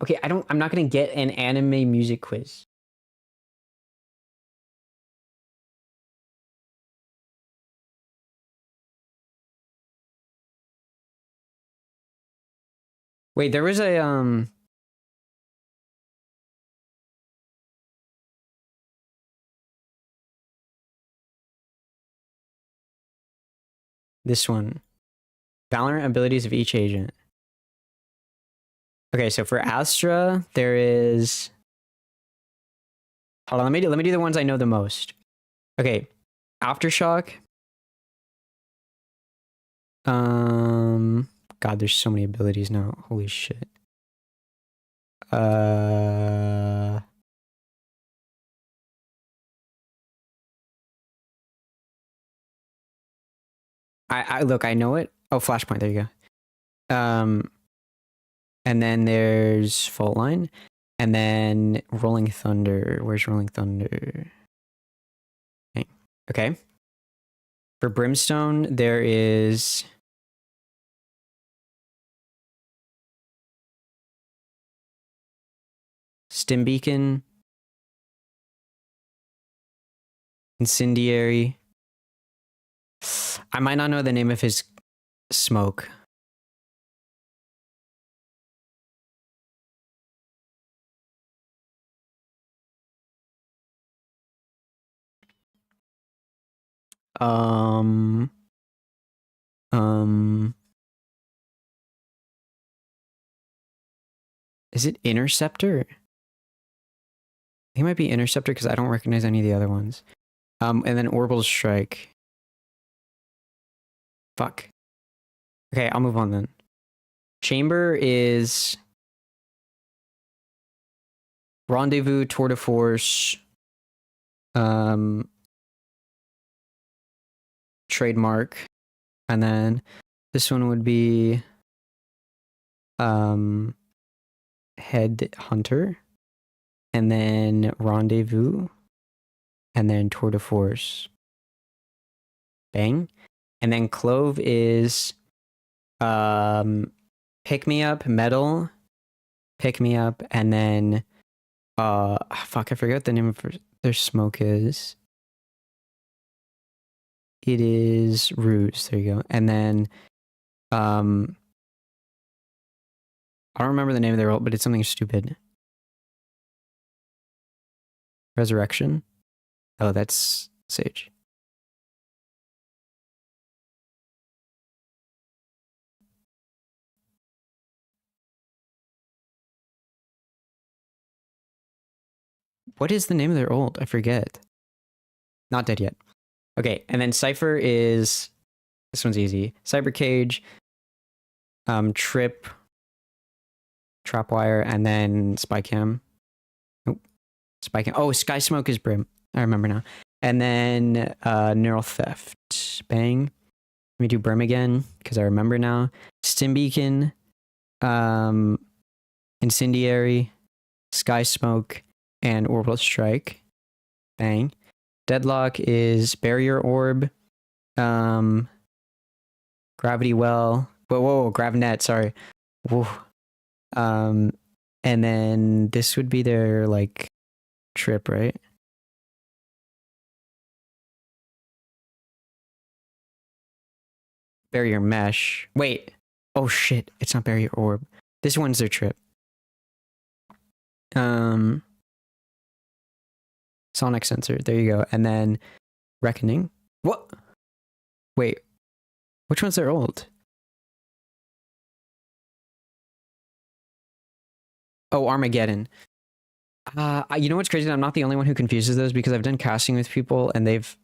Okay, I'm not gonna get an anime music quiz. Wait, there was a this one. Valorant abilities of each agent. Okay, so for Astra, there is. Hold on, let me do the ones I know the most. Okay, Aftershock. God, there's so many abilities now. Holy shit. I look, I know it. Oh, Flashpoint, there you go. And then there's Fault Line. And then Rolling Thunder. Where's Rolling Thunder? Okay. For Brimstone, there is Stim Beacon, Incendiary. I might not know the name of his smoke. Um. Is it Interceptor? I think it might be Interceptor because I don't recognize any of the other ones. And then Orbital Strike. Fuck. Okay, I'll move on then. Chamber is Rendezvous, Tour de Force, Trademark, and then this one would be Head Hunter, and then Rendezvous, and then Tour de Force. Bang. And then Clove is Pick Me Up, Metal, Pick Me Up, and then fuck, I forgot the name of their smoke is. It is Ruse. There you go. And then I don't remember the name of their ult, but it's something stupid. Resurrection. Oh, that's Sage. What is the name of their ult? I forget. Not dead yet. Okay, and then Cypher is... This one's easy. Cyber Cage, Trip, Trapwire, and then Spycam. Oh, Spycam. Oh, Sky Smoke is Brim. I remember now. And then Neural Theft. Bang. Let me do Brim again, because I remember now. Stim Beacon, Incendiary, Sky Smoke, and Orbital Strike. Bang. Deadlock is Barrier Orb, Gravity Well. Whoa, Gravnet, sorry. Whoa. And then this would be their, like, trip, right? Barrier Mesh. Wait. Oh, shit. It's not Barrier Orb. This one's their trip. Sonic Sensor. There you go. And then Reckoning. What? Wait. Which one's their old? Oh, Armageddon. You know what's crazy? I'm not the only one who confuses those because I've done casting with people and they've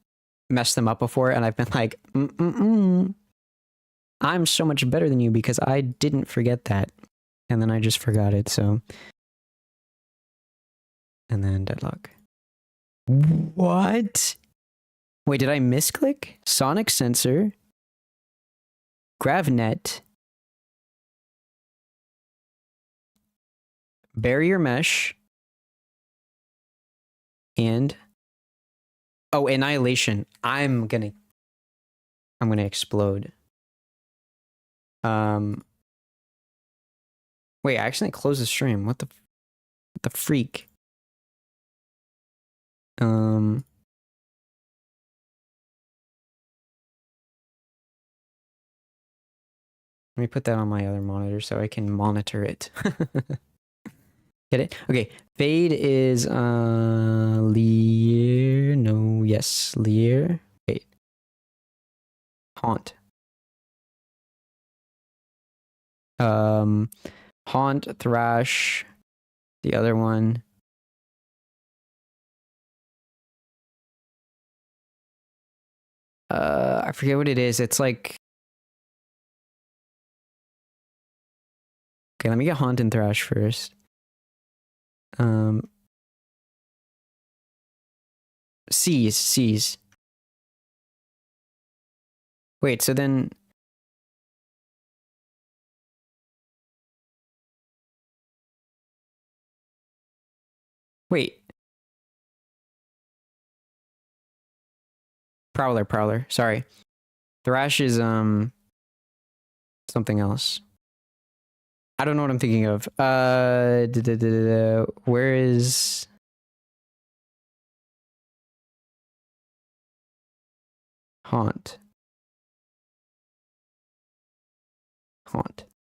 messed them up before and I've been like, I'm so much better than you because I didn't forget that. And then I just forgot it, so. And then Deadlock. What? Wait, did I misclick? Sonic Sensor. Gravnet. Barrier Mesh. And oh, Annihilation. I'm gonna explode. Wait, I accidentally closed the stream. What the freak? Let me put that on my other monitor so I can monitor it. Get it? Okay. Fade is Leer. No, yes, Leer. Wait. Haunt. Haunt, Thrash. The other one. I forget what it is. It's like. Okay, let me get Haunt and Thrash first. Seize. Wait, so then. Wait. Prowler. Sorry. Thrash is something else. I don't know what I'm thinking of. Where is Haunt?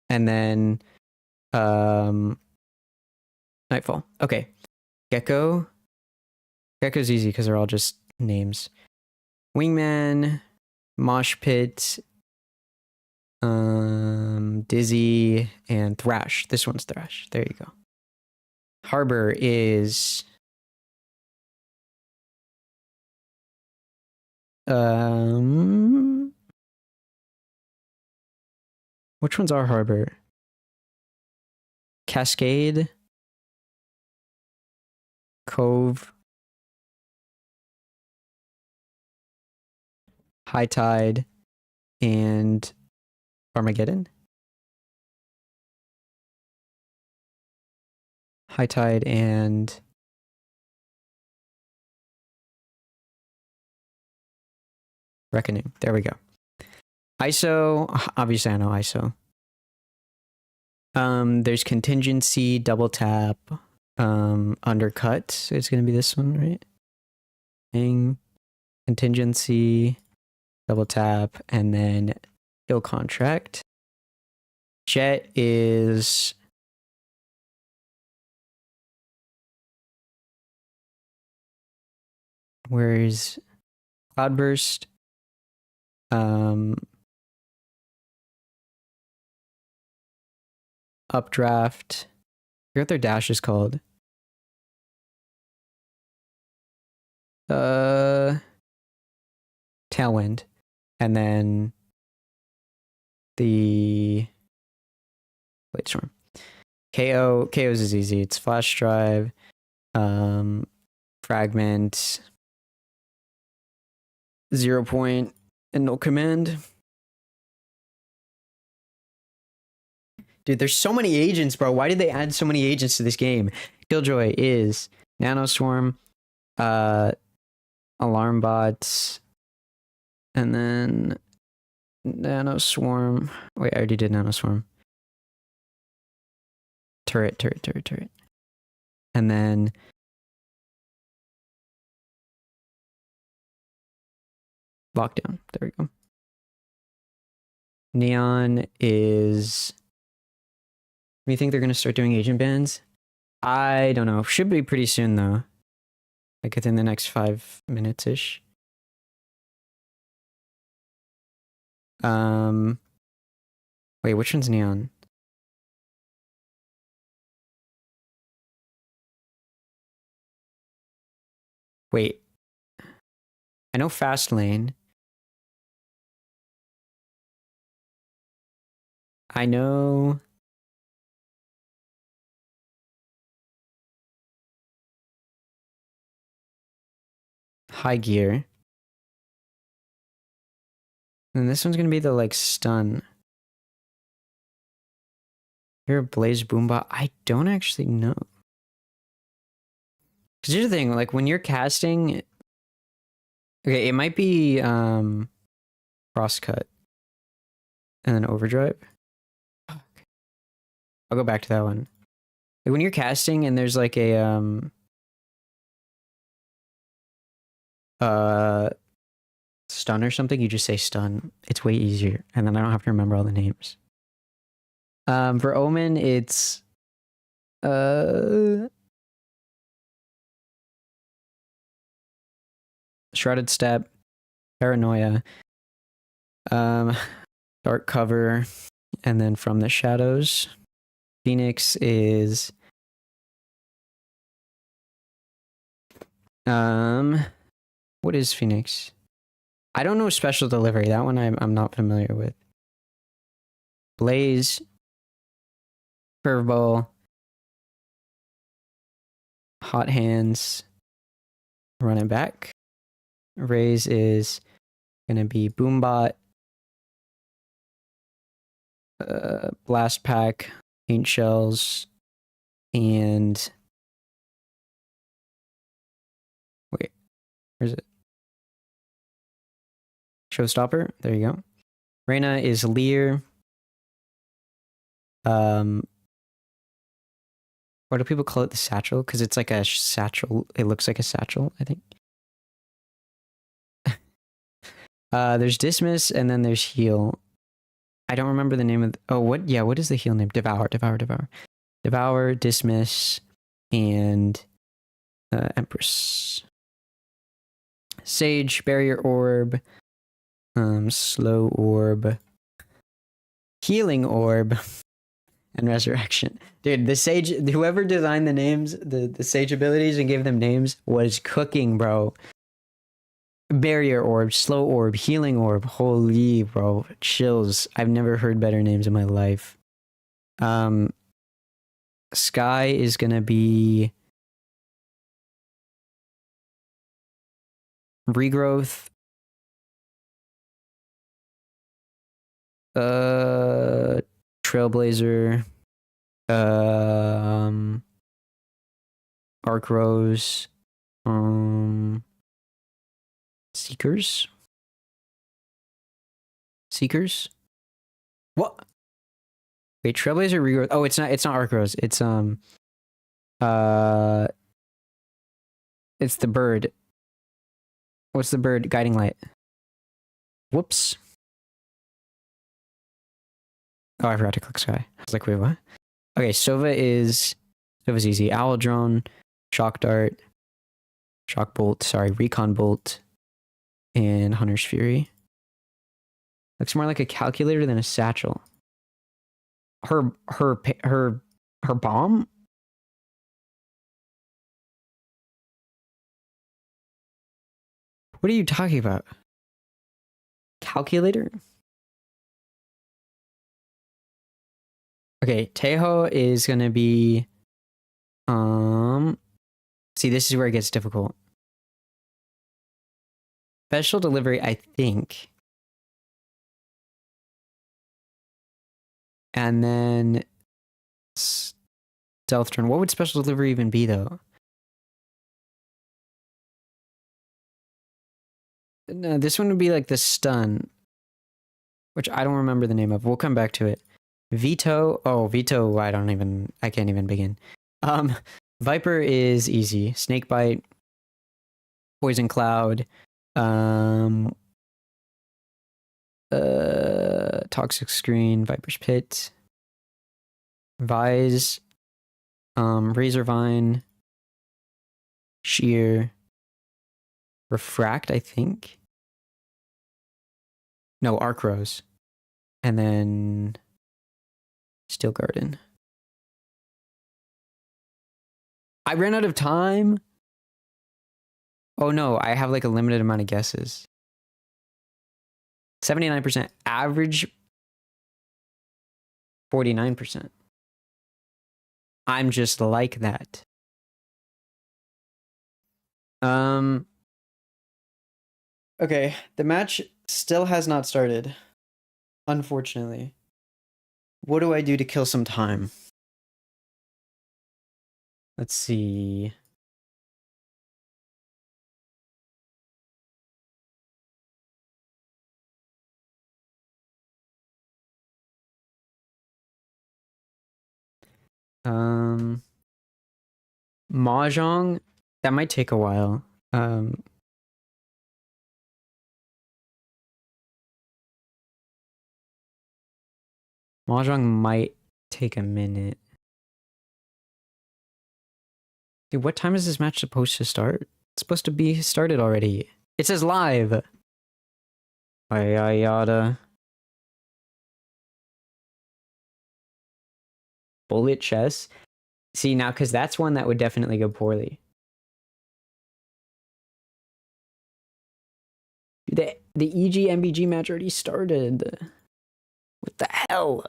And then Nightfall. Okay. Gecko's easy because they're all just names. Wingman, Mosh Pit, Dizzy, and Thrash. This one's Thrash. There you go. Harbor is which one's our harbor? Cascade, Cove, High Tide, and Armageddon. High Tide and Reckoning. There we go. ISO, obviously I know ISO. There's Contingency, Double Tap, Undercut. It's gonna be this one, right? Contingency, Double Tap, and then Kill Contract. Jet is where's Cloudburst? Updraft. I forget what their dash is called. Tailwind. And then the Blade Storm. KO's is easy. It's Flash Drive, Fragment, 0 point, and no command. Dude, there's so many agents, bro. Why did they add so many agents to this game? Killjoy is Nanoswarm, Alarm Bots, and then Nanoswarm. Wait, I already did Nanoswarm. Turret. And then Lockdown. There we go. Neon is... You think they're going to start doing agent bans? I don't know. Should be pretty soon, though. Like within the next 5 minutes-ish. Wait, which one's Neon? Wait. I know Fast Lane. I know... High Gear. And this one's gonna be the like stun. Here, Blaze Boombot. I don't actually know. Cause here's the thing, like when you're casting, okay, it might be Crosscut and then Overdrive. Fuck. I'll go back to that one. Like when you're casting and there's like a stun or something, you just say stun. It's way easier, and then I don't have to remember all the names. For Omen, it's Shrouded Step, Paranoia, Dark Cover, and then From the Shadows. Phoenix is what is Phoenix? I don't know Special Delivery. That one I'm not familiar with. Blaze, Curveball, Hot Hands, Running Back. Raise is gonna be Boombot, Blast Pack, Paint Shells, and wait, where's it? Showstopper. There you go. Reyna is Lear. Why do people call it the satchel? Because it's like a satchel. It looks like a satchel, I think. There's Dismiss, and then there's Heal. I don't remember the name of... what? Yeah, what is the heal name? Devour. Devour, Dismiss, and Empress. Sage, Barrier Orb, Slow Orb, Healing Orb, and Resurrection. Dude, the Sage, whoever designed the names, the Sage abilities and gave them names was cooking, bro. Barrier Orb, Slow Orb, Healing Orb. Holy, bro. Chills. I've never heard better names in my life. Sky is gonna be Regrowth. Trailblazer. Arc Rose. Seekers. What? Wait, Trailblazer, Regrowth. Oh, it's not Arc Rose. It's it's the bird. What's the bird? Guiding Light. Whoops. Oh, I forgot to click Sky. I was like, wait, what? Okay, Sova's easy. Owl Drone, Shock Dart, Shock Bolt, sorry, Recon Bolt, and Hunter's Fury. Looks more like a calculator than a satchel. Her bomb? What are you talking about? Calculator? Okay, Tejo is gonna be see, this is where it gets difficult. Special delivery, I think. And then stealth turn. What would special delivery even be though? No, this one would be like the stun, which I don't remember the name of. We'll come back to it. Veto. Oh, Veto. I can't even begin. Viper is easy. Snakebite. Poison Cloud. Toxic Screen. Viper's Pit. Vise. Razor Vine. Shear. Refract, I think. No, Arc Rose. And then Steel Garden. I ran out of time. Oh no, I have like a limited amount of guesses. 79%. Average 49%. I'm just like that. Okay, the match still has not started. Unfortunately. What do I do to kill some time? Let's see. Mahjong, that might take a while. Mahjong might take a minute. Dude, what time is this match supposed to start? It's supposed to be started already. It says live. Yada. Bullet chess. See, now, because that's one that would definitely go poorly. The EG MBG match already started. What the hell?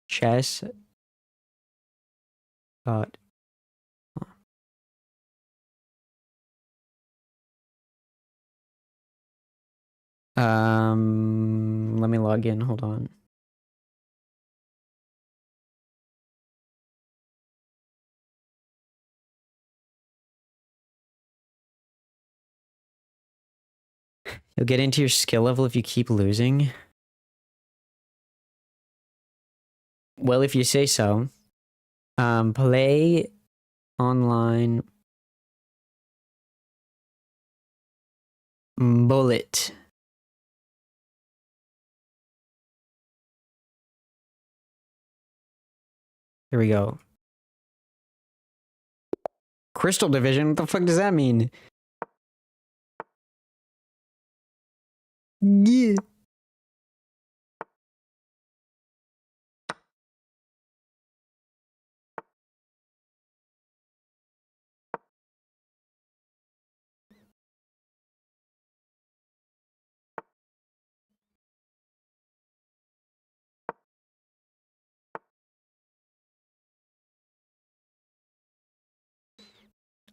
Chess. Thought. Let me log in. Hold on. You'll get into your skill level if you keep losing. Well, if you say so. Play online bullet. Here we go. Crystal Division? What the fuck does that mean? Yeah.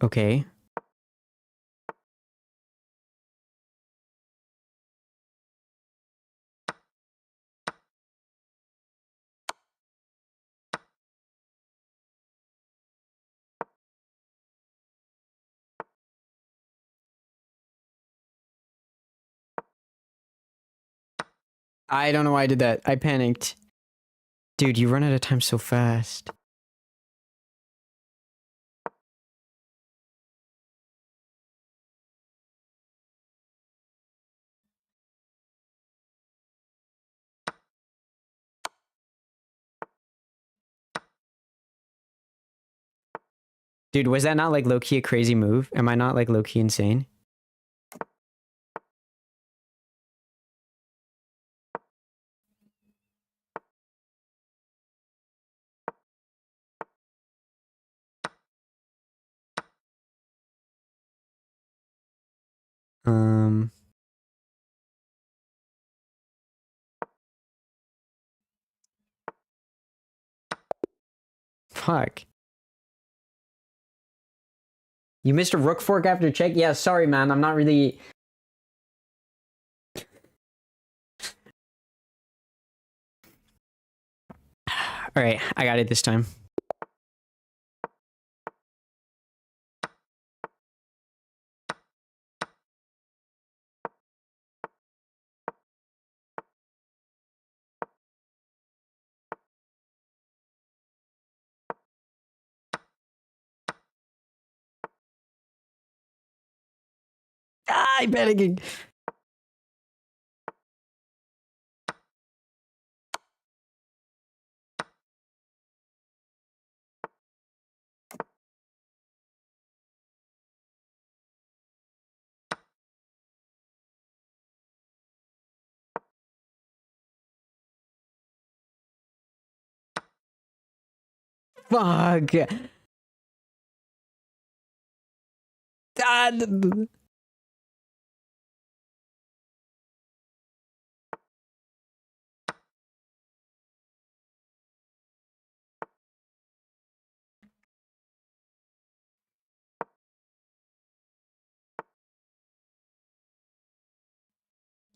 Okay. I don't know why I did that. I panicked. Dude, you run out of time so fast. Dude, was that not like low-key a crazy move? Am I not like low-key insane? Um... Fuck. You missed a rook fork after check? Yeah, sorry, man. I'm not really... Alright, I got it this time. Ah, I'm panicking. Fuck. Ah,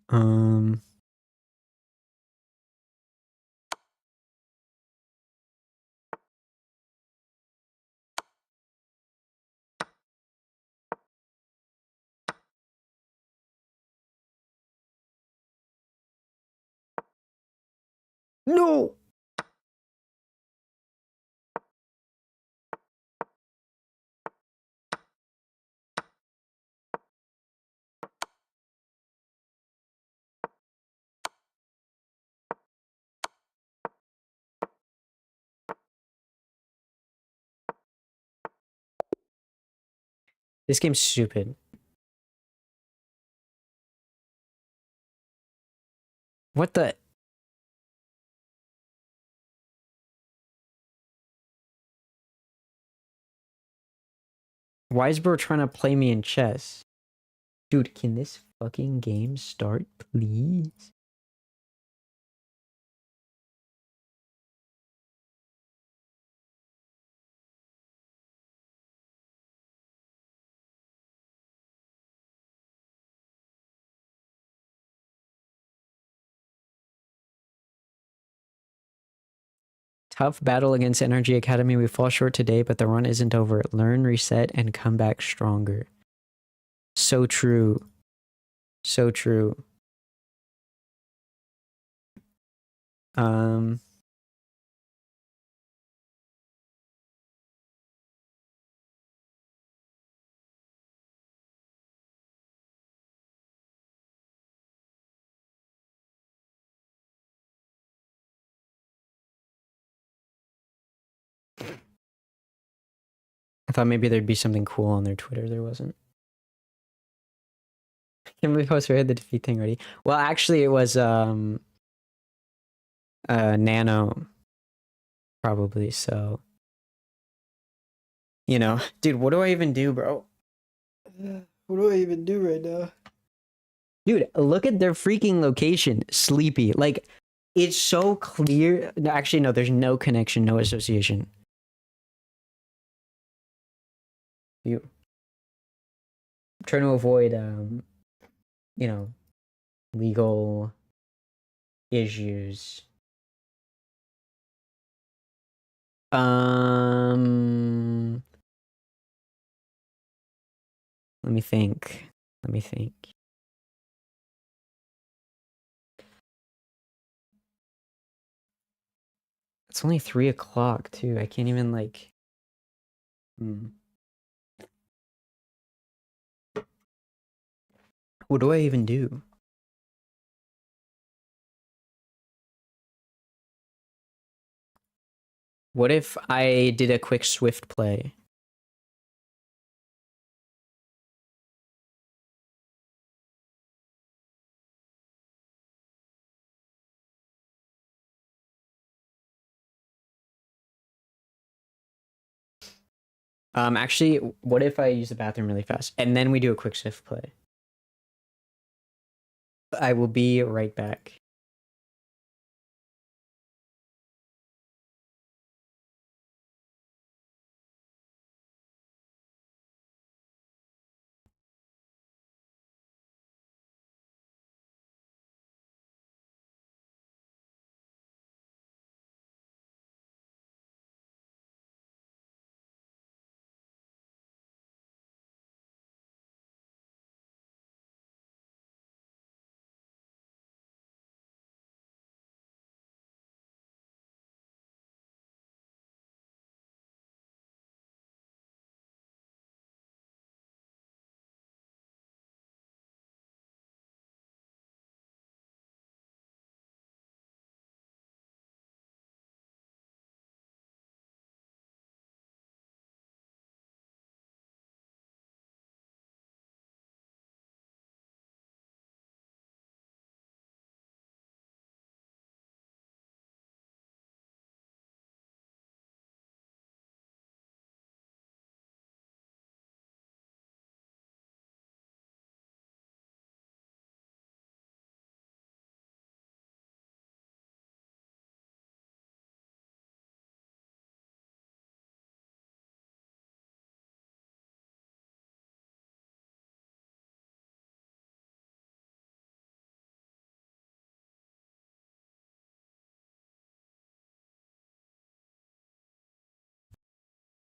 um... No! This game's stupid. What the... Why is bro trying to play me in chess? Dude, can this fucking game start, please? Tough battle against Energy Academy. We fall short today, but the run isn't over. Learn, reset, and come back stronger. So true. So true. Um... I thought maybe there'd be something cool on their Twitter. There wasn't. Can't believe I had the defeat thing ready. Well, actually, it was Nano, probably. So, you know, dude, what do I even do, bro? What do I even do right now? Dude, look at their freaking location. Sleepy. Like, it's so clear. No, actually, no, there's no connection, no association. You. I'm trying to avoid, you know, legal issues. Let me think. Let me think. It's only 3 o'clock too. I can't even like. What do I even do? What if I did a quick Swift play? Actually, what if I use the bathroom really fast and then we do a quick Swift play? I will be right back.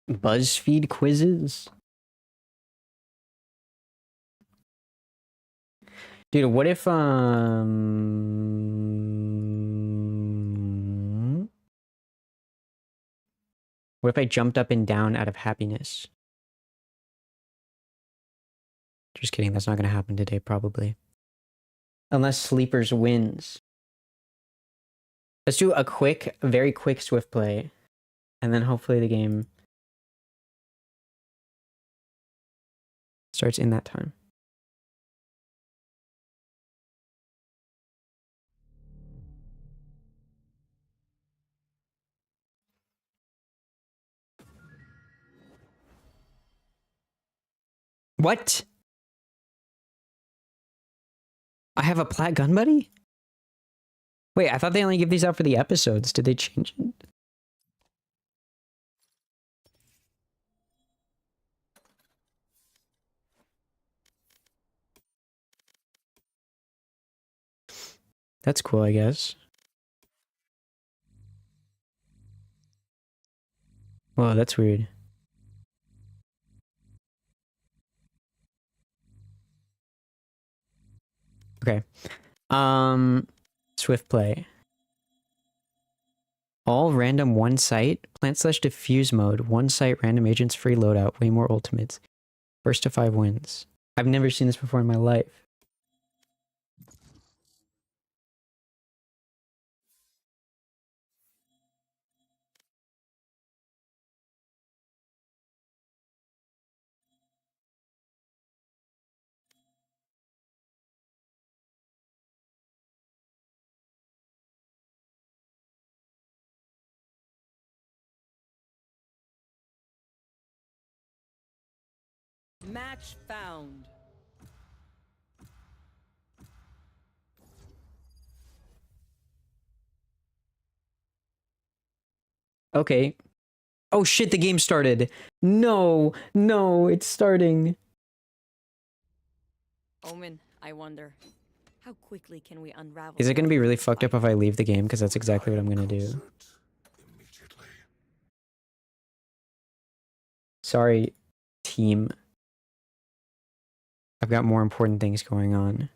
BuzzFeed quizzes? Dude, what if what if I jumped up and down out of happiness? Just kidding, that's not gonna happen today, probably. Unless Sleepers wins. Let's do a quick, very quick Swift play. And then hopefully the game starts in that time. What? I have a plat gun buddy? Wait, I thought they only give these out for the episodes. Did they change it? That's cool, I guess. Whoa, that's weird. Okay. Swift play. All random one site, plant/diffuse mode, one site random agents free loadout, way more ultimates. First to 5 wins. I've never seen this before in my life. Match found. Okay. Oh shit, the game started. No, no, it's starting. Omen, I wonder, how quickly can we unravel? Is it going to be really fucked up if I leave the game? Because that's exactly what I'm going to do. Sorry, team. I've got more important things going on.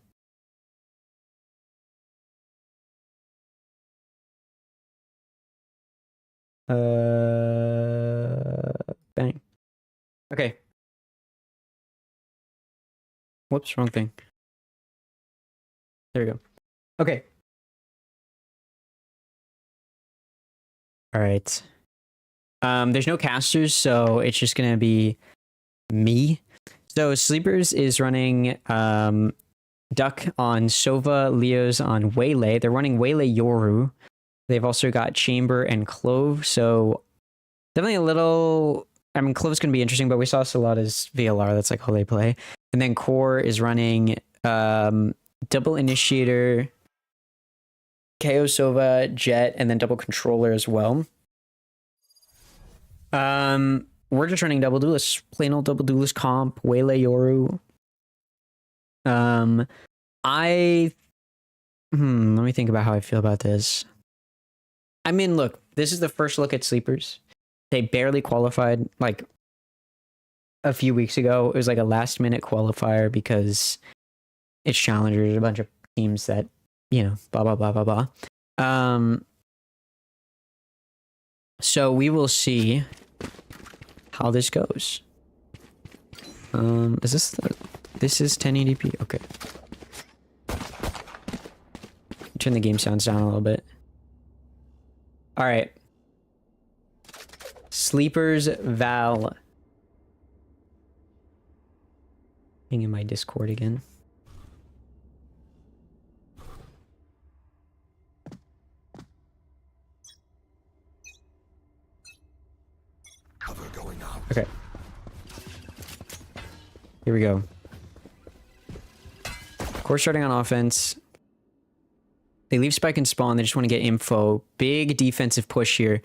Bang. Okay. Whoops, wrong thing. There we go. Okay. All right. There's no casters, so it's just gonna be me. So Sleepers is running Duck on Sova, Leo's on Waylay. They're running Waylay Yoru. They've also got Chamber and Clove, so definitely a little... I mean, Clove's going to be interesting, but we saw Solada's VLR. That's like how they play. And then QoR is running Double Initiator, KO Sova, Jet, and then Double Controller as well. We're just running Double Duelist. Plain old Double Duelist comp, Waylay Yoru. Let me think about how I feel about this. I mean, look, this is the first look at Sleepers. They barely qualified like a few weeks ago. It was like a last minute qualifier because it's challengers, a bunch of teams that, you know, blah, blah, blah, blah, blah. So we will see how this goes. Is this is 1080p? Okay. Turn the game sounds down a little bit. All right. Sleepers Val. Being in my Discord again. Cover going out. Okay. Here we go. Core starting on offense. They leave Spike and Spawn. They just want to get info. Big defensive push here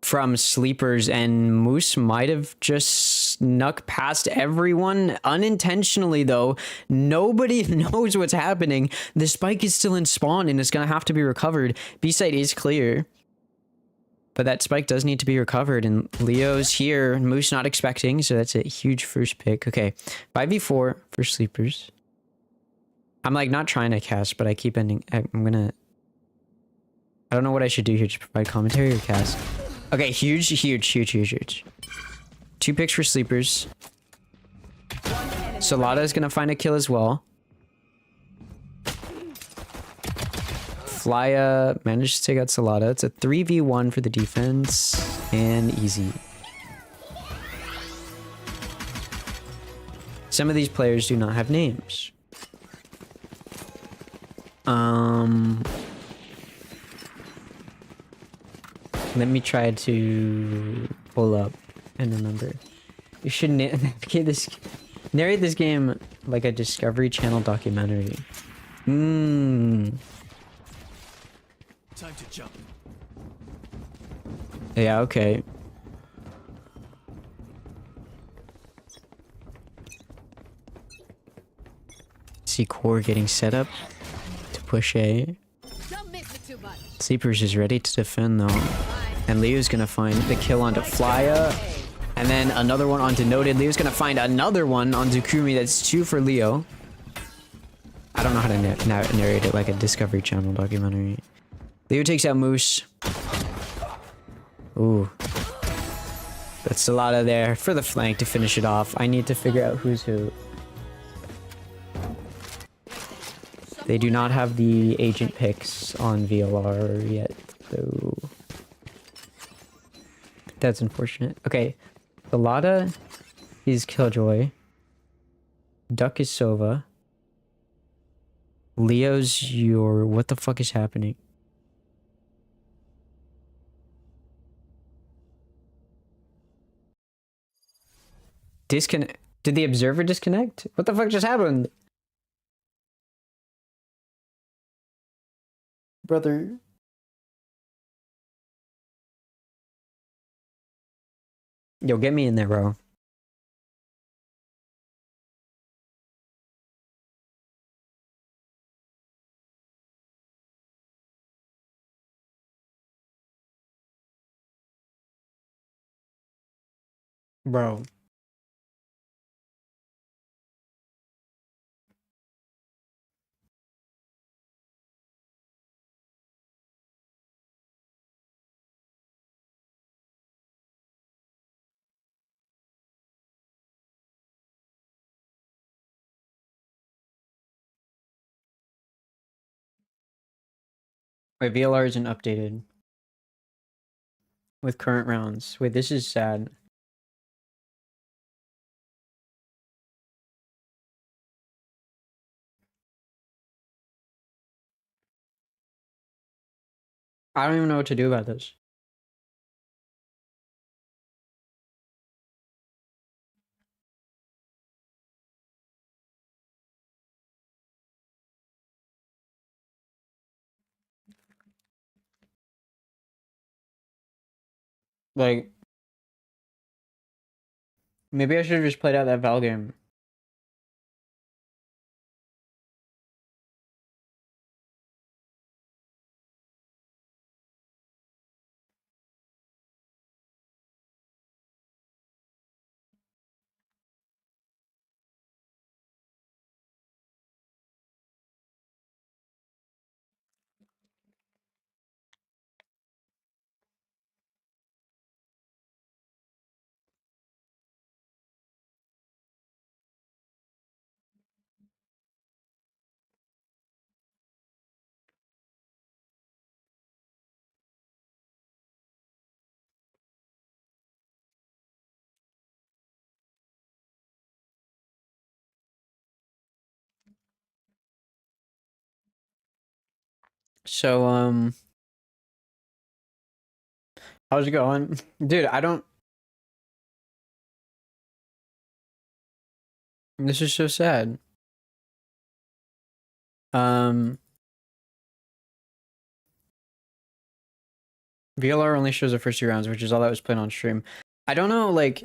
from Sleepers, and Moose might have just snuck past everyone unintentionally, though. Nobody knows what's happening. The Spike is still in Spawn, and it's going to have to be recovered. B-side is clear, but that Spike does need to be recovered, and Leo's here. Moose not expecting, so that's a huge first pick. Okay, 5v4 for Sleepers. I'm like not trying to cast, but I keep ending. I'm gonna... I don't know what I should do here. Just provide commentary or cast. Okay, huge. 2 picks for Sleepers. Solada is gonna find a kill as well. Flya managed to take out Solada. It's a 3v1 for the defense. And easy. Some of these players do not have names. Let me try to pull up and remember. You should narrate this game like a Discovery Channel documentary. Time to jump. Yeah, okay. See QoR getting set up to push A. Sleepers is ready to defend though. And Leo's gonna find the kill onto Flya. And then another one onto Noted. Leo's gonna find another one onto Kumi. That's 2 for Leo. I don't know how to narrate it like a Discovery Channel documentary. Leo takes out Moose. Ooh. That's a lot of there for the flank to finish it off. I need to figure out who's who. They do not have the agent picks on VLR yet, so that's unfortunate. Okay, Solada is Killjoy. Duck is Sova. Leo's your... What the fuck is happening? Disconnect. Did the observer disconnect? What the fuck just happened? Brother. Yo, get me in there, bro. Bro. Wait, VLR isn't updated with current rounds. Wait, this is sad. I don't even know what to do about this. Like, maybe I should have just played out that Val game. So, how's it going? Dude, I don't... This is so sad. VLR only shows the first 2 rounds, which is all that was played on stream. I don't know, like,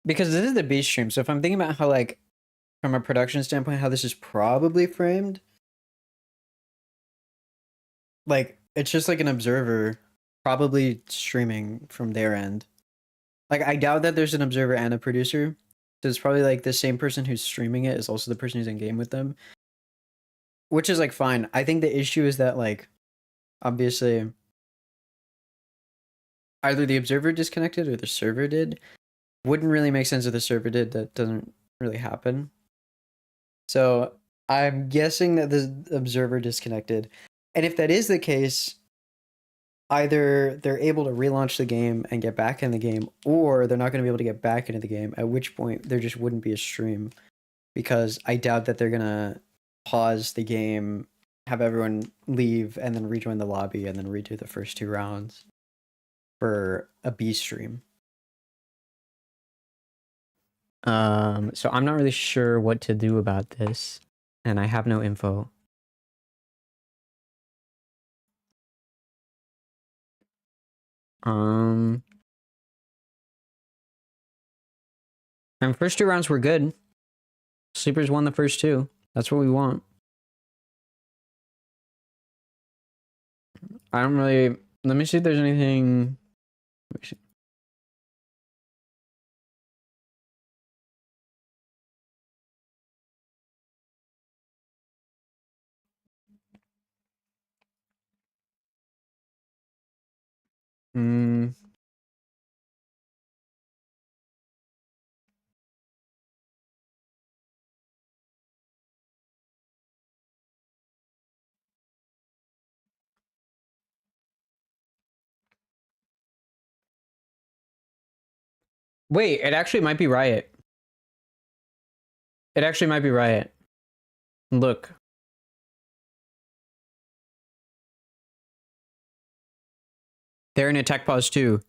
because this is the B stream, so if I'm thinking about how, like, from a production standpoint, how this is probably framed, like, it's just like an observer probably streaming from their end. Like, I doubt that there's an observer and a producer. So it's probably like the same person who's streaming it is also the person who's in game with them. Which is like fine. I think the issue is that, like, obviously either the observer disconnected or the server did. Wouldn't really make sense if the server did. That doesn't really happen. So I'm guessing that the observer disconnected. And if that is the case, either they're able to relaunch the game and get back in the game, or they're not going to be able to get back into the game, at which point there just wouldn't be a stream. Because I doubt that they're going to pause the game, have everyone leave, and then rejoin the lobby, and then redo the first 2 rounds for a B stream. So I'm not really sure what to do about this, and I have no info. And first 2 rounds were good. Sleepers won the first 2. That's what we want. I don't really... Let me see if there's anything... Let me see. Wait, it actually might be Riot. It actually might be Riot. Look. They're in attack pause too.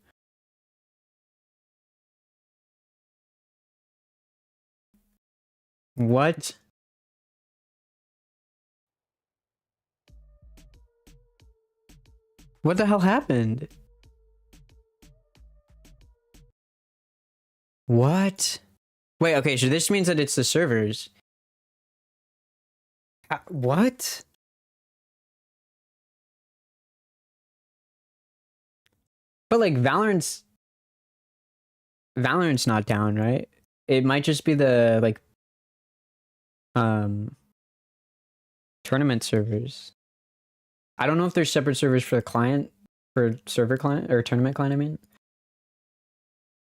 What? What the hell happened? What? Wait, okay, so this means that it's the servers. What? But like Valorant's not down, right? It might just be the like tournament servers. I don't know if there's separate servers for the client, for server client or tournament client, I mean.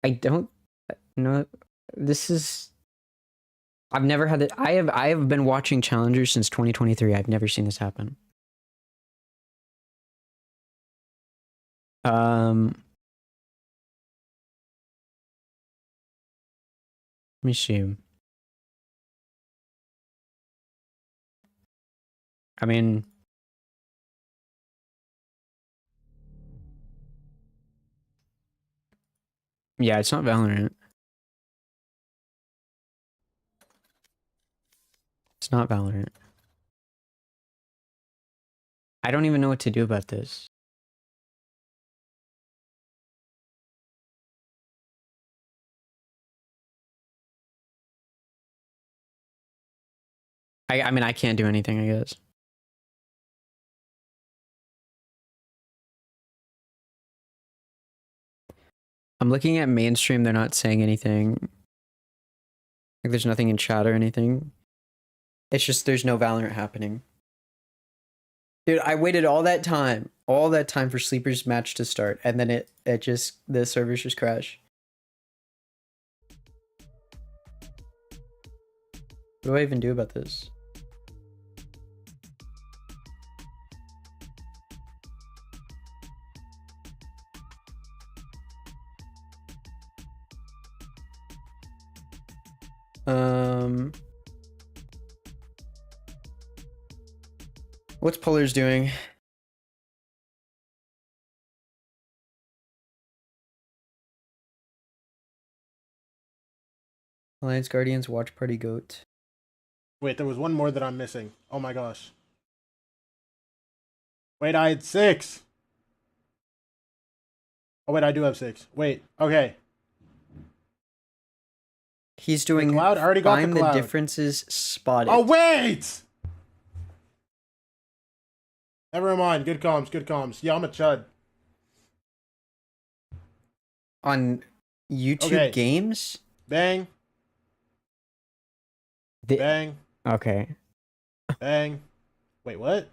I don't know. This is I've never had it. I have been watching challengers since 2023. I've never seen this happen. Let me see. I mean, yeah, it's not Valorant. It's not Valorant. I don't even know what to do about this. I mean, I can't do anything, I guess. I'm looking at mainstream, they're not saying anything. Like there's nothing in chat or anything. It's just there's no Valorant happening. Dude, I waited all that time for Sleeper's match to start, and then it just, the servers just crash. What do I even do about this? What's Polar's doing? Alliance Guardians, Watch Party, Goat. Wait, there was one more that I'm missing. Oh my gosh. Wait, I had 6. Oh wait, I do have 6. Wait, okay. He's doing The cloud? I already got find the cloud. differences spotted. Oh wait! Never mind. Good comms, good comms. Yeah, I'm a chud. On YouTube Okay. Games? Bang. Bang. Okay. Bang. Wait, what?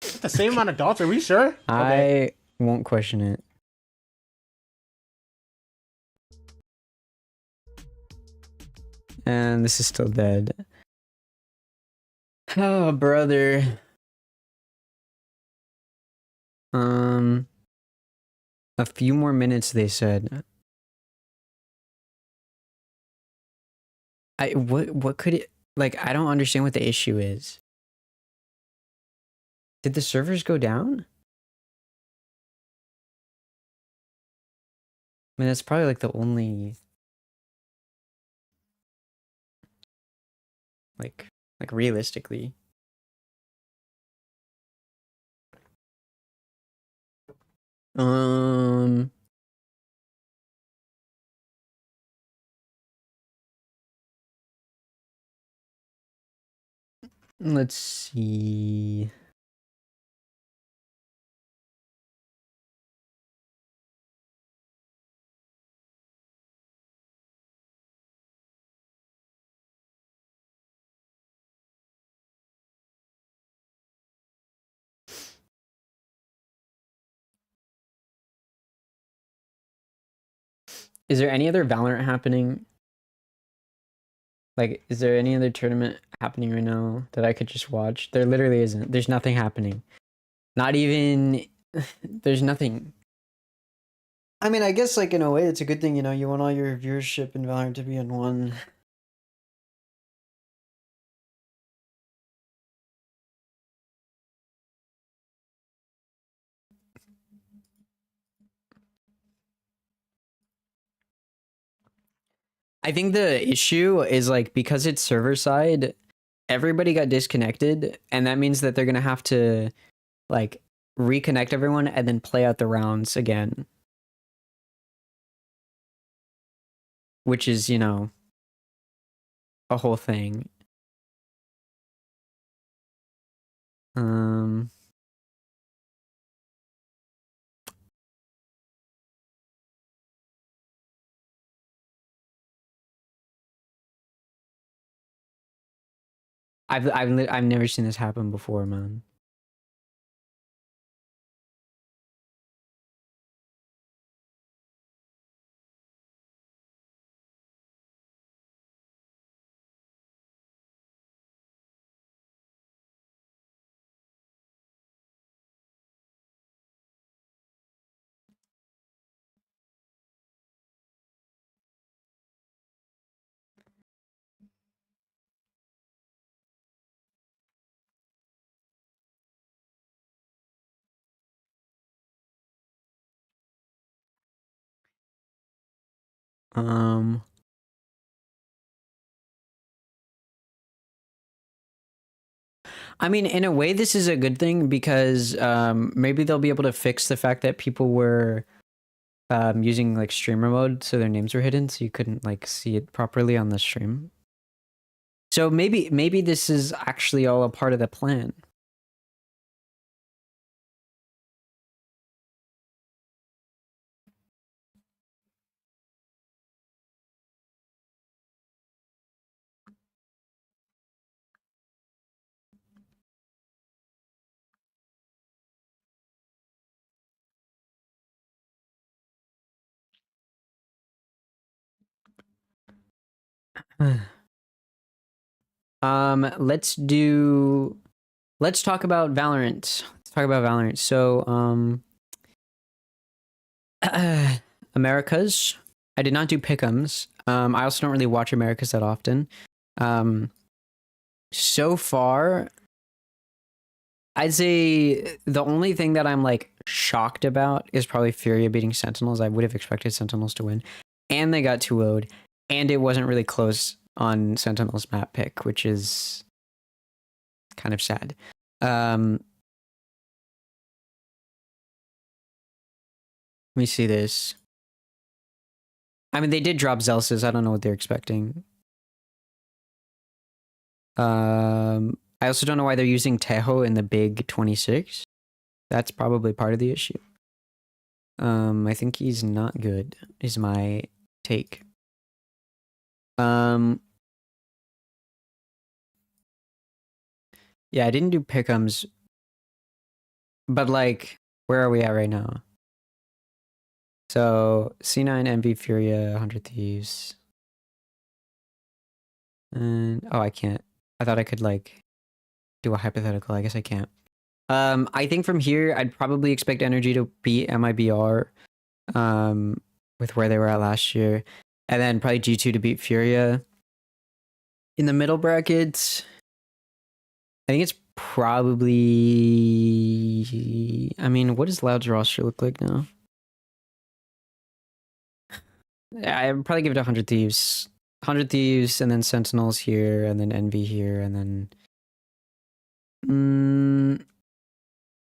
Is it the same amount of dots? Are we sure? I won't question it. And this is still dead. Oh, brother. A few more minutes, they said. What could it, like, I don't understand what the issue is. Did the servers go down? I mean, that's probably like the only, like realistically. Let's see. Is there any other Valorant happening? Like, is there any other tournament happening right now that I could just watch? There literally isn't. There's nothing happening. Not even, there's nothing. I mean, I guess, like, in a way, it's a good thing, you know, you want all your viewership in Valorant to be in one. I think the issue is like because it's server side, everybody got disconnected, and that means that they're gonna have to like reconnect everyone and then play out the rounds again. Which is, you know, a whole thing. I've never seen this happen before, man. I mean, in a way, this is a good thing because maybe they'll be able to fix the fact that people were using like streamer mode, so their names were hidden, so you couldn't like see it properly on the stream. So maybe this is actually all a part of the plan. Let's talk about Valorant. Let's talk about Valorant. So, Americas. I did not do pick'ems. I also don't really watch Americas that often. So far, I'd say the only thing that I'm like shocked about is probably Furia beating Sentinels. I would have expected Sentinels to win, and they got 2-0'd, and it wasn't really close on Sentinels map pick, which is kind of sad. Let me see this. I mean, they did drop Zelsis. I don't know what they're expecting. I also don't know why they're using Tejo in the big 26. That's probably part of the issue. I think he's not good, is my take. Yeah, I didn't do pick'ems, but like, where are we at right now? So C9, MV, Furia, 100 Thieves, and oh, I can't. I thought I could like do a hypothetical. I guess I can't. I think from here, I'd probably expect Energy to beat MIBR, with where they were at last year, and then probably G2 to beat Furia. In the middle brackets, I think it's probably. I mean, what does Loud's roster look like now? I'd probably give it 100 Thieves. 100 Thieves, and then Sentinels here, and then Envy here, and then.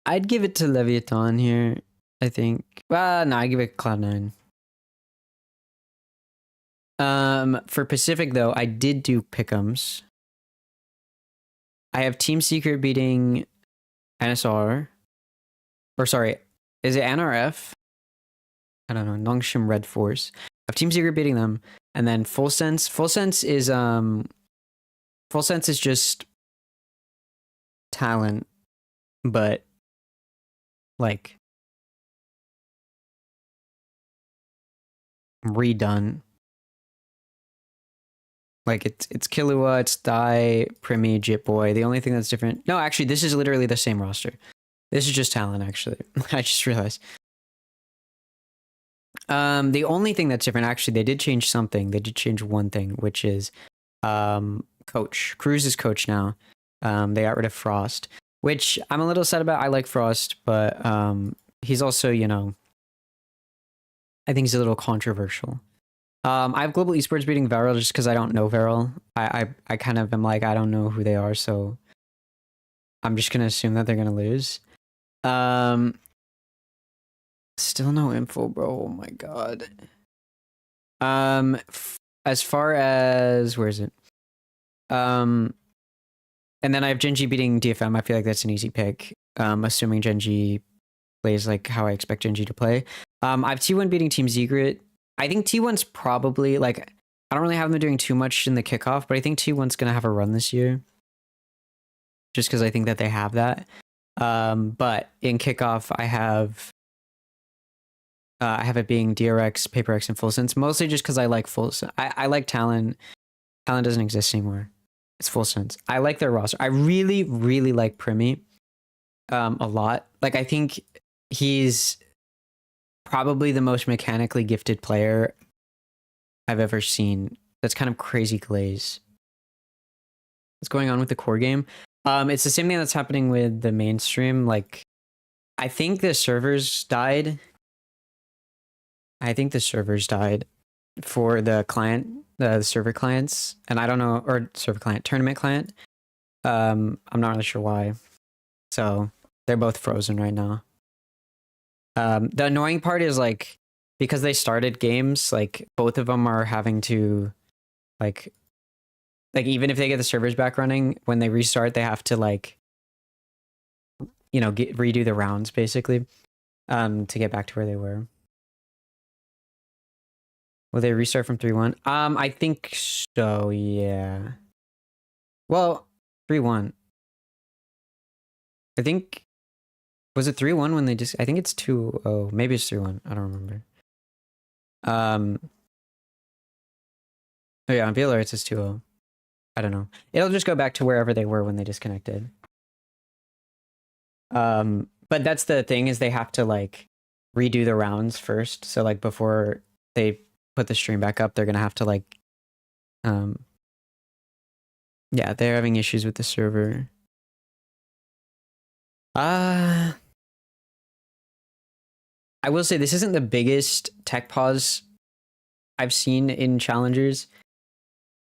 I'd give it to Leviathan here, I think. Well, no, I give it Cloud9. For Pacific, though, I did do pick'ems. I have Team Secret beating NSR. Or sorry, is it NRF? I don't know, Nongshim Red Force. I have Team Secret beating them. And then Full Sense. Full Sense is just talent, but like redone. Like it's Killua, it's Dai, Primi, Jitboy. The only thing that's different. No, actually, this is literally the same roster. This is just talent, actually. I just realized. The only thing that's different, actually, they did change something. They did change one thing, which is coach. Cruz is coach now. They got rid of Frost, which I'm a little sad about. I like Frost, but he's also, you know, I think he's a little controversial. I have Global Esports beating Viral just because I don't know Viral. I kind of am like, I don't know who they are, so I'm just gonna assume that they're gonna lose. Still no info, bro. Oh my god. As far as where is it? And then I have Genji beating DFM. I feel like that's an easy pick. Assuming Genji plays like how I expect Genji to play. I have T1 beating Team Zegret. I think T1's probably like, I don't really have them doing too much in the kickoff, but I think T1's gonna have a run this year. Just because I think that they have that. But in kickoff, I have it being DRX, PaperX, and Full Sense, mostly just because I like Full Sense. I like Talon. Talon doesn't exist anymore. It's Full Sense. I like their roster. I really, really like Primi a lot. Like, I think he's probably the most mechanically gifted player I've ever seen. That's kind of crazy glaze. What's going on with the core game? It's the same thing that's happening with the mainstream. Like, I think the servers died. For the client, the server clients, and I don't know, or server client, tournament client. I'm not really sure why. So they're both frozen right now. The annoying part is like, because they started games, like both of them are having to like even if they get the servers back running, when they restart, they have to like, you know, redo the rounds basically, to get back to where they were. Will they restart from 3-1? I think so, yeah. Well, 3-1. I think, was it 3-1 when they just, I think it's 2-0. Maybe it's 3-1. I don't remember. Oh yeah, on VLR it's 2-0. I don't know. It'll just go back to wherever they were when they disconnected. But that's the thing, is they have to like redo the rounds first. So like before they put the stream back up, they're gonna have to like, yeah, they're having issues with the server. I will say this isn't the biggest tech pause I've seen in challengers.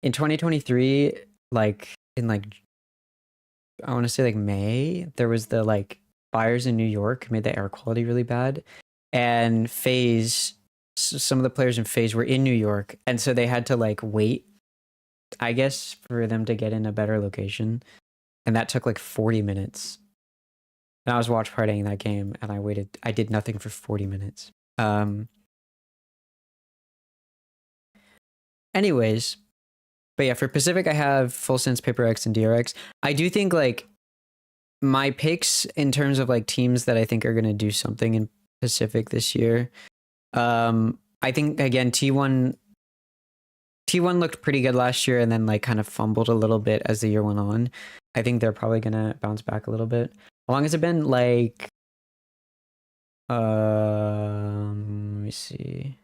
In 2023, like in like, I want to say like May, there was the like fires in New York made the air quality really bad, and FaZe, some of the players in FaZe were in New York, and so they had to like wait, I guess, for them to get in a better location, and that took like 40 minutes. And I was watch partying that game, and I did nothing for 40 minutes. Anyways, but yeah, for Pacific, I have Full Sense, PaperX, and DRX. I do think like my picks in terms of like teams that I think are going to do something in Pacific this year. I think again, T1 looked pretty good last year and then like kind of fumbled a little bit as the year went on. I think they're probably going to bounce back a little bit. How long has it been? Like, let me see.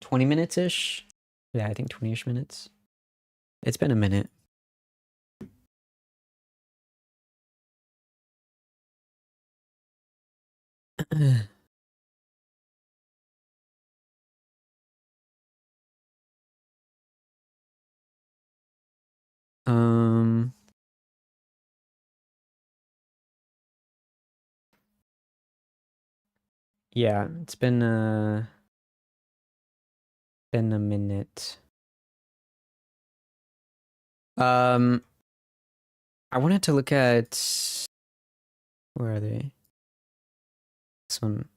$20 minutes-ish? Yeah, I think 20-ish minutes. It's been a minute. Yeah, it's been a minute. I wanted to look at, where are they? This one.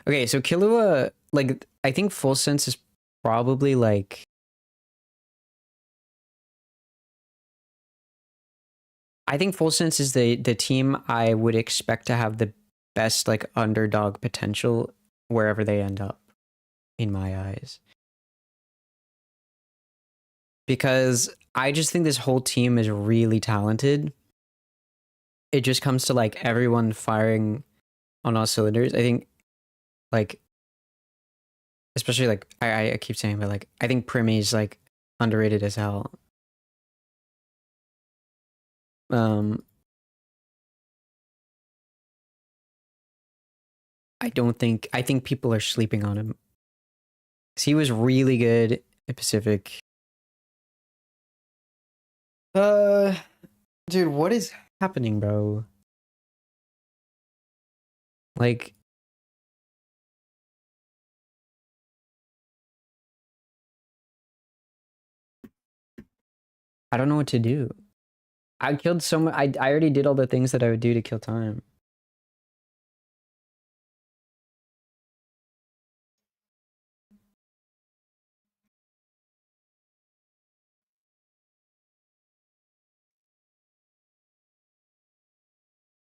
Okay, so Killua, like, I think Full Sense is probably like, I think Full Sense is the team I would expect to have the best like underdog potential wherever they end up, in my eyes. Because I just think this whole team is really talented. It just comes to like everyone firing on all cylinders. I think like, especially like, I keep saying, but like, I think Primi's like underrated as hell. I think people are sleeping on him. 'Cause he was really good at Pacific. Dude, what is happening, bro? Like, I don't know what to do. I killed so much. I already did all the things that I would do to kill time.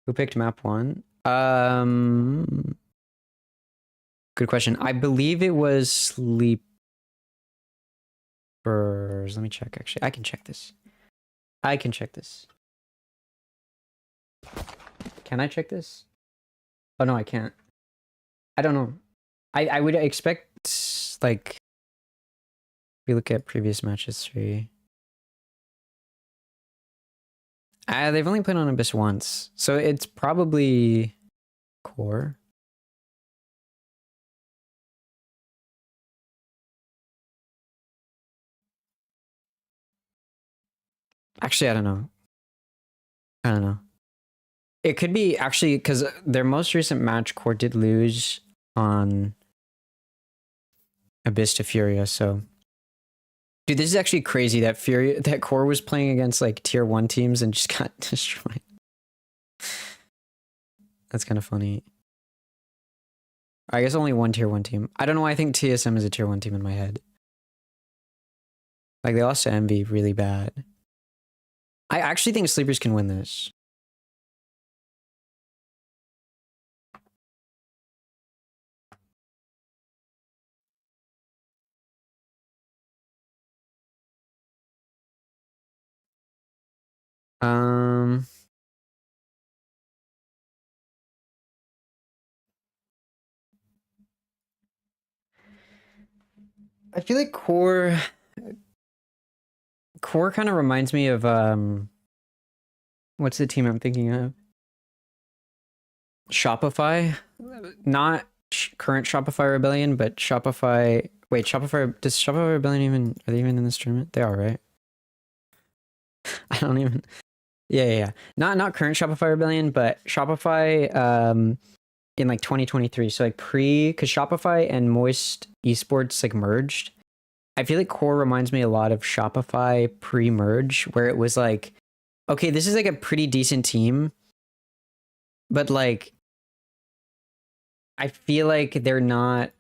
Who picked map 1? Good question. I believe it was Sleepers. Let me check, actually. I can check this. Can I check this? Oh, no, I can't. I don't know. I would expect, like, if we look at previous match history. They've only played on Abyss once, so it's probably QoR. Actually, I don't know. It could be actually because their most recent match, QoR did lose on Abyss to Furia. So, dude, this is actually crazy that QoR was playing against like tier 1 teams and just got destroyed. That's kind of funny. I guess only one tier 1 team. I don't know why I think TSM is a tier 1 team in my head. Like, they lost to Envy really bad. I actually think Sleepers can win this. I feel like QoR kind of reminds me of what's the team I'm thinking of? Shopify, not current Shopify Rebellion, but Shopify. Wait, Shopify. Does Shopify Rebellion even are they even in this tournament? They are, right? I don't even. Yeah. Not current Shopify Rebellion, but Shopify in like 2023. So like because Shopify and Moist Esports like merged. I feel like QoR reminds me a lot of Shopify pre-merge, where it was like, okay, this is like a pretty decent team, but like, I feel like they're not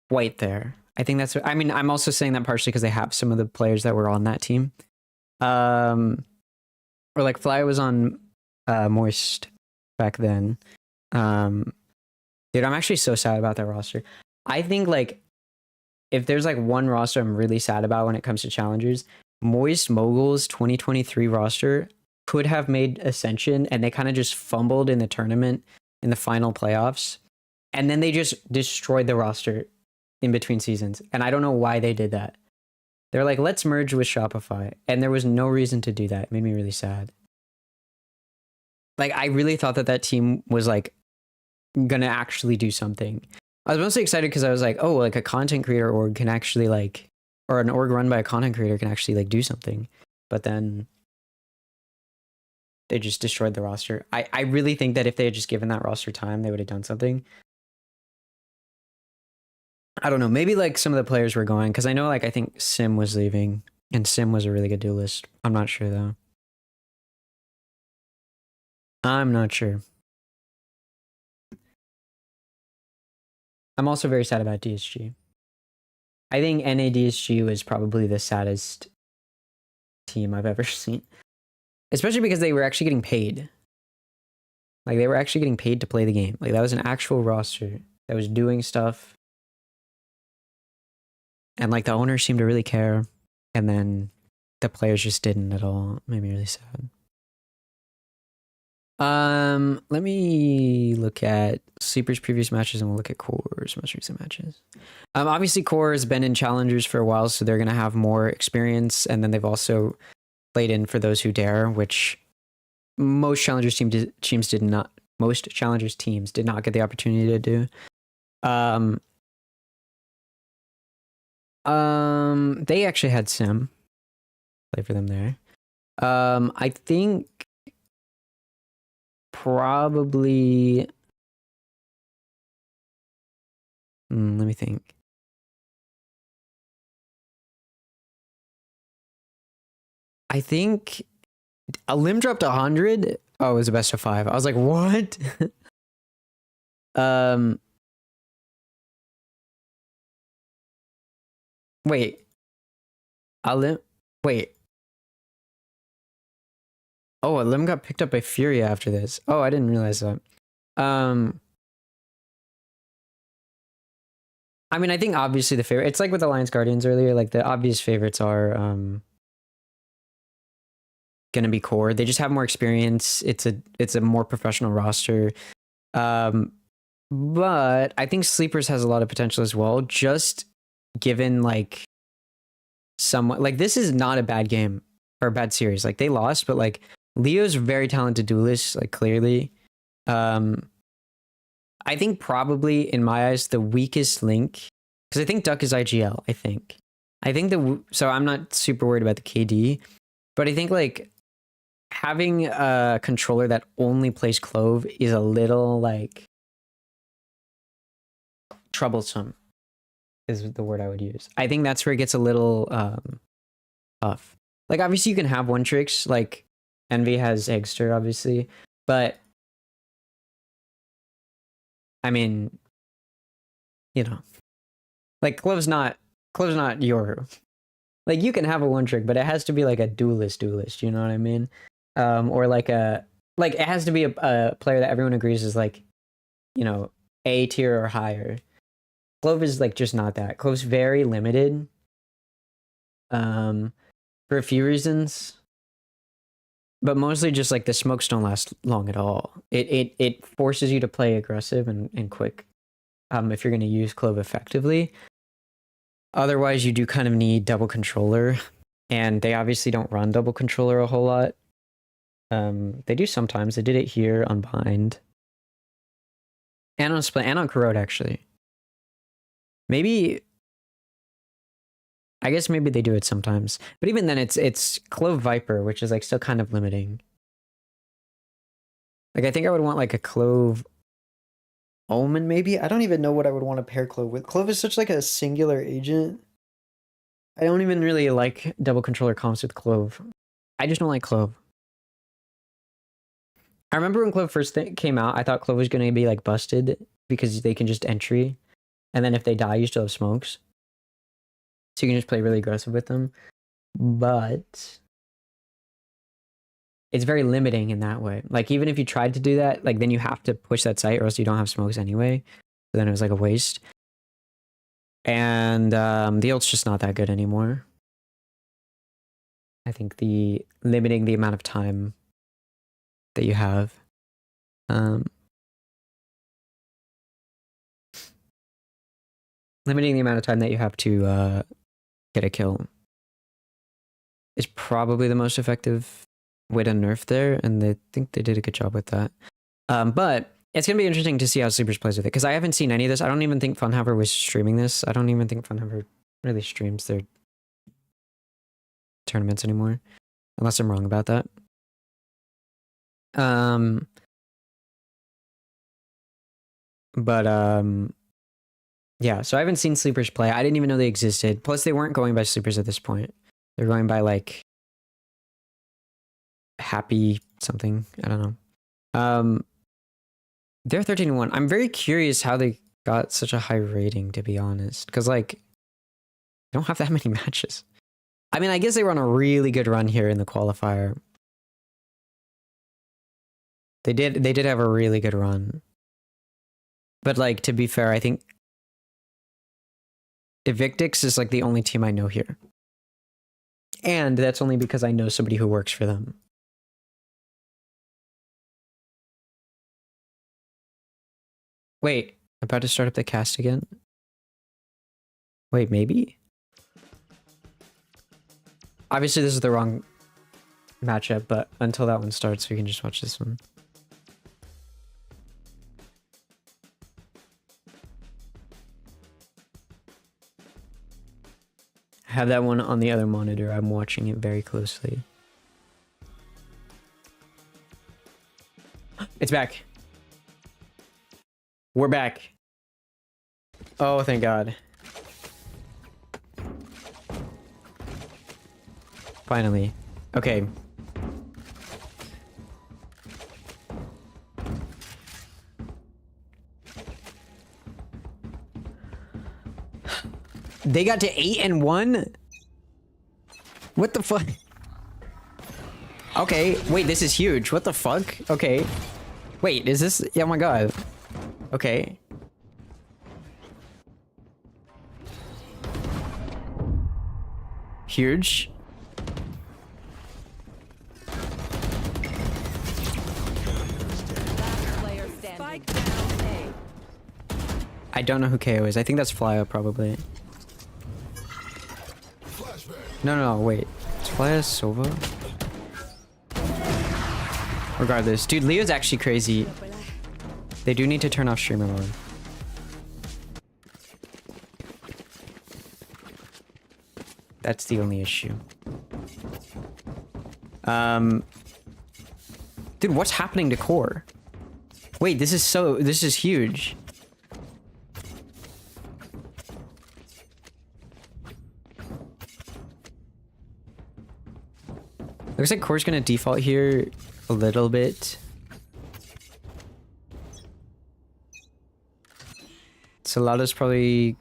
quite there. I think that's what, I mean, I'm also saying that partially because they have some of the players that were on that team. Or like Fly was on Moist back then. Dude, I'm actually so sad about that roster. I think like if there's like one roster I'm really sad about when it comes to challengers, Moist Mogul's 2023 roster could have made Ascension, and they kind of just fumbled in the tournament in the final playoffs. And then they just destroyed the roster in between seasons. And I don't know why they did that. They're like, let's merge with Shopify. And there was no reason to do that. It made me really sad. Like, I really thought that team was like gonna actually do something. I was mostly excited because I was like, oh, like a content creator org can actually like, or an org run by a content creator can actually like do something. But then they just destroyed the roster. I really think that if they had just given that roster time, they would have done something. I don't know. Maybe like some of the players were going, because I know like I think Sim was leaving, and Sim was a really good duelist. I'm not sure though. I'm not sure. I'm also very sad about DSG. I think NADSG was probably the saddest team I've ever seen. Especially because they were actually getting paid. Like, they were actually getting paid to play the game. Like, that was an actual roster that was doing stuff. And, like, the owners seemed to really care. And then the players just didn't at all. It made me really sad. Let me look at Sleeper's previous matches, and we'll look at QoR's most recent matches. Obviously QoR has been in challengers for a while, so they're gonna have more experience, and then they've also played in For Those Who Dare, which most challengers teams did not. Most challengers teams did not get the opportunity to do. They actually had Sim play for them there. I think probably. Let me think. I think a limb dropped 100. Oh, it was a best of 5. I was like, what? Wait. A limb. Wait. Oh, a limb got picked up by Fury after this. Oh, I didn't realize that. I mean, I think obviously the favorite. It's like with Alliance Guardians earlier. Like the obvious favorites are gonna be QoR. They just have more experience. It's a more professional roster. But I think Sleepers has a lot of potential as well. Just given like somewhat like this is not a bad game or a bad series. Like they lost, but like Leo's very talented duelist. Like clearly, I think probably in my eyes the weakest link because I think Duck is IGL. I think so I'm not super worried about the KD, but I think like having a controller that only plays Clove is a little like troublesome is the word I would use. I think that's where it gets a little tough. Like obviously you can have one tricks like Envy has Eggster obviously, but I mean, you know, like Clove's not Yoru. Like you can have a one trick, but it has to be like a duelist, you know what I mean? Or like it has to be a player that everyone agrees is like, you know, A tier or higher. Clove is like just not that. Clove's very limited. For a few reasons. But mostly just like the smokes don't last long at all. It forces you to play aggressive and quick. If you're gonna use Clove effectively. Otherwise you do kind of need double controller. And they obviously don't run double controller a whole lot. They do sometimes. They did it here on Bind. And on Split and on Corrode actually. Maybe I guess maybe they do it sometimes. But even then it's Clove Viper, which is like still kind of limiting. Like I think I would want like a Clove Omen maybe? I don't even know what I would want to pair Clove with. Clove is such like a singular agent. I don't even really like double controller comps with Clove. I just don't like Clove. I remember when Clove first came out, I thought Clove was going to be like busted because they can just entry. And then if they die, you still have smokes. So you can just play really aggressive with them. But it's very limiting in that way. Like even if you tried to do that, like then you have to push that site or else you don't have smokes anyway. So then it was like a waste. And the ult's just not that good anymore. I think limiting the amount of time that you have. Limiting the amount of time that you have to get a kill is probably the most effective way to nerf there, and I think they did a good job with that. But it's going to be interesting to see how Sleepers plays with it, because I haven't seen any of this. I don't even think Funhaver was streaming this. I don't even think Funhaver really streams their tournaments anymore, unless I'm wrong about that. Yeah, so I haven't seen Sleepers play. I didn't even know they existed. Plus, they weren't going by Sleepers at this point. They're going by, like, Happy something. I don't know. They're 13-1. I'm very curious how they got such a high rating, to be honest. Because, like, they don't have that many matches. I mean, I guess they were on a really good run here in the qualifier. They did have a really good run. But, like, to be fair, I think Evictix is like the only team I know here. And that's only because I know somebody who works for them. Wait, about to start up the cast again? Wait, maybe? Obviously this is the wrong matchup, but until that one starts, we can just watch this one. I have that one on the other monitor. I'm watching it very closely. It's back. We're back. Oh, thank God. Finally. Okay. They got to 8-1? What the fuck? Okay, wait, this is huge. What the fuck? Okay. Wait, is this... Oh my God. Okay. Huge. I don't know who KO is. I think that's Flya, probably. No, wait. Is Flya Sova? Regardless. Dude, Leo's actually crazy. They do need to turn off streamer mode. That's the only issue. Dude, what's happening to QoR? Wait, this is huge. Looks like QoR's gonna default here a little bit. Salada's probably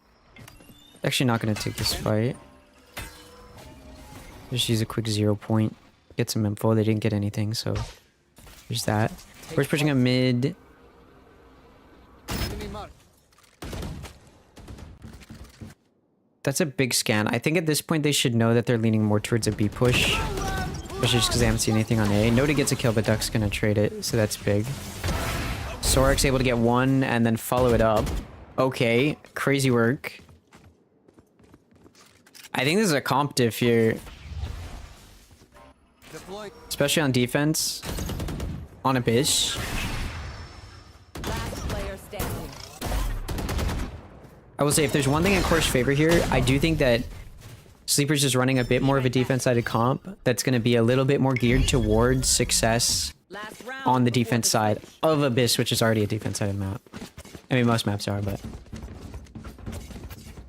actually not gonna take this fight. Just use a quick 0 point. Get some info. They didn't get anything, so there's that. QoR's pushing a mid. That's a big scan. I think at this point they should know that they're leaning more towards a B push. Especially just because they haven't seen anything on A. Nota gets a kill, but Duck's gonna trade it, so that's big. Sorak's able to get one and then follow it up. Okay, crazy work. I think this is a comp diff here. Especially on defense. On a bitch. I will say, if there's one thing in QoR's favor here, I do think that Sleeper's is running a bit more of a defense-sided comp that's going to be a little bit more geared towards success on the defense side of Abyss, which is already a defense-sided map. I mean, most maps are, but...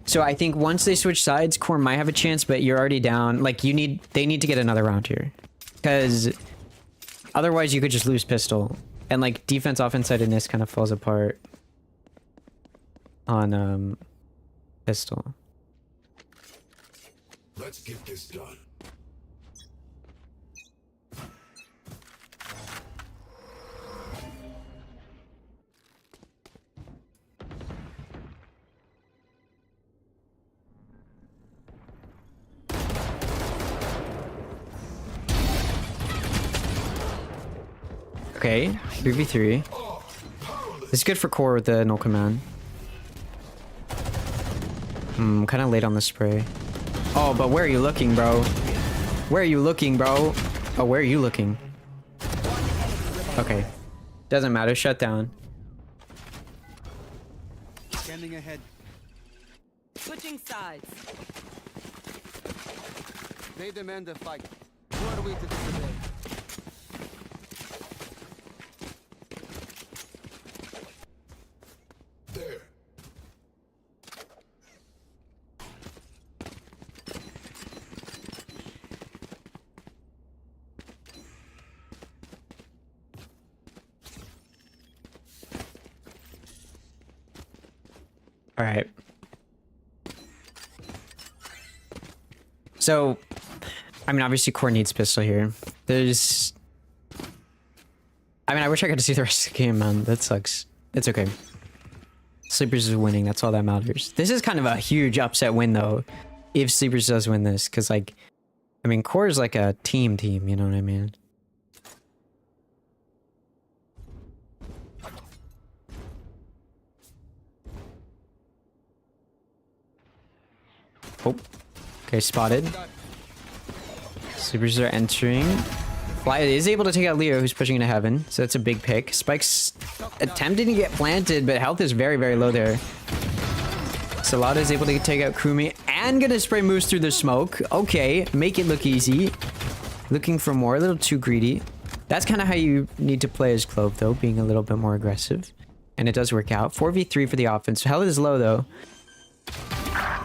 So I think once they switch sides, QoR might have a chance, but you're already down. Like, they need to get another round here. Because otherwise you could just lose pistol. And, like, defense-offense-sidedness kind of falls apart on, pistol. Let's get this done. Okay, 3v3. This is good for QoR with the null command. Kind of late on the spray. Oh, but where are you looking, bro? Where are you looking, bro? Oh, where are you looking? Okay. Doesn't matter. Shut down. Standing ahead. Switching sides. They demand a fight. Who are we to disobey? There. All right. So, I mean, obviously QoR needs pistol here. There's... I mean, I wish I could see the rest of the game, man. That sucks. It's okay. Sleepers is winning. That's all that matters. This is kind of a huge upset win, though, if Sleepers does win this. Because, like, I mean, QoR is like a team, you know what I mean? Oh. Okay, spotted. Sleepers are entering. Fly is able to take out Leo, who's pushing into heaven. So that's a big pick. Spike's attempting to get planted, but health is very, very low there. Salada is able to take out Kumi and gonna spray moves through the smoke. Okay, make it look easy. Looking for more, a little too greedy. That's kind of how you need to play as Clove, though, being a little bit more aggressive. And it does work out. 4v3 for the offense. Health is low, though.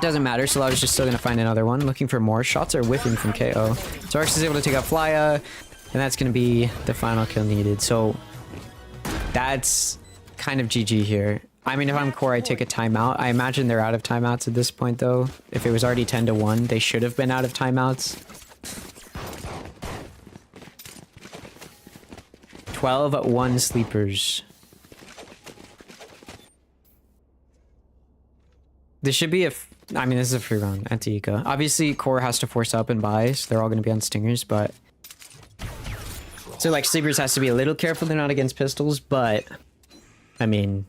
Doesn't matter. Salada's just still gonna find another one. Looking for more. Shots are whiffing from KO. Zarx is able to take out Flya, and that's gonna be the final kill needed. So that's kind of GG here. I mean, if I'm Core, I take a timeout. I imagine they're out of timeouts at this point, though. If it was already 10-1, they should have been out of timeouts. 12-1 sleepers. This should be I mean, this is a free round, anti-eco. Obviously, Core has to force up and buy, so they're all going to be on stingers, but... So, like, sleepers has to be a little careful they're not against pistols, but... I mean...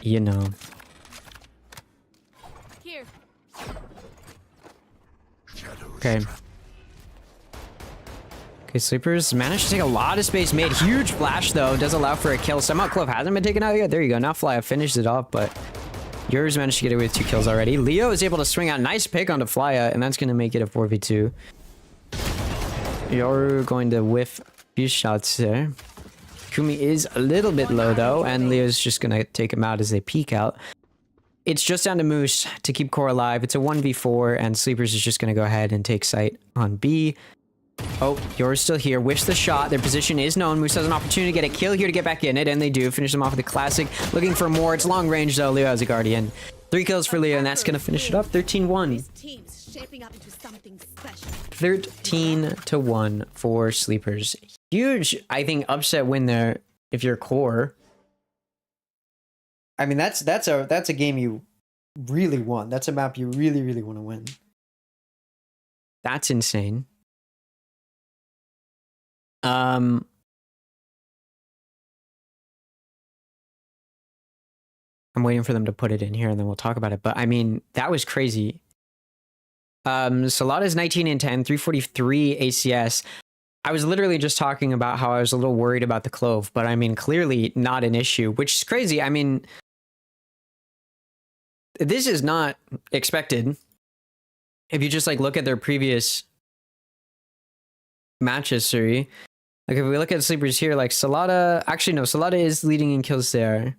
You know. Here. Okay. Okay, sleepers managed to take a lot of space. Made huge flash though. Does allow for a kill. Somehow Clove hasn't been taken out yet. There you go. Now Flya finishes it off, but yours managed to get away with 2 kills already. Leo is able to swing out. Nice pick onto Flya, and that's going to make it a 4v2. You're going to whiff a few shots there. Kumi is a little bit low though, and Leo's just gonna take him out as they peek out. It's just down to Moose to keep Core alive. It's a 1v4, and Sleepers is just gonna go ahead and take site on B. Oh, yours still here. Whiffs the shot. Their position is known. Moose has an opportunity to get a kill here to get back in it, and they do. Finish them off with a classic. Looking for more. It's long range though. Leo has a Guardian. 3 kills for Leo, and that's gonna finish it up. 13-1. 13-1 for Sleepers. Huge, I think, upset win there if you're Core. I mean, that's a game you really want. That's a map you really, really want to win. That's insane. I'm waiting for them to put it in here and then we'll talk about it. But I mean, that was crazy. Salada's 19-10, 343 ACS. I was literally just talking about how I was a little worried about the Clove, but I mean, clearly not an issue, which is crazy. I mean, this is not expected. If you just like look at their previous match history, like if we look at Sleepers here, like Salada, actually no, Salada is leading in kills there.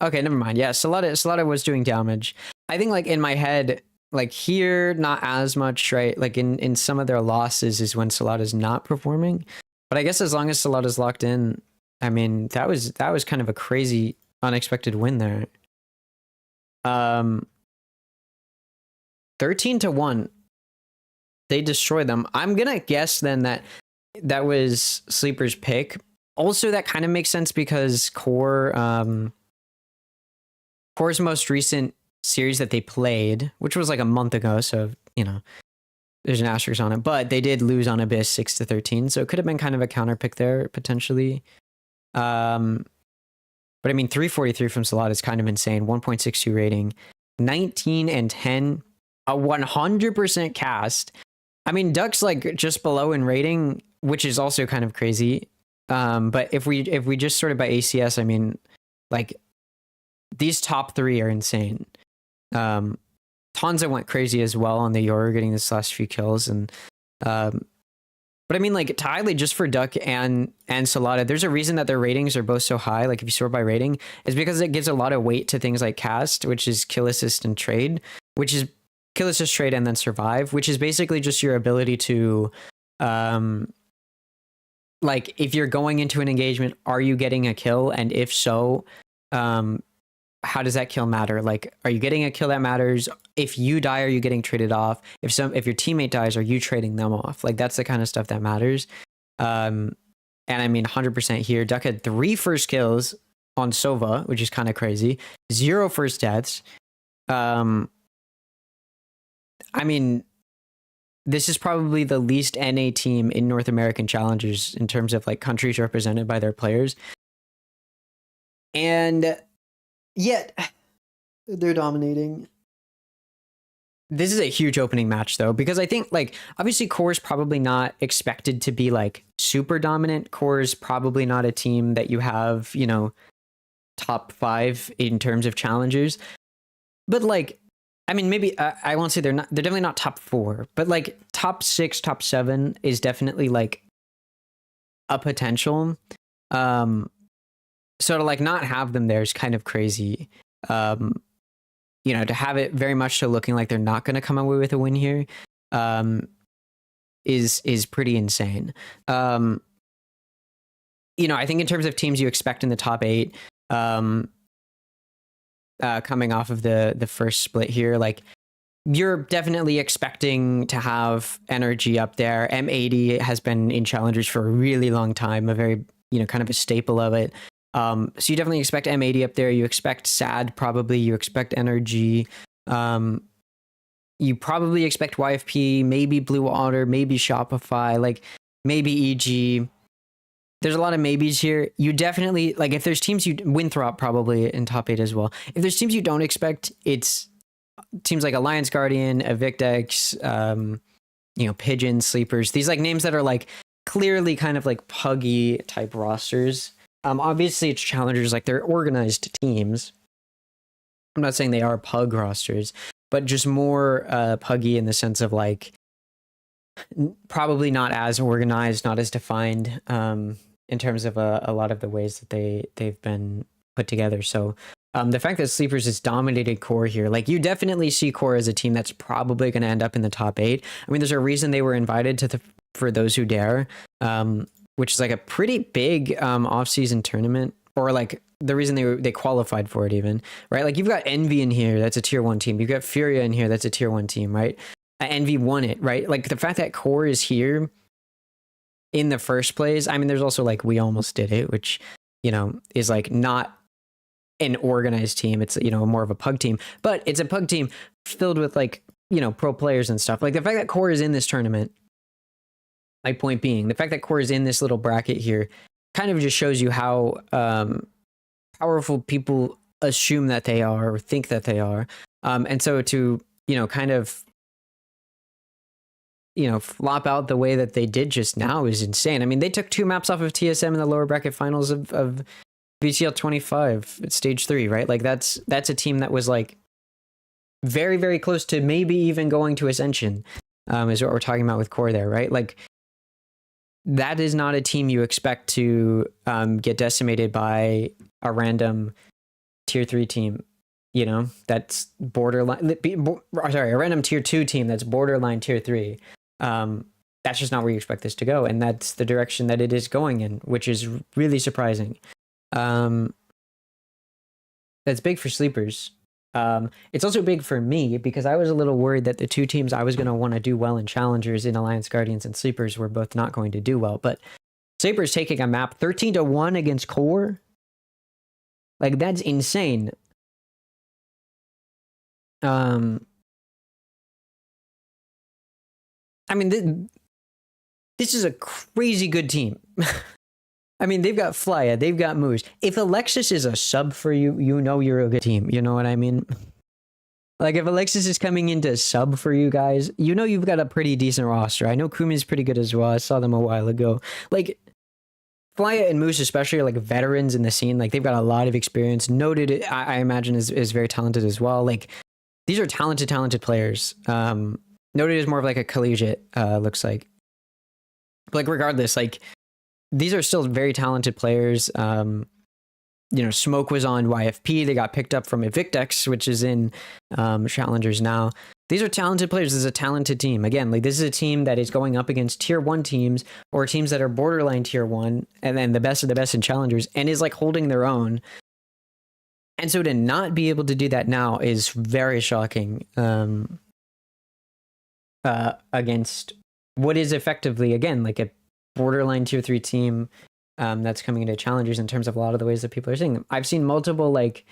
Okay, never mind. Yeah, Salada was doing damage. I think like in my head, like here, not as much, right? Like in some of their losses is when Salada's not performing. But I guess as long as Salada's locked in, I mean, that was kind of a crazy, unexpected win there. 13-1. They destroyed them. I'm gonna guess then that was Sleeper's pick. Also, that kind of makes sense because Core's most recent series that they played, which was like a month ago, so you know there's an asterisk on it, but they did lose on Abyss 6-13, so it could have been kind of a counter pick there potentially. But I mean, 343 from Salada is kind of insane. 1.62 rating, 19-10, a 100% cast. I mean, Duck's like just below in rating, which is also kind of crazy. But if we just sort it by ACS, I mean, like these top 3 are insane. Tonza went crazy as well on the Yor, getting this last few kills, and but I mean, like entirely just for Duck and Salada, there's a reason that their ratings are both so high. Like if you sort by rating, is because it gives a lot of weight to things like cast, which is kill assist and trade, which is kill assist, trade, and then survive, which is basically just your ability to like if you're going into an engagement, are you getting a kill, and if so, how does that kill matter? Like, are you getting a kill that matters? If you die, are you getting traded off? If your teammate dies, are you trading them off? Like, that's the kind of stuff that matters. And I mean, 100% here. Duck had 3 first kills on Sova, which is kind of crazy. 0 first deaths. I mean, this is probably the least NA team in North American Challengers in terms of like countries represented by their players. And yet, they're dominating. this is a huge opening match though, because I think like obviously Core is probably not expected to be like super dominant. Core is probably not a team that you have, you know, top 5 in terms of challengers. But like, I mean, maybe I won't say they're definitely not top 4, but like top 6, top 7 is definitely like a potential. So to like not have them there is kind of crazy. You know, to have it very much so looking like they're not going to come away with a win here, is pretty insane. You know, I think in terms of teams you expect in the top 8, coming off of the first split here, like you're definitely expecting to have Energy up there. M80 has been in challengers for a really long time, a very, you know, kind of a staple of it. So you definitely expect M80 up there. You expect SAD probably. You expect Energy. You probably expect YFP, maybe Blue Otter, maybe Shopify, like maybe EG. There's a lot of maybes here. You definitely, like, if there's teams you Winthrop probably in top 8 as well. If there's teams you don't expect, it's teams like Alliance Guardian, Evictex, you know, Pigeon, Sleepers. These like names that are like clearly kind of like puggy type rosters. Obviously it's challengers, like they're organized teams. I'm not saying they are pug rosters, but just more puggy in the sense of like probably not as organized, not as defined in terms of a lot of the ways that they've been put together. So the fact that Sleepers has dominated Core here, like you definitely see Core as a team that's probably going to end up in the top 8. I mean, there's a reason they were invited to For Those Who Dare, which is like a pretty big off-season tournament, or like the reason they qualified for it even, right? Like you've got Envy in here, that's a tier 1 team. You've got Furia in here, that's a tier 1 team, right? Envy won it, right? Like the fact that Core is here in the first place. I mean, there's also like We Almost Did It, which, you know, is like not an organized team. It's, you know, more of a pug team, but it's a pug team filled with like, you know, pro players and stuff. Like the fact that Core is in this tournament, my point being, the fact that Core is in this little bracket here kind of just shows you how powerful people assume that they are or think that they are. And so to, you know, kind of, you know, flop out the way that they did just now is insane. I mean, they took 2 maps off of TSM in the lower bracket finals of VCL 25 at stage 3, right? Like that's a team that was like very, very close to maybe even going to Ascension, is what we're talking about with Core there, right? Like that is not a team you expect to get decimated by a random tier 3 team, you know, that's borderline, sorry, a random tier 2 team that's borderline tier 3. That's just not where you expect this to go. And that's the direction that it is going in, which is really surprising. That's big for Sleepers. It's also big for me because I was a little worried that the 2 teams I was going to want to do well in Challengers in Alliance Guardians and Sleepers were both not going to do well. But Sleepers taking a map 13-1 against Core. Like that's insane. I mean, this is a crazy good team. I mean, they've got Flya, they've got Moose. If Alexis is a sub for you, you know you're a good team. You know what I mean? Like, if Alexis is coming into sub for you guys, you know you've got a pretty decent roster. I know Kumi's pretty good as well. I saw them a while ago. Like, Flya and Moose especially are like veterans in the scene. Like, they've got a lot of experience. Noted, I imagine, is very talented as well. Like, these are talented players. Noted is more of like a collegiate, looks like. But like, regardless, like, these are still very talented players. You know, Smoke was on YFP. They got picked up from Evictex, which is in Challengers now. These are talented players. This is a talented team. Again, like this is a team that is going up against tier 1 teams or teams that are borderline tier 1 and then the best of the best in Challengers and is like holding their own. And so to not be able to do that now is very shocking against what is effectively, again, like a borderline tier 3 team that's coming into Challengers in terms of a lot of the ways that people are seeing them. I've seen multiple like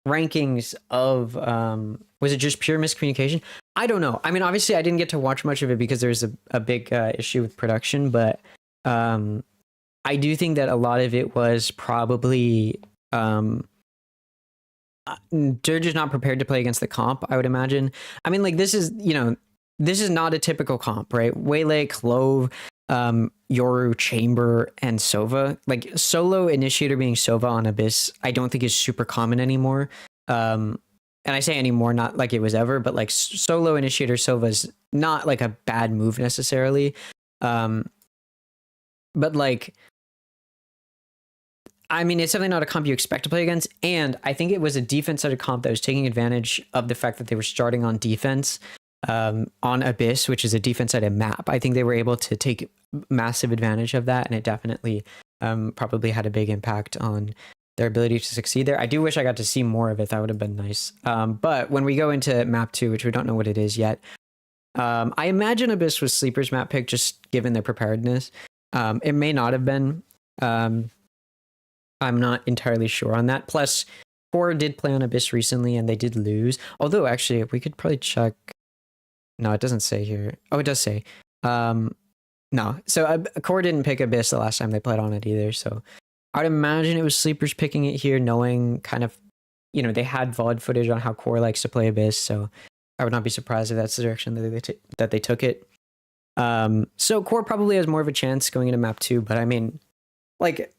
rankings of was it just pure miscommunication? I don't know. I mean, obviously I didn't get to watch much of it because there's a big issue with production, but I do think that a lot of it was probably they're just not prepared to play against the comp, I would imagine. I mean, like, this is, you know, this is not a typical comp, right? Waylay, Clove, Yoru, Chamber, and Sova. Like, solo Initiator being Sova on Abyss, I don't think is super common anymore. And I say anymore, not like it was ever, but like solo Initiator Sova is not like a bad move necessarily. But like, I mean, it's definitely not a comp you expect to play against. And I think it was a defense-sided comp that was taking advantage of the fact that they were starting on defense on Abyss, which is a defense-sided map. I think they were able to take massive advantage of that, and it definitely probably had a big impact on their ability to succeed there. I do wish I got to see more of it. That would have been nice. But when we go into map 2, which we don't know what it is yet, I imagine Abyss was Sleeper's map pick, just given their preparedness. It may not have been. I'm not entirely sure on that. Plus, QoR did play on Abyss recently, and they did lose. Although, actually, we could probably check. No, it doesn't say here. Oh, it does say. No. So, QoR didn't pick Abyss the last time they played on it either. So, I would imagine it was Sleepers picking it here, knowing kind of, you know, they had VOD footage on how QoR likes to play Abyss. So, I would not be surprised if that's the direction that they took it. So, QoR probably has more of a chance going into map 2. But, I mean, like,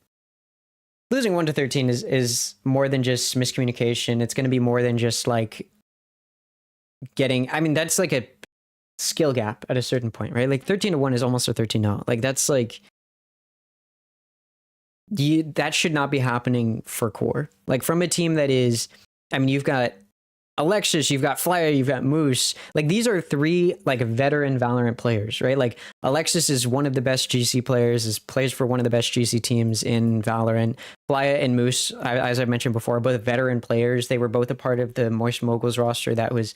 losing 1-13 is more than just miscommunication. It's going to be more than just like getting, I mean, that's like a skill gap at a certain point, right? Like 13-1 is almost a 13-0. Like that's like, that should not be happening for QoR. Like from a team that is, I mean, you've got Alexis, you've got Flyer, you've got Moose. Like these are 3 like veteran Valorant players, right? Like Alexis is one of the best GC players, plays for one of the best GC teams in Valorant. Flyer and Moose, as I mentioned before, are both veteran players. They were both a part of the Moist Moguls roster that was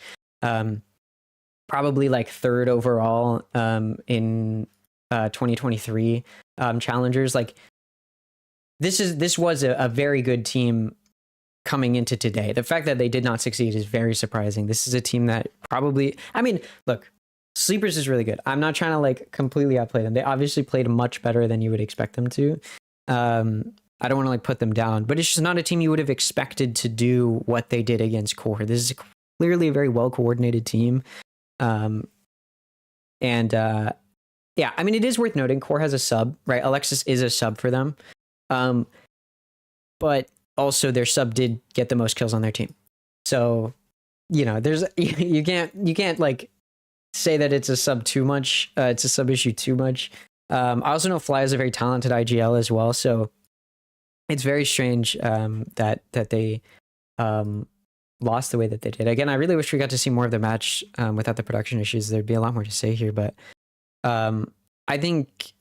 probably like 3rd overall in 2023 challengers. Like this was a very good team coming into today. The fact that they did not succeed is very surprising. This is a team that probably, I mean, look, Sleepers is really good. I'm not trying to like completely outplay them. They obviously played much better than you would expect them to. I don't want to like put them down, but it's just not a team you would have expected to do what they did against QoR. This is clearly a very well coordinated team. Yeah, I mean, it is worth noting QoR has a sub, right? Alexis is a sub for them. But also their sub did get the most kills on their team. So, you know, there's you can't like say that it's a sub too much. It's a sub issue too much. I also know Fly is a very talented IGL as well. So it's very strange that they lost the way that they did. Again, I really wish we got to see more of the match without the production issues. There'd be a lot more to say here, but I think,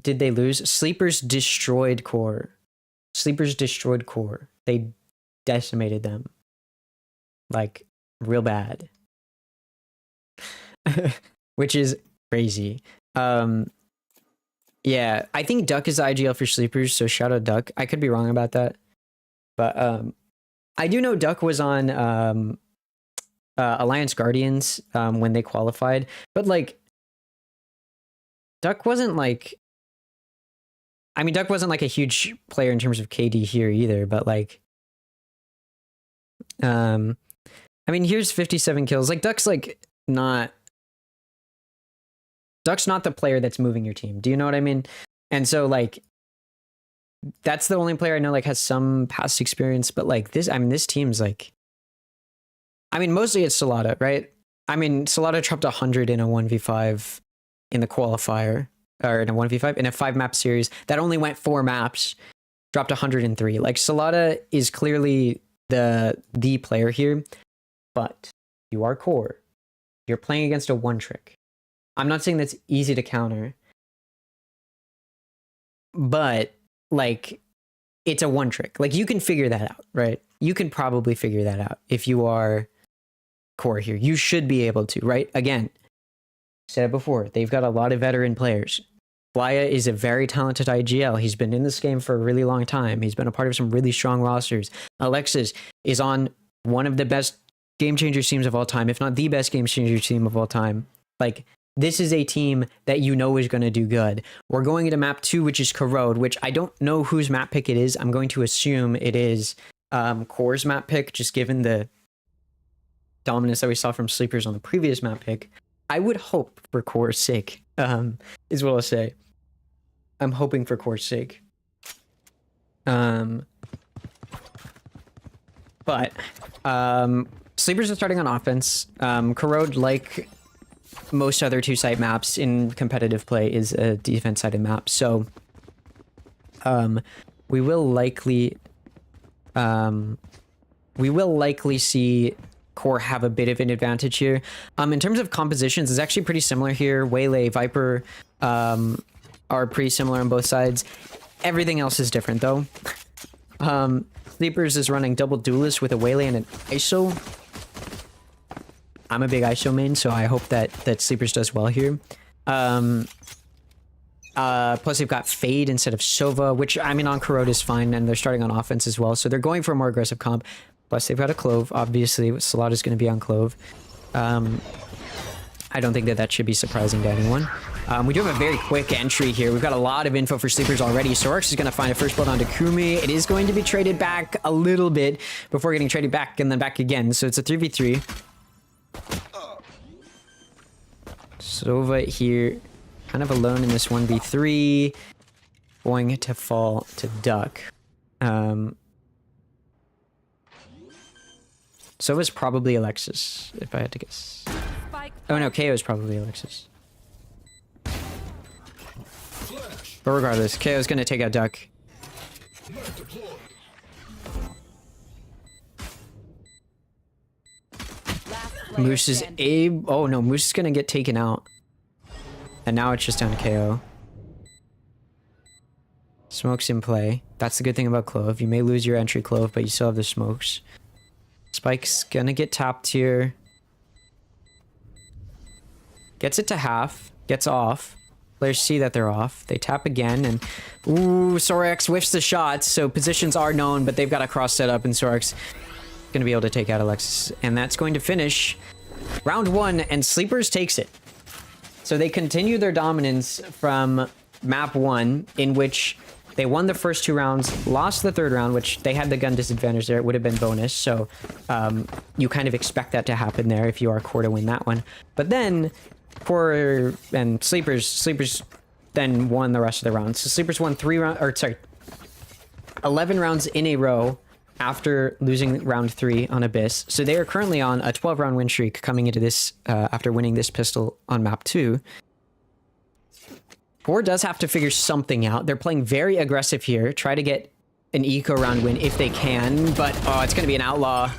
did they lose? Sleepers destroyed QoR. Sleepers destroyed QoR. They decimated them. Like, real bad. Which is crazy. Yeah, I think Duck is the IGL for Sleepers, so shout out Duck. I could be wrong about that. But I do know Duck was on Alliance Guardians when they qualified. But, like, Duck wasn't, like... I mean, Duck wasn't like a huge player in terms of KD here either, but like, I mean, here's 57 kills. Like Duck's like Duck's not the player that's moving your team. Do you know what I mean? And so like, that's the only player I know like has some past experience, but like this, I mean, this team's like, I mean, mostly it's Salada, right? I mean, Salada dropped 100 in a 1v5 in the qualifier. Or in a 1v5, in a 5-map series that only went 4 maps, dropped 103. Like, Salada is clearly the player here, but you are QoR. You're playing against a one-trick. I'm not saying that's easy to counter, but, like, it's a one-trick. Like, you can figure that out, right? You can probably figure that out if you are QoR here. You should be able to, right? Again, said it before, they've got a lot of veteran players. Flya is a very talented IGL. He's been in this game for a really long time. He's been a part of some really strong rosters. Alexis is on one of the best game changer teams of all time, if not the best game changer team of all time. Like, this is a team that you know is going to do good. We're going into map 2, which is Corrode, which I don't know whose map pick it is. I'm going to assume it is QoR's map pick, just given the dominance that we saw from Sleepers on the previous map pick. I would hope for QoR's sake, is what I'll say. I'm hoping for QoR's sake. But Sleepers are starting on offense. Corrode, like most other two-site maps in competitive play, is a defense-sided map. So we will likely see QoR have a bit of an advantage here. In terms of compositions, it's actually pretty similar here. Waylay, Viper are pretty similar on both sides. Everything else is different though. Sleepers is running double duelist with a Waylay and an ISO. I'm a big ISO main, so I hope that Sleepers does well here. Plus they've got Fade instead of Sova, which I mean on Corrode is fine, and they're starting on offense as well, so they're going for a more aggressive comp. Plus they've got a Clove, obviously. Salat is going to be on Clove. I don't think that should be surprising to anyone. We do have a very quick entry here. We've got a lot of info for Sleepers already. Sorax is going to find a first blood onto Kumi. It is going to be traded back a little bit before getting traded back and then back again. So it's a 3v3. Sova here, kind of alone in this 1v3. Going to fall to Duck. Sova's probably Alexis, if I had to guess. Oh no, KO is probably Alexis. But regardless, KO is going to take out Duck. Moose is oh no, Moose is going to get taken out. And now it's just down to KO. Smoke's in play. That's the good thing about Clove. You may lose your entry Clove, but you still have the smokes. Spike's going to get tapped here. Gets it to half. Gets off. Players see that they're off. They tap again, and ooh, Sorax whiffs the shots, so positions are known, but they've got a cross set up, and Sorax going to be able to take out Alexis. And that's going to finish round 1, and Sleepers takes it. So they continue their dominance from map 1, in which they won the first 2 rounds, lost the 3rd round, which they had the gun disadvantage there. It would have been bonus, so you kind of expect that to happen there if you are core to win that one. But then QoR and Sleepers then won the rest of the rounds. So Sleepers won 11 rounds in a row after losing round 3 on Abyss. So they are currently on a 12-round win streak coming into this after winning this pistol on map 2. QoR does have to figure something out. They're playing very aggressive here. Try to get an eco round win if they can, but oh, it's going to be an outlaw.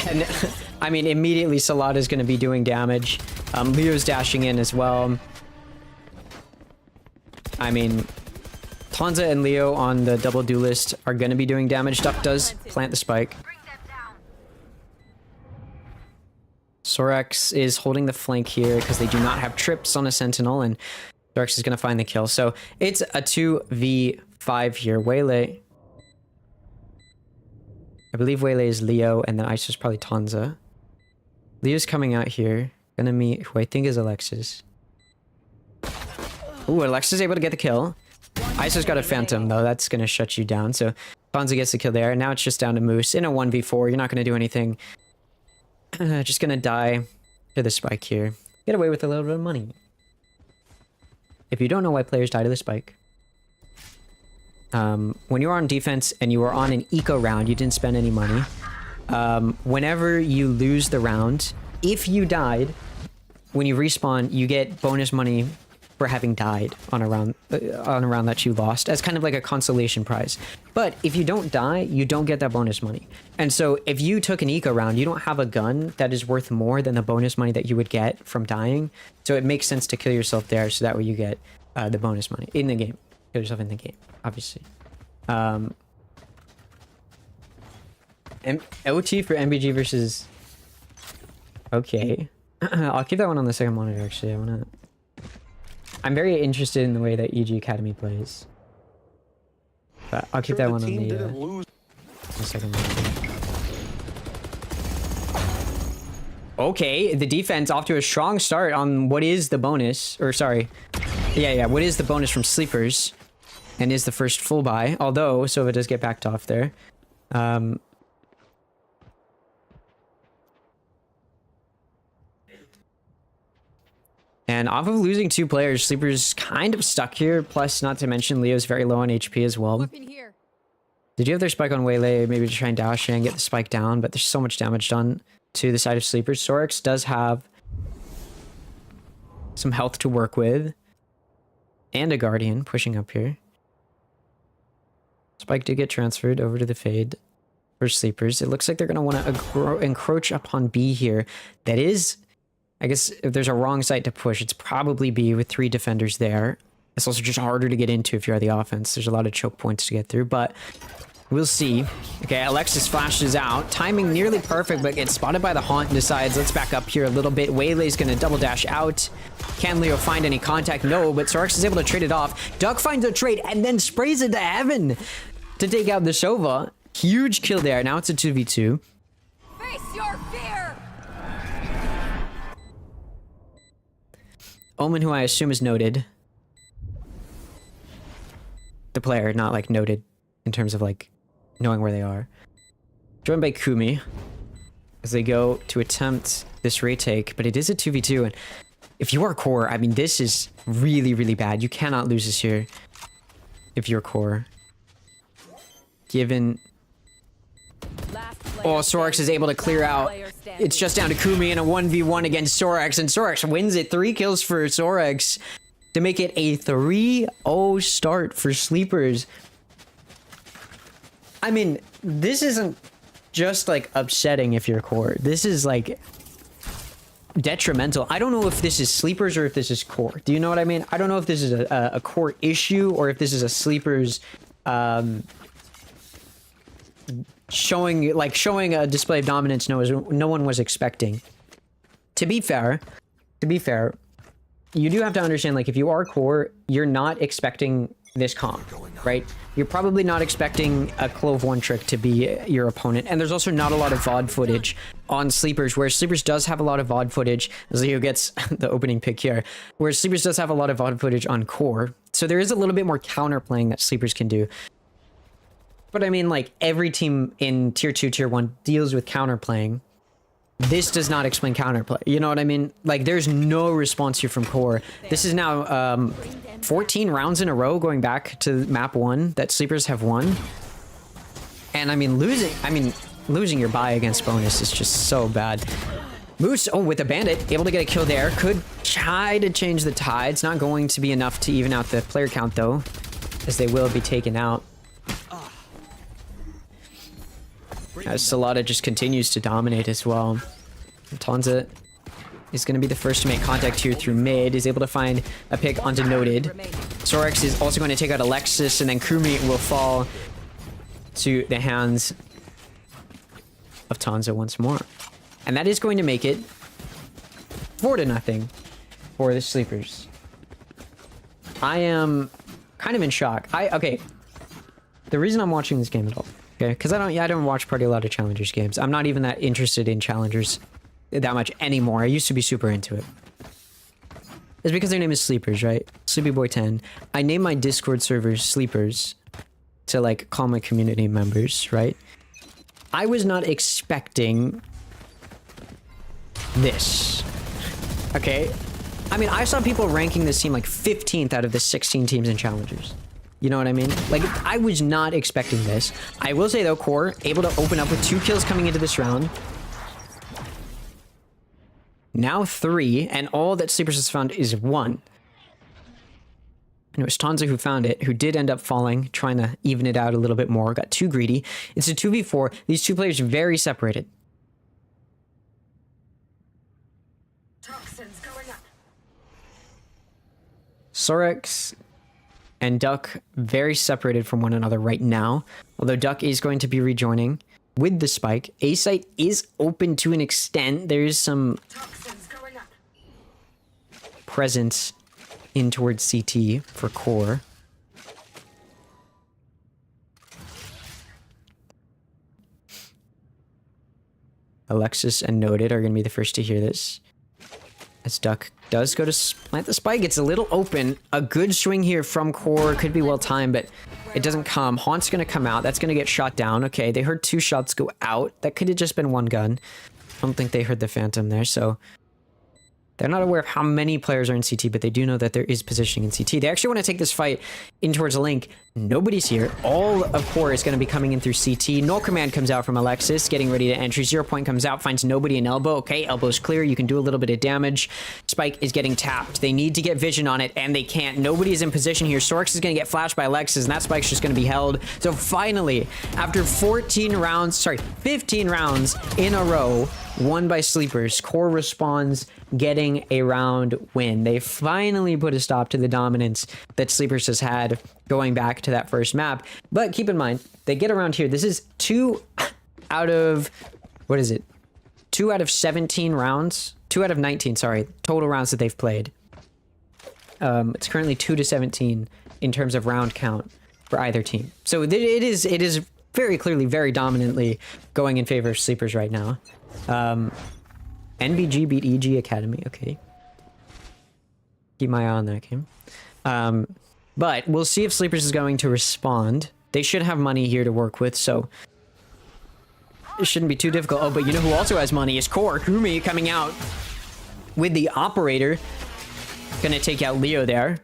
And I mean, immediately Salat is going to be doing damage. Leo's dashing in as well. I mean, Tanza and Leo on the double duelist are going to be doing damage. Duck does plant the spike. Sorax is holding the flank here because they do not have trips on a sentinel, and Sorax is going to find the kill. So it's a 2v5 here. Waylay. I believe Waylay is Leo, and then Ice is probably Tanza. Leo's coming out here. Gonna meet who I think is Alexis. Ooh, Alexis is able to get the kill. Iso's got a Phantom, though. That's gonna shut you down. So Tanza gets the kill there. And now it's just down to Moose. In a 1v4, you're not gonna do anything. Just gonna die to the spike here. Get away with a little bit of money. If you don't know why players die to the spike, when you are on defense and you are on an eco round, you didn't spend any money. Whenever you lose the round, if you died, when you respawn, you get bonus money for having died on a round that you lost as kind of like a consolation prize. But if you don't die, you don't get that bonus money. And so if you took an eco round, you don't have a gun that is worth more than the bonus money that you would get from dying. So it makes sense to kill yourself there, so that way you get the bonus money in the game. Kill yourself in the game, obviously. OT for MBG versus... Okay. I'll keep that one on the second monitor, actually. I'm very interested in the way that EG Academy plays. But I'll keep that one on the second monitor. Okay, the defense off to a strong start on what is the bonus. Or sorry. Yeah, what is the bonus from Sleepers. And is the first full buy. Although, Sova does get backed off there. And off of losing 2 players, Sleeper's kind of stuck here. Plus, not to mention, Leo's very low on HP as well. Weapon here. Did you have their spike on Waylay? Maybe to try and dash in and get the spike down, but there's so much damage done to the side of Sleepers. Sorex does have some health to work with. And a Guardian pushing up here. Spike did get transferred over to the Fade for Sleepers. It looks like they're going to want to encroach upon B here. That is, I guess, if there's a wrong site to push, it's probably B with 3 defenders there. It's also just harder to get into if you're the offense. There's a lot of choke points to get through, but we'll see. Okay, Alexis flashes out. Timing nearly perfect, but gets spotted by the Haunt and decides, let's back up here a little bit. Waylay's going to double dash out. Can Leo find any contact? No, but Sorex is able to trade it off. Duck finds a trade and then sprays it to heaven to take out the Sova. Huge kill there. Now it's a 2v2. Face your fear. Omen, who I assume is noted. The player, not like noted in terms of like knowing where they are. Joined by Kumi as they go to attempt this retake, but it is a 2v2, and if you are core, I mean, this is really, really bad. You cannot lose this here if you're core. Given... Oh, Sorex is able to clear out. It's just down to Kumi in a 1v1 against Sorex, and Sorex wins it. 3 kills for Sorex to make it a 3-0 start for Sleepers. I mean, this isn't just like upsetting if you're core. This is like detrimental. I don't know if this is Sleepers or if this is core. Do you know what I mean? I don't know if this is a core issue or if this is a Sleepers showing a display of dominance no one was expecting. To be fair, you do have to understand, like, if you are core, you're not expecting this comp, right? You're probably not expecting a Clove 1 trick to be your opponent, and there's also not a lot of VOD footage on Sleepers, where Sleepers does have a lot of VOD footage. Leo gets the opening pick here, where Sleepers does have a lot of VOD footage on core, so there is a little bit more counterplaying that Sleepers can do. But I mean, like, every team in Tier 2, Tier 1 deals with counterplaying. This does not explain counterplay. You know what I mean? Like, there's no response here from core. This is now 14 rounds in a row going back to map 1 that Sleepers have won. And I mean, losing your bye against bonus is just so bad. Moose, oh, with a bandit, able to get a kill there. Could try to change the tide. It's not going to be enough to even out the player count, though, as they will be taken out. As Salada just continues to dominate as well. Tanza is going to be the first to make contact here through mid. Is able to find a pick onto Noted. Sorex is also going to take out Alexis, and then Kumi will fall to the hands of Tanza once more. And that is going to make it 4-0 for the Sleepers. I am kind of in shock. Okay, the reason I'm watching this game at all, okay, because I don't watch party a lot of Challengers games. I'm not even that interested in Challengers that much anymore. I used to be super into it. It's because their name is Sleepers, right? Sleepy Boy 10. I named my Discord servers Sleepers to, like, call my community members, right? I was not expecting this. Okay? I mean, I saw people ranking this team like 15th out of the 16 teams in Challengers. You know what I mean? Like, I was not expecting this. I will say, though, Core able to open up with 2 kills coming into this round. Now 3, and all that Sleepers has found is 1. And it was Tanza who found it, who did end up falling, trying to even it out a little bit more. Got too greedy. It's a 2v4. These two players very separated. Toxins going up. Sorex and Duck very separated from one another right now. Although Duck is going to be rejoining with the spike. A site is open to an extent. There is some presence in towards CT for Core. Alexis and Noted are going to be the first to hear this. As Duck does go to plant the spike, it's a little open. A good swing here from Core. Could be well timed, but it doesn't come. Haunt's going to come out. That's going to get shot down. Okay, they heard 2 shots go out. That could have just been 1 gun. I don't think they heard the Phantom there, so They're not aware of how many players are in CT, but they do know that there is positioning in CT. They actually want to take this fight in towards a link. Nobody's here. All of QoR is going to be coming in through CT. Null command comes out from Alexis, getting ready to entry. 0 point comes out, finds nobody in elbow. Okay, elbow's clear. You can do a little bit of damage. Spike is getting tapped. They need to get vision on it, and they can't. Nobody is in position here. Sorix is going to get flashed by Alexis, and that Spike's just going to be held. So finally, after 15 rounds in a row, won by Sleepers, QoR responds, getting a round win. They finally put a stop to the dominance that Sleepers has had going back to that first map. But keep in mind, they get around here. This is 2 out of, what is it? 2 out of 17 rounds? 2 out of 19, sorry, total rounds that they've played. It's currently 2-17 in terms of round count for either team. So it is very clearly, very dominantly going in favor of Sleepers right now. NBG beat EG Academy. Okay. Keep my eye on that game. But we'll see if Sleepers is going to respond. They should have money here to work with, so it shouldn't be too difficult. Oh, but you know who also has money is QoR. Kumi coming out with the operator. Gonna take out Leo there.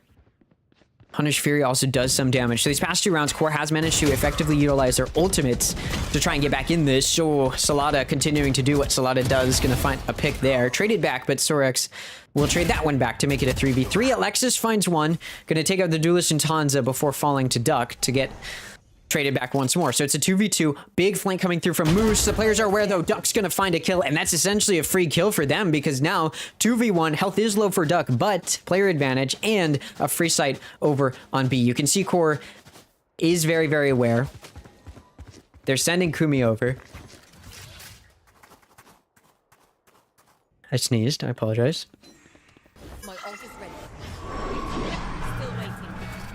Punish Fury also does some damage. So these past 2 rounds, QoR has managed to effectively utilize their ultimates to try and get back in this. So Salada continuing to do what Salada does. Gonna find a pick there. Traded back, but Sorix will trade that one back to make it a 3v3. Alexis finds one. Gonna take out the Duelist and Tanza before falling to Duck to get traded back once more. So it's a 2v2. Big flank coming through from Moose. The players are aware, though, Duck's going to find a kill, and that's essentially a free kill for them because now 2v1. Health is low for Duck, but player advantage and a free sight over on B. You can see QoR is very, very aware. They're sending Kumi over. I sneezed. I apologize. My ult is ready. Still waiting.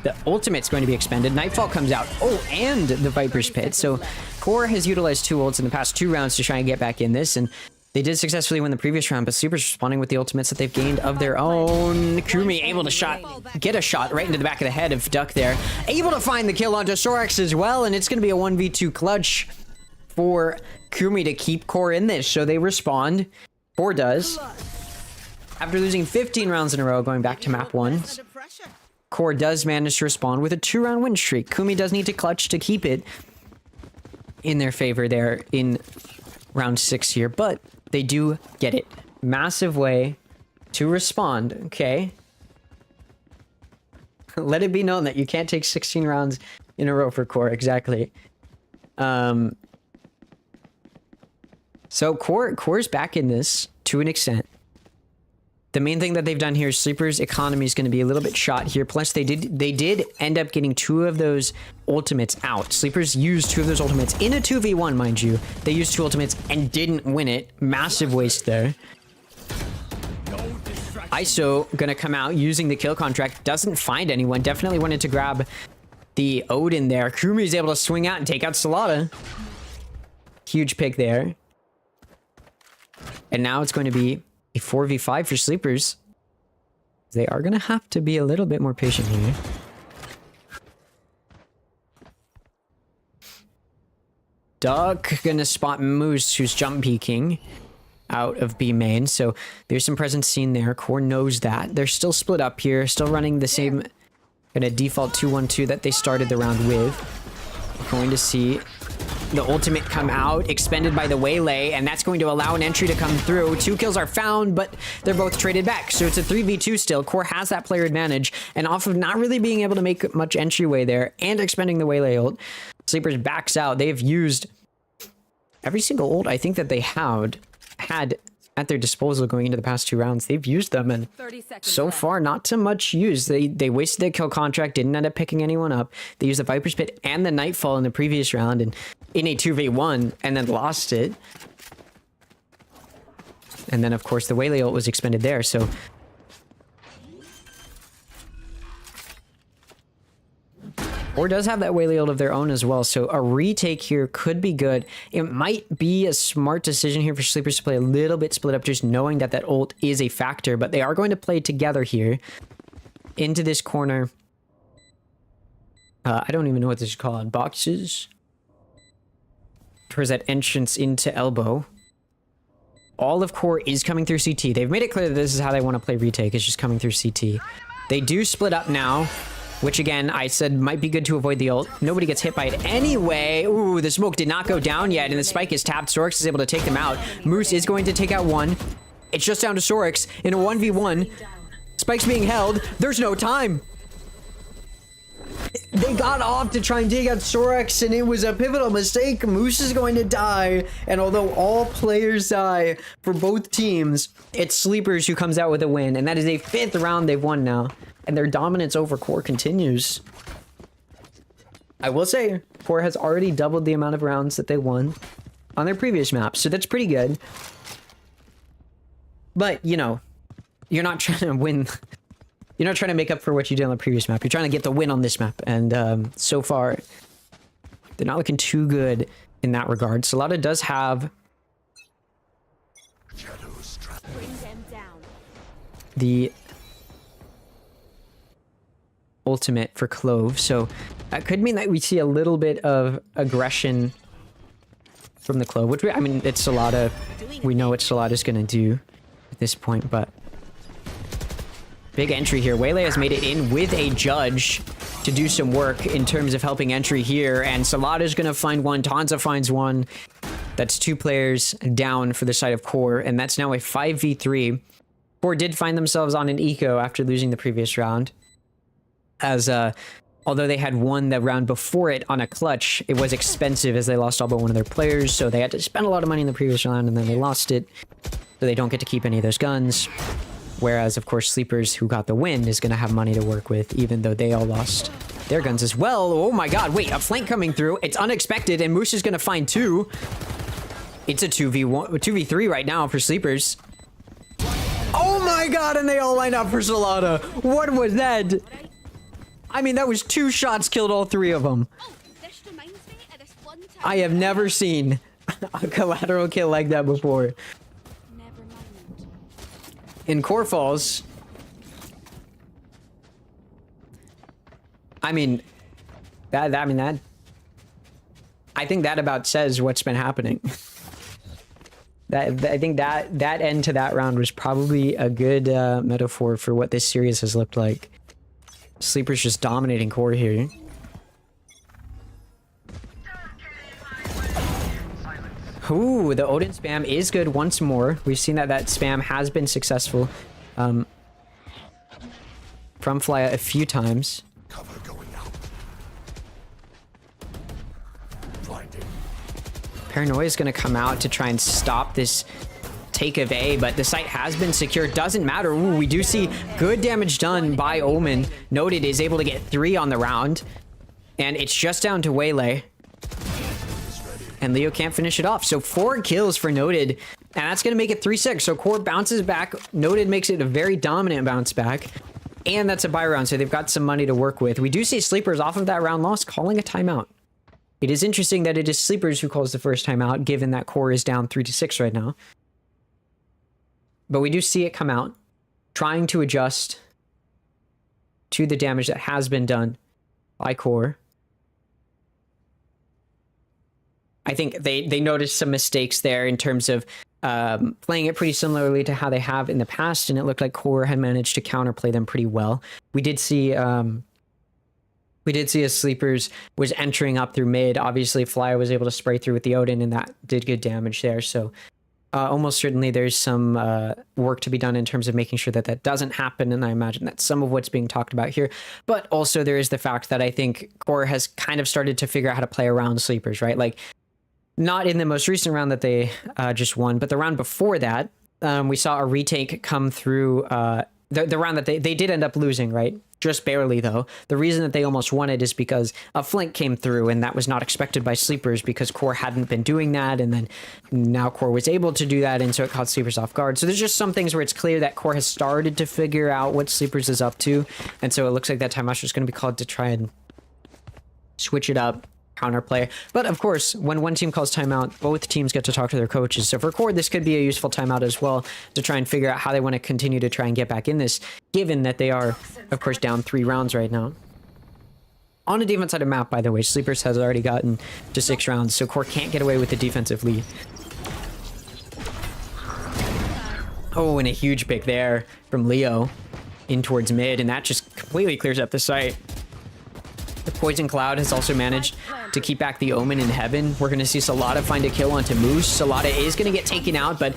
The ultimate's going to be expended. Nightfall comes out. Oh, and the Viper's Pit. So QoR has utilized 2 ults in the past 2 rounds to try and get back in this, and they did successfully win the previous round, but Sleepers responding with the ultimates that they've gained of their own. Kumi able to get a shot right into the back of the head of Duck there. Able to find the kill onto Sorix as well, and it's going to be a 1v2 clutch for Kumi to keep QoR in this. So they respond. QoR does. After losing 15 rounds in a row, going back to map 1, QoR does manage to respond with a 2-round win streak. Kumi does need to clutch to keep it in their favor there in round 6 here, but they do get it. Massive way to respond, okay? Let it be known that you can't take 16 rounds in a row for QoR, exactly. So QoR's back in this to an extent. The main thing that they've done here is Sleepers' economy is going to be a little bit shot here. Plus, they did end up getting 2 of those ultimates out. Sleepers used 2 of those ultimates in a 2v1, mind you. They used 2 ultimates and didn't win it. Massive waste there. ISO gonna come out using the kill contract. Doesn't find anyone. Definitely wanted to grab the Odin there. Kumi's able to swing out and take out Salada. Huge pick there. And now it's going to be a 4v5 for Sleepers. They are going to have to be a little bit more patient here. Duck going to spot Moose, who's jump peeking out of B main. So there's some presence seen there. QoR knows that. They're still split up here. Still running the same kind of default 2-1-2 that they started the round with. Going to see the ultimate come out, expended by the Waylay, and that's going to allow an entry to come through. 2 kills are found, but they're both traded back. So it's a 3v2 still. QoR has that player advantage, and off of not really being able to make much entryway there and expending the Waylay ult, Sleepers backs out. They've used every single ult I think that they had at their disposal going into the past 2 rounds. They've used them, and so far not too much use. They wasted their kill contract, didn't end up picking anyone up. They used the Viper's Pit and the Nightfall in the previous round and in a 2v1 and then lost it. And then of course the Waylay ult was expended there, so QoR does have that Waylay ult of their own as well, so a retake here could be good. It might be a smart decision here for Sleepers to play a little bit split up, just knowing that that ult is a factor, but they are going to play together here into this corner. I don't even know what this is called. Boxes? Towards that entrance into elbow. All of core is coming through CT. They've made it clear that this is how they want to play retake, is just coming through CT. They do split up now, which again, I said might be good to avoid the ult. Nobody gets hit by it anyway. Ooh, the smoke did not go down yet, and the spike is tapped. Sorix is able to take them out. Moose is going to take out one. It's just down to Sorix in a 1v1. Spike's being held. There's no time. They got off to try and take out Sorix, and it was a pivotal mistake. Moose is going to die, and although all players die for both teams, it's Sleepers who comes out with a win, and that is a 5th round they've won now, and their dominance over core continues. I will say, core has already doubled the amount of rounds that they won on their previous map, so that's pretty good. But, you know, you're not trying to win... You're not trying to make up for what you did on the previous map. You're trying to get the win on this map. And so far, they're not looking too good in that regard. Salada does have the ultimate for Clove. So that could mean that we see a little bit of aggression from the Clove. Which, I mean, it's Salada. We know what Salada's going to do at this point, but... Big entry here. Waylay has made it in with a judge to do some work in terms of helping entry here. And Salada's going to find one. Tanza finds one. That's 2 players down for the side of core. And that's now a 5v3. Core did find themselves on an eco after losing the previous round. As although they had won the round before it on a clutch, it was expensive as they lost all but one of their players. So they had to spend a lot of money in the previous round and then they lost it. So they don't get to keep any of those guns. Whereas, of course, Sleepers, who got the win, is going to have money to work with, even though they all lost their guns as well. Oh my god, wait, a flank coming through. It's unexpected, and Moose is going to find 2. It's a 2v3 right now for Sleepers. Oh my god, and they all line up for Salada. What was that? I mean, that was 2 shots killed all 3 of them. I have never seen a collateral kill like that before. In Core Falls, I think that about says what's been happening. I think that end to that round was probably a good metaphor for what this series has looked like. Sleepers just dominating core here. Ooh, the Odin spam is good once more. We've seen that spam has been successful from Flya a few times. Cover going out. Blinding. Paranoia is going to come out to try and stop this take of A, but the site has been secured. Doesn't matter. Ooh, we do see good damage done by Omen. Noted is able to get 3 on the round, and it's just down to Waylay. And Leo can't finish it off. So 4 kills for Noted. And that's going to make it 3-6. So Core bounces back. Noted makes it a very dominant bounce back. And that's a buy round. So they've got some money to work with. We do see Sleepers off of that round loss calling a timeout. It is interesting that it is Sleepers who calls the first timeout, given that Core is down 3-6 right now. But we do see it come out, trying to adjust to the damage that has been done by Core. I think they noticed some mistakes there in terms of playing it pretty similarly to how they have in the past, and it looked like Core had managed to counterplay them pretty well. We did see as Sleepers was entering up through mid. Obviously, Flya was able to spray through with the Odin, and that did good damage there. So almost certainly there's some work to be done in terms of making sure that that doesn't happen, and I imagine that's some of what's being talked about here. But also there is the fact that I think Core has kind of started to figure out how to play around Sleepers, right? Like, not in the most recent round that they just won, but the round before that, we saw a retake come through the round that they did end up losing, right? Just barely, though. The reason that they almost won it is because a flank came through, and that was not expected by Sleepers because Core hadn't been doing that, and then now Core was able to do that, and so it caught Sleepers off guard. So there's just some things where it's clear that Core has started to figure out what Sleepers is up to, and so it looks like that timeout is going to be called to try and switch it up, counterplay. But of course, when one team calls timeout, both teams get to talk to their coaches. So for Core, this could be a useful timeout as well to try and figure out how they want to continue to try and get back in this, given that they are, of course, down 3 rounds right now. On a defense side of map, by the way, Sleepers has already gotten to 6 rounds, so Core can't get away with the defensive lead. Oh, and a huge pick there from Leo in towards mid, and that just completely clears up the site. The Poison Cloud has also managed to keep back the Omen in Heaven. We're going to see Salada find a kill onto Moose. Salada is going to get taken out, but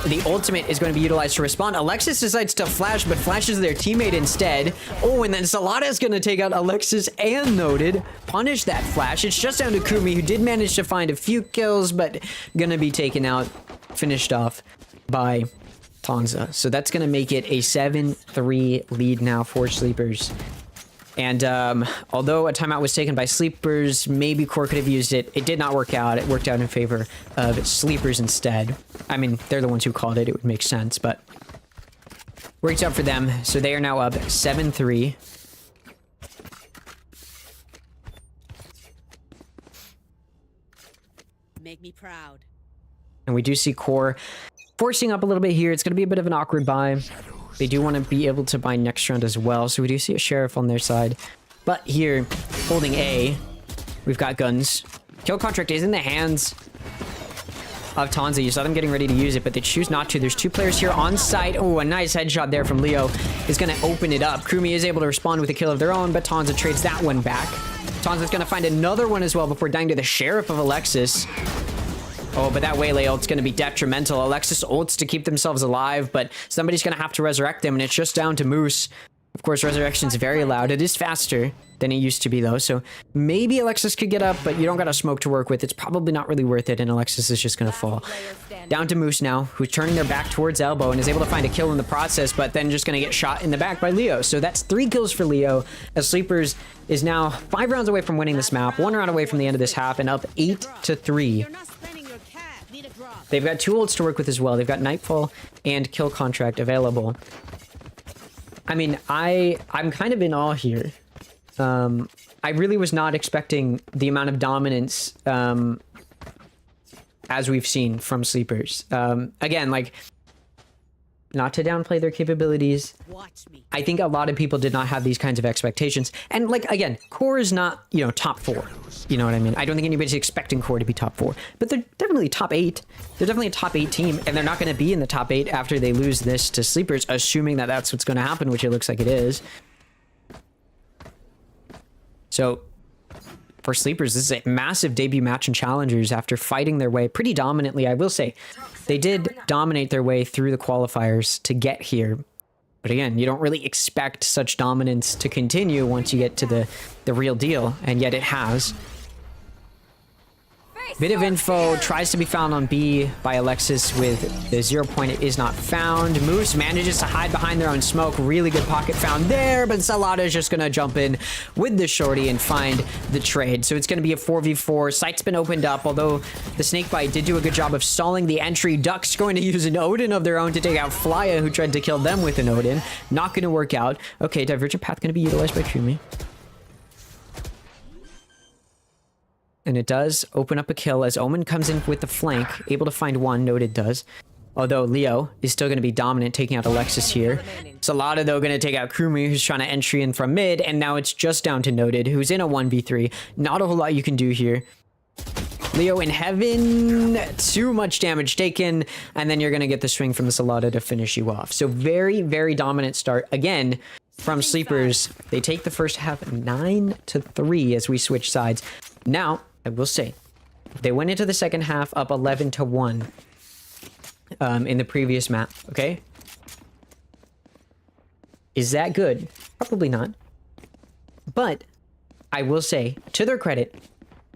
the ultimate is going to be utilized to respond. Alexis decides to flash, but flashes their teammate instead. Oh, and then Salada is going to take out Alexis and Noted. Punish that flash. It's just down to Kumi, who did manage to find a few kills, but going to be taken out, finished off by Tanza. So that's going to make it a 7-3 lead now for Sleepers. And although a timeout was taken by Sleepers, maybe QoR could have used it. It did not work out. It worked out in favor of Sleepers instead. I mean, they're the ones who called it. It would make sense, but worked out for them. So they are now up 7-3. Make me proud. And we do see QoR forcing up a little bit here. It's going to be a bit of an awkward buy. They do want to be able to buy next round as well, so we do see a Sheriff on their side. But here, holding A, we've got guns. Kill contract is in the hands of Tanza. You saw them getting ready to use it, but they choose not to. There's two players here on site. Oh, a nice headshot there from Leo is going to open it up. Kumi is able to respond with a kill of their own, but Tanza trades that one back. Tanza's going to find another one as well before dying to the Sheriff of Alexis. Oh, but that Waylay ult's going to be detrimental. Alexis ults to keep themselves alive, but somebody's going to have to resurrect them, and it's just down to Moose. Of course, resurrection's very loud. It is faster than it used to be, though, so maybe Alexis could get up, but you don't got a smoke to work with. It's probably not really worth it, and Alexis is just going to fall. Down to Moose now, who's turning their back towards Elbow and is able to find a kill in the process, but then just going to get shot in the back by Leo. So that's 3 kills for Leo, as Sleepers is now 5 rounds away from winning this map, 1 round away from the end of this half, and up 8-3. They've got 2 ults to work with as well. They've got Nightfall and Kill Contract available. I mean, I'm kind of in awe here. I really was not expecting the amount of dominance as we've seen from Sleepers. Again, like, not to downplay their capabilities. I think a lot of people did not have these kinds of expectations. And like, again, QoR is not, you know, top 4. You know what I mean? I don't think anybody's expecting QoR to be top 4, but they're definitely top 8. They're definitely a top 8 team, and they're not going to be in the top 8 after they lose this to Sleepers, assuming that that's what's going to happen, which it looks like it is. So for Sleepers, this is a massive debut match in Challengers after fighting their way pretty dominantly. I will say they did dominate their way through the qualifiers to get here. But again, you don't really expect such dominance to continue once you get to the real deal, and yet it has. Bit of info tries to be found on B by Alexis with the 0 point. It is not found. Moose manages to hide behind their own smoke. Really good pocket found there, but Salada is just going to jump in with the shorty and find the trade. So it's going to be a 4v4. Site's been opened up, although the Snakebite did do a good job of stalling the entry. Duck's going to use an Odin of their own to take out Flya, who tried to kill them with an Odin. Not going to work out. Okay, Divergent Path going to be utilized by Kumi. And it does open up a kill as Omen comes in with the flank, able to find one. Noted does. Although Leo is still going to be dominant, taking out Alexis here. Salada, though, going to take out Kumi, who's trying to entry in from mid. And now it's just down to Noted, who's in a 1v3. Not a whole lot you can do here. Leo in Heaven, too much damage taken. And then you're going to get the swing from the Salada to finish you off. So very, very dominant start. Again, from Sleepers, they take the first half 9-3 as we switch sides. Now, I will say, they went into the second half up 11-1 in the previous map, okay? Is that good? Probably not. But I will say, to their credit,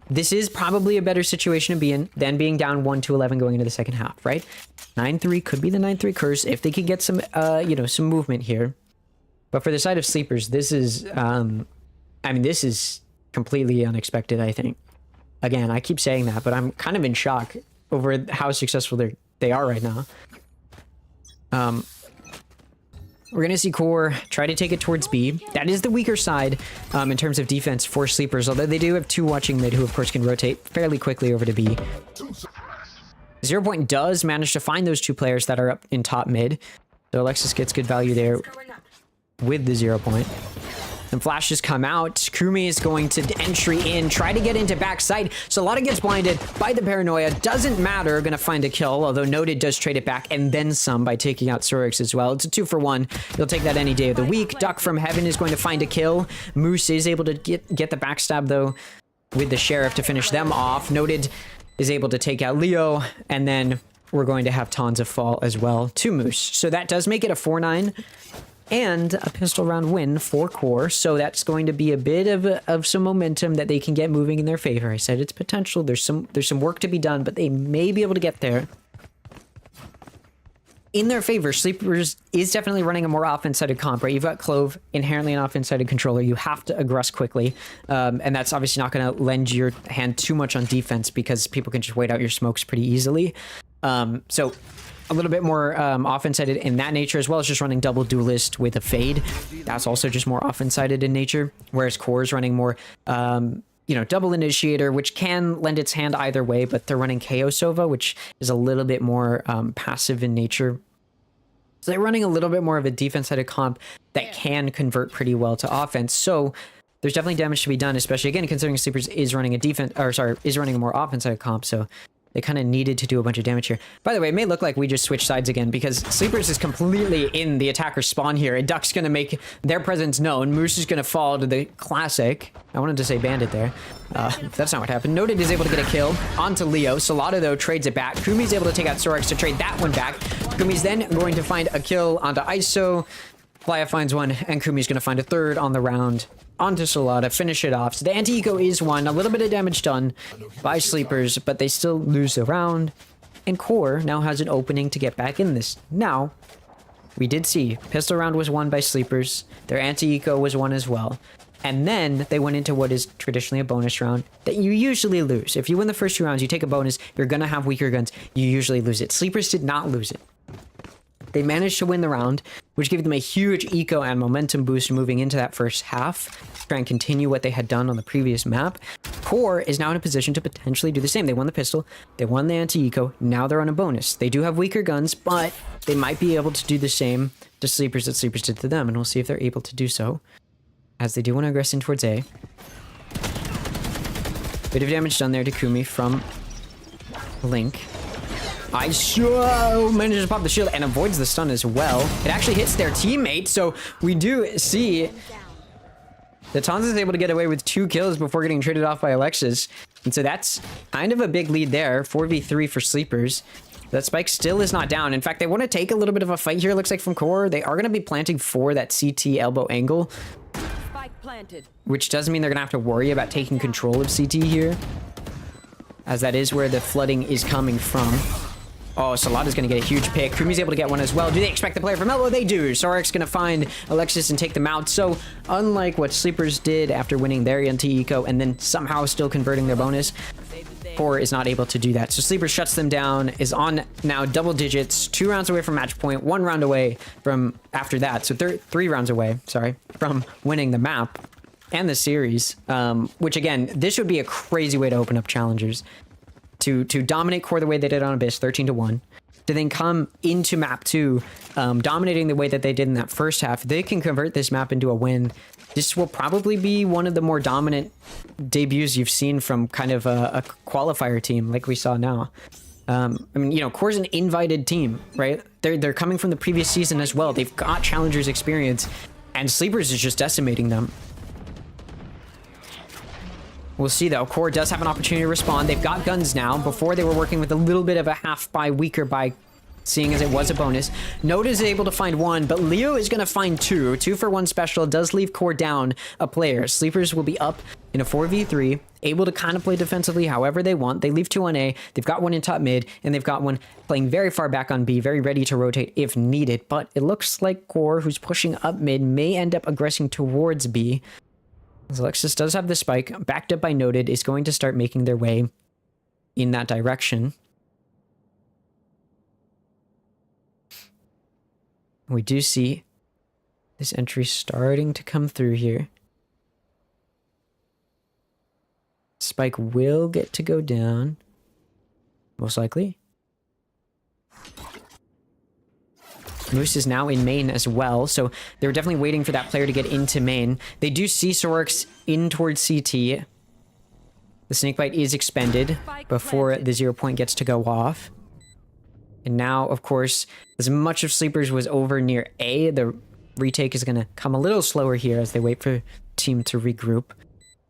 this is probably a better situation to be in than being down 1-11 going into the second half, right? 9-3 could be the 9-3 curse if they could get some, you know, some movement here. But for the side of Sleepers, this is, I mean, this is completely unexpected, I think. Again, I keep saying that, but I'm kind of in shock over how successful they are right now. We're going to see QoR try to take it towards B. That is the weaker side in terms of defense for Sleepers, although they do have 2 watching mid who, of course, can rotate fairly quickly over to B. 0 point does manage to find those 2 players that are up in top mid. So Alexis gets good value there with the 0 point. And flashes come out. Kumi is going to entry in, try to get into backside. Solana gets blinded by the paranoia. Doesn't matter, gonna find a kill, although Noted does trade it back and then some by taking out Sorix as well. It's a 2-for-1. You'll take that any day of the week. Duck from Heaven is going to find a kill. Moose is able to get the backstab though with the Sheriff to finish them off. Noted is able to take out Leo, and then we're going to have Tanza fall as well to Moose. So that does make it a 4-9. And a pistol round win for QoR, so that's going to be a bit of some momentum that they can get moving in their favor. I said it's potential. There's some work to be done, but they may be able to get there. In their favor, Sleepers is definitely running a more offense-sided comp, right? You've got Clove, inherently an offense-sided controller. You have to aggress quickly, and that's obviously not going to lend your hand too much on defense because people can just wait out your smokes pretty easily. So a little bit more offense-sided in that nature, as well as just running double duelist with a fade. That's also just more offense-sided in nature, whereas QoR is running more, you know, double initiator, which can lend its hand either way, but they're running KO Sova, which is a little bit more passive in nature. So they're running a little bit more of a defense-sided comp that can convert pretty well to offense. So there's definitely damage to be done, especially again considering Sleepers is running is running a more offense-sided comp. So they kind of needed to do a bunch of damage here. By the way, it may look like we just switched sides again because Sleepers is completely in the attacker's spawn here. And Duck's going to make their presence known. Moose is going to fall to the classic. I wanted to say Bandit there. That's not what happened. Noted is able to get a kill onto Leo. Solana, though, trades it back. Kumi's able to take out Sorix to trade that one back. Kumi's then going to find a kill onto ISO. Playa finds one, and Kumi's going to find a third on the round. Onto Solana, finish it off. So the anti-eco is one. A little bit of damage done by Sleepers, but they still lose the round. And QoR now has an opening to get back in this. Now, we did see pistol round was won by Sleepers. Their anti-eco was won as well. And then they went into what is traditionally a bonus round that you usually lose. If you win the first 2 rounds, you take a bonus, you're going to have weaker guns. You usually lose it. Sleepers did not lose it. They managed to win the round, which gave them a huge eco and momentum boost moving into that first half. Try and continue what they had done on the previous map. QoR is now in a position to potentially do the same. They won the pistol, they won the anti-eco, now they're on a bonus. They do have weaker guns, but they might be able to do the same to Sleepers that Sleepers did to them, and we'll see if they're able to do so, as they do want to aggress in towards A. Bit of damage done there to Kumi from Link. ISO manages to pop the shield and avoids the stun as well. It actually hits their teammate, so we do see that Tanza is able to get away with 2 kills before getting traded off by Alexis. And so that's kind of a big lead there. 4v3 for Sleepers. That spike still is not down. In fact, they want to take a little bit of a fight here, it looks like, from QoR. They are going to be planting for that CT elbow angle, Spike planted. which does mean they're going to have to worry about taking control of CT here, as that is where the flooding is coming from. Oh, Solana's going to get a huge pick. Kumi's able to get one as well. Do they expect the player from elbow? They do. Sorix going to find Alexis and take them out. So, unlike what Sleepers did after winning their anti-eco and then somehow still converting their bonus, QoR is not able to do that. So Sleepers shuts them down, is on now double digits, 2 rounds away from match point, 1 round away from after that. So 3 rounds away, sorry, from winning the map and the series, which again, this would be a crazy way to open up challengers. To dominate QoR the way they did on Abyss, 13-1, to then come into map 2, dominating the way that they did in that first half. They can convert this map into a win. This will probably be one of the more dominant debuts you've seen from kind of a qualifier team like we saw now. I mean, you know, QoR's an invited team, right? They're coming from the previous season as well. They've got challengers experience, and Sleepers is just decimating them. We'll see, though. QoR does have an opportunity to respond. They've got guns now. Before, they were working with a little bit of a half buy, weaker buy, seeing as it was a bonus. Noda is able to find 1, but Leo is going to find 2. 2-for-1 special does leave QoR down a player. Sleepers will be up in a 4v3, able to kind of play defensively however they want. They leave 2 on A. They've got 1 in top mid, and they've got 1 playing very far back on B, very ready to rotate if needed. But it looks like QoR, who's pushing up mid, may end up aggressing towards B. Alexis does have the spike, backed up by Noted, is going to start making their way in that direction. We do see this entry starting to come through here. Spike will get to go down, most likely. Moose is now in main as well, so they're definitely waiting for that player to get into main. They do see Sorix in towards CT. The snakebite is expended before the 0 point gets to go off. And now, of course, as much of Sleepers was over near A, the retake is going to come a little slower here as they wait for team to regroup.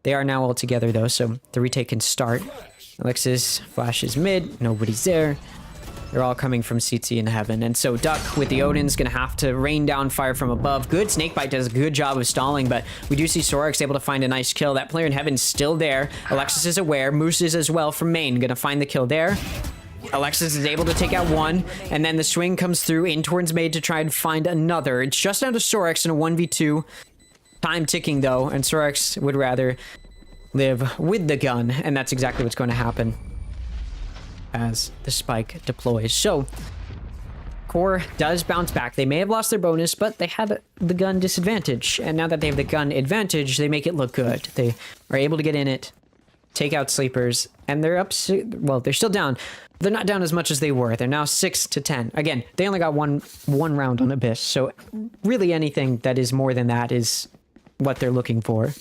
They are now all together though, so the retake can start. Alexis flashes mid, nobody's there. They're all coming from CT in heaven. And so Duck with the Odin's gonna have to rain down fire from above. Good Snakebite does a good job of stalling, but we do see Sorix able to find a nice kill. That player in heaven's still there. Alexis is aware. Moose is as well from main. Gonna find the kill there. Alexis is able to take out one, and then the swing comes through in towards mid to try and find another. It's just down to Sorix in a 1v2. Time ticking though, and Sorix would rather live with the gun, and that's exactly what's going to happen as the spike deploys. So QoR does bounce back. They may have lost their bonus, but they had the gun disadvantage, and now that they have the gun advantage, they make it look good. They are able to get in it, take out Sleepers, and they're up. Well, they're still down. They're not down as much as they were. They're now 6-10. Again, they only got one round on Abyss, so really anything that is more than that is what they're looking for.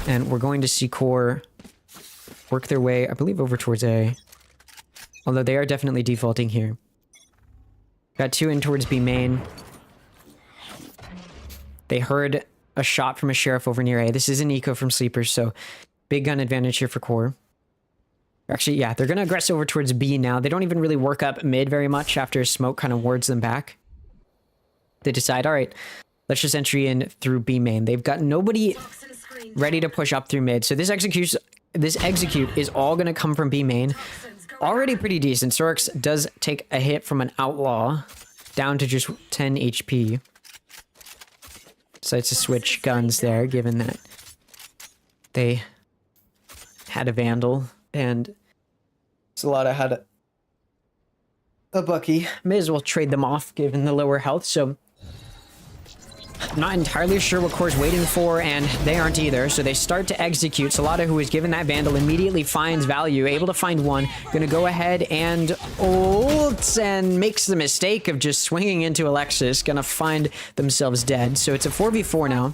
And we're going to see QoR work their way, I believe, over towards A. Although they are definitely defaulting here. Got two in towards B main. They heard a shot from a Sheriff over near A. This is an eco from Sleepers, so big gun advantage here for QoR. Actually, yeah, they're going to aggress over towards B now. They don't even really work up mid very much after smoke kind of wards them back. They decide, all right, let's just entry in through B main. They've got nobody ready to push up through mid, so this execute is all going to come from B main. Already pretty decent. Sorix does take a hit from an Outlaw, down to just 10 HP. Decides to switch guns there, given that they had a Vandal, and Salada had a Bucky. May as well trade them off, given the lower health, so I'm not entirely sure what QoR's waiting for, and they aren't either, so they start to execute. Salada, who is given that Vandal, immediately finds value, able to find one. Gonna go ahead and ults, and makes the mistake of just swinging into Alexis. Gonna find themselves dead, so it's a 4v4 now.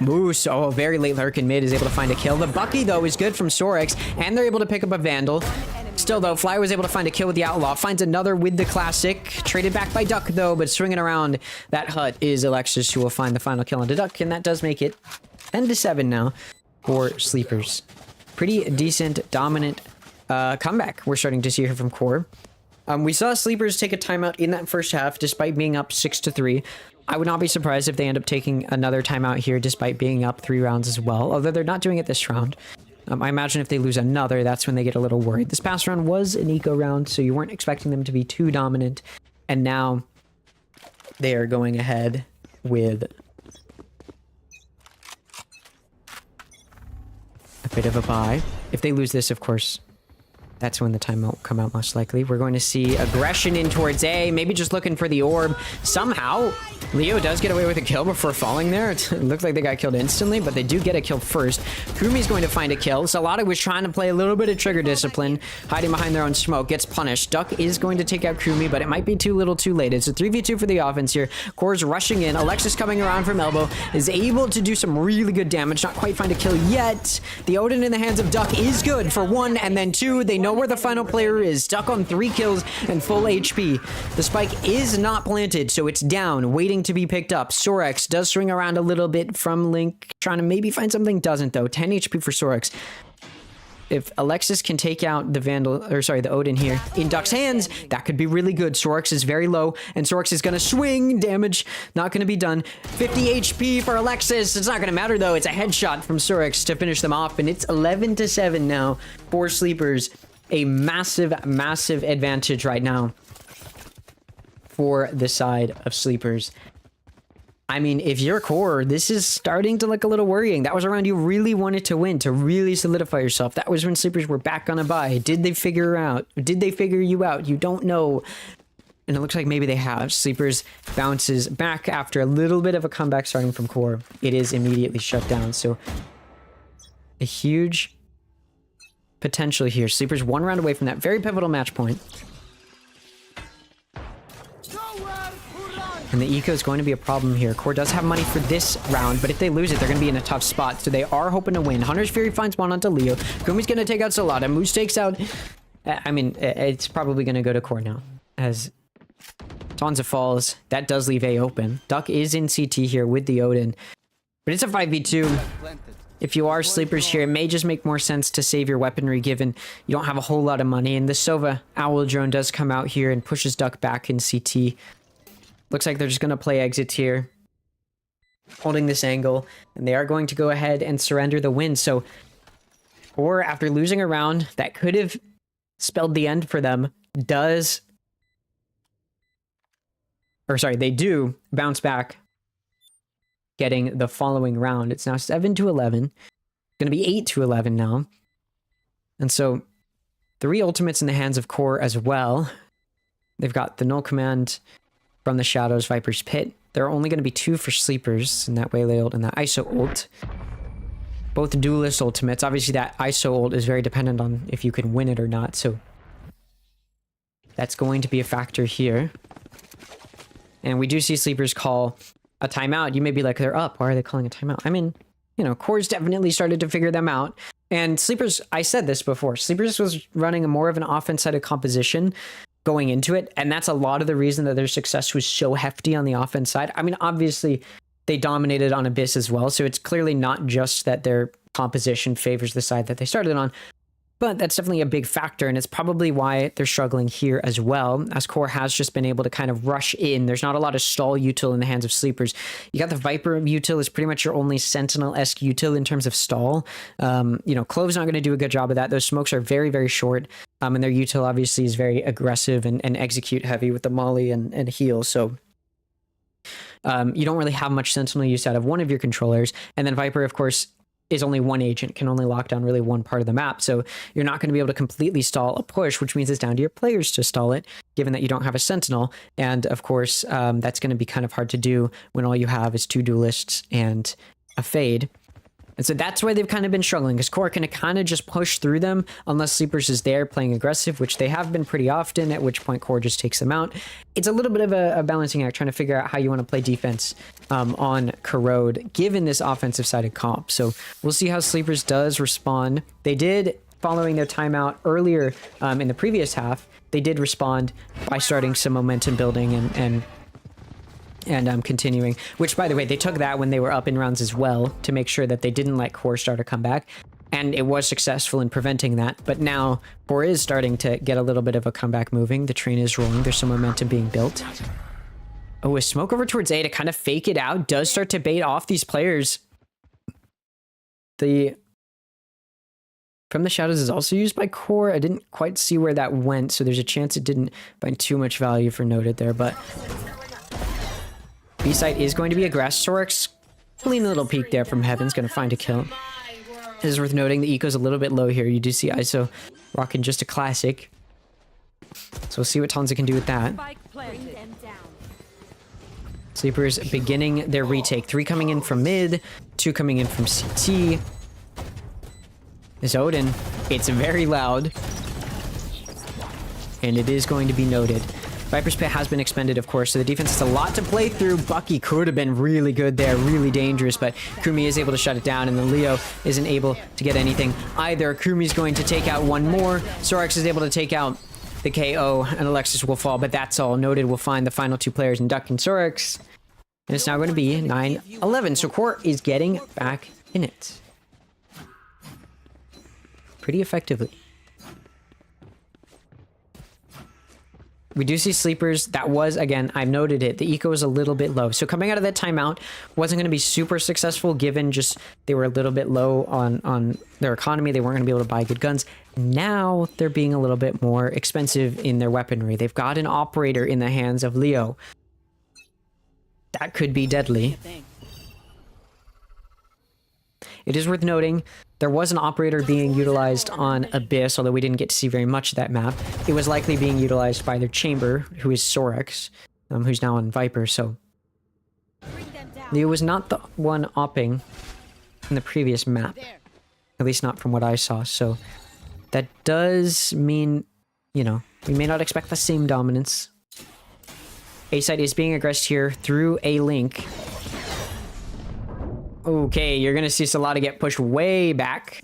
Moose, oh, very late lurk in mid, is able to find a kill. The Bucky, though, is good from Sorix, and they're able to pick up a Vandal. Still, though, Fly was able to find a kill with the Outlaw. Finds another with the Classic. Traded back by Duck, though, but swinging around that hut is Alexis, who will find the final kill onto Duck, and that does make it 10-7 now for Sleepers. Pretty decent, dominant comeback we're starting to see here from QoR. We saw Sleepers take a timeout in that first half, despite being up 6-3. I would not be surprised if they end up taking another timeout here, despite being up 3 rounds as well, although they're not doing it this round. I imagine if they lose another, that's when they get a little worried. This past round was an eco round, so you weren't expecting them to be too dominant. And now they are going ahead with a bit of a bye. If they lose this, of course, that's when the timeout will come out most likely. We're going to see aggression in towards A, maybe just looking for the orb. Somehow, Leo does get away with a kill before falling there. It looks like they got killed instantly, but they do get a kill first. Kumi's going to find a kill. Salada was trying to play a little bit of trigger discipline, hiding behind their own smoke, gets punished. Duck is going to take out Kumi, but it might be too little too late. It's a 3v2 for the offense here. QoR's rushing in. Alexis coming around from elbow, is able to do some really good damage, not quite find a kill yet. The Odin in the hands of Duck is good for 1, and then 2. They know where the final player is. Duck on 3 kills and full HP. The spike is not planted, so it's down, waiting to be picked up. Sorix does swing around a little bit from Link, trying to maybe find something. Doesn't, though. 10 HP for Sorix. If Alexis can take out the Vandal, or sorry, the Odin here in Duck's hands, that could be really good. Sorix is very low, and Sorix is going to swing. Damage not going to be done. 50 HP for Alexis. It's not going to matter, though. It's a headshot from Sorix to finish them off, and it's 11-7 now for Sleepers. A massive, massive advantage right now for the side of Sleepers. I mean, if you're QoR, this is starting to look a little worrying. That was a round you really wanted to win, to really solidify yourself. That was when Sleepers were back on a bye. Did they figure you out? You don't know. And it looks like maybe they have. Sleepers bounces back after a little bit of a comeback starting from QoR. It is immediately shut down. So a huge potential here. Sleepers 1 round away from that very pivotal match point. And the eco is going to be a problem here. QoR does have money for this round, but if they lose it, they're going to be in a tough spot. So they are hoping to win. Hunter's Fury finds one onto Leo. Kumi's going to take out Solana. Moose takes out... I mean, it's probably going to go to QoR now. As Tonza falls, that does leave A open. Duck is in CT here with the Odin. But it's a 5v2. If you are sleepers here, it may just make more sense to save your weaponry given you don't have a whole lot of money. And the Sova Owl drone does come out here and pushes Duck back in CT. Looks like they're just going to play exit here, holding this angle, and they are going to go ahead and surrender the win. So, or after losing a round that could have spelled the end for them, they do bounce back, getting the following round. It's now 7-11, going to be 8-11 now. And so 3 ultimates in the hands of QoR as well. They've got the null command from the Shadows, Viper's Pit. There are only going to be 2 for Sleepers, in that Waylay ult and that ISO ult. Both duelist ultimates. Obviously, that ISO ult is very dependent on if you can win it or not, so that's going to be a factor here. And we do see Sleepers call a timeout. You may be like, they're up. Why are they calling a timeout? I mean, you know, QoR's definitely started to figure them out. And Sleepers, I said this before, Sleepers was running a more of an offense-sided composition going into it, and that's a lot of the reason that their success was so hefty on the offense side. I mean, obviously, they dominated on Abyss as well, so it's clearly not just that their composition favors the side that they started on, but that's definitely a big factor, and it's probably why they're struggling here as well, as QoR has just been able to kind of rush in. There's not a lot of stall util in the hands of Sleepers. You got the Viper util is pretty much your only Sentinel-esque util in terms of stall. You know, Clove's not going to do a good job of that. Those smokes are very, very short, and their util obviously is very aggressive and execute heavy with the molly and heal, so you don't really have much Sentinel use out of one of your controllers. And then Viper, of course, is only one agent, can only lock down really one part of the map. So you're not going to be able to completely stall a push, which means it's down to your players to stall it, given that you don't have a Sentinel. And of course, that's going to be kind of hard to do when all you have is 2 duelists and a Fade. And so that's why they've kind of been struggling, because QoR can kind of just push through them unless Sleepers is there playing aggressive, which they have been pretty often, at which point QoR just takes them out. It's a little bit of a balancing act, trying to figure out how you want to play defense on Corrode, given this offensive-sided comp. So we'll see how Sleepers does respond. They did, following their timeout earlier in the previous half, they did respond by starting some momentum building and continuing, which, by the way, they took that when they were up in rounds as well to make sure that they didn't let QoR start a comeback, and it was successful in preventing that. But now QoR is starting to get a little bit of a comeback moving. The train is rolling. There's some momentum being built. Oh, a smoke over towards A to kind of fake it out does start to bait off these players. The From the Shadows is also used by QoR. I didn't quite see where that went, so there's a chance it didn't find too much value for noted there, but B-site is going to be aggressed. Sorix, clean little peek there from Heaven's going to find a kill. It is worth noting the eco's a little bit low here. You do see ISO rocking just a classic. So we'll see what Tonza can do with that. Sleepers beginning their retake. 3 coming in from mid, 2 coming in from CT. This Odin, it's very loud. And it is going to be noted. Viper's Pit has been expended, of course, so the defense has a lot to play through. Bucky could have been really good there, really dangerous, but Kumi is able to shut it down, and then Leo isn't able to get anything either. Kumi's going to take out one more. Sorix is able to take out the KO, and Alexis will fall, but that's all. Noted will find the final 2 players in Duck and Sorix, and it's now going to be 9-11, so QoR is getting back in it pretty effectively. We do see Sleepers. That was, again, I've noted it, the eco is a little bit low. So coming out of that timeout wasn't going to be super successful, given just they were a little bit low on their economy. They weren't going to be able to buy good guns. Now they're being a little bit more expensive in their weaponry. They've got an operator in the hands of Leo. That could be deadly. It is worth noting, there was an operator being utilized on Abyss, although we didn't get to see very much of that map. It was likely being utilized by their chamber, who is Sorix, who's now on Viper, so Leo was not the one opping in the previous map. At least not from what I saw, so That does mean, you know, we may not expect the same dominance. A side is being aggressed here through a link. Okay, you're gonna see Salada get pushed way back.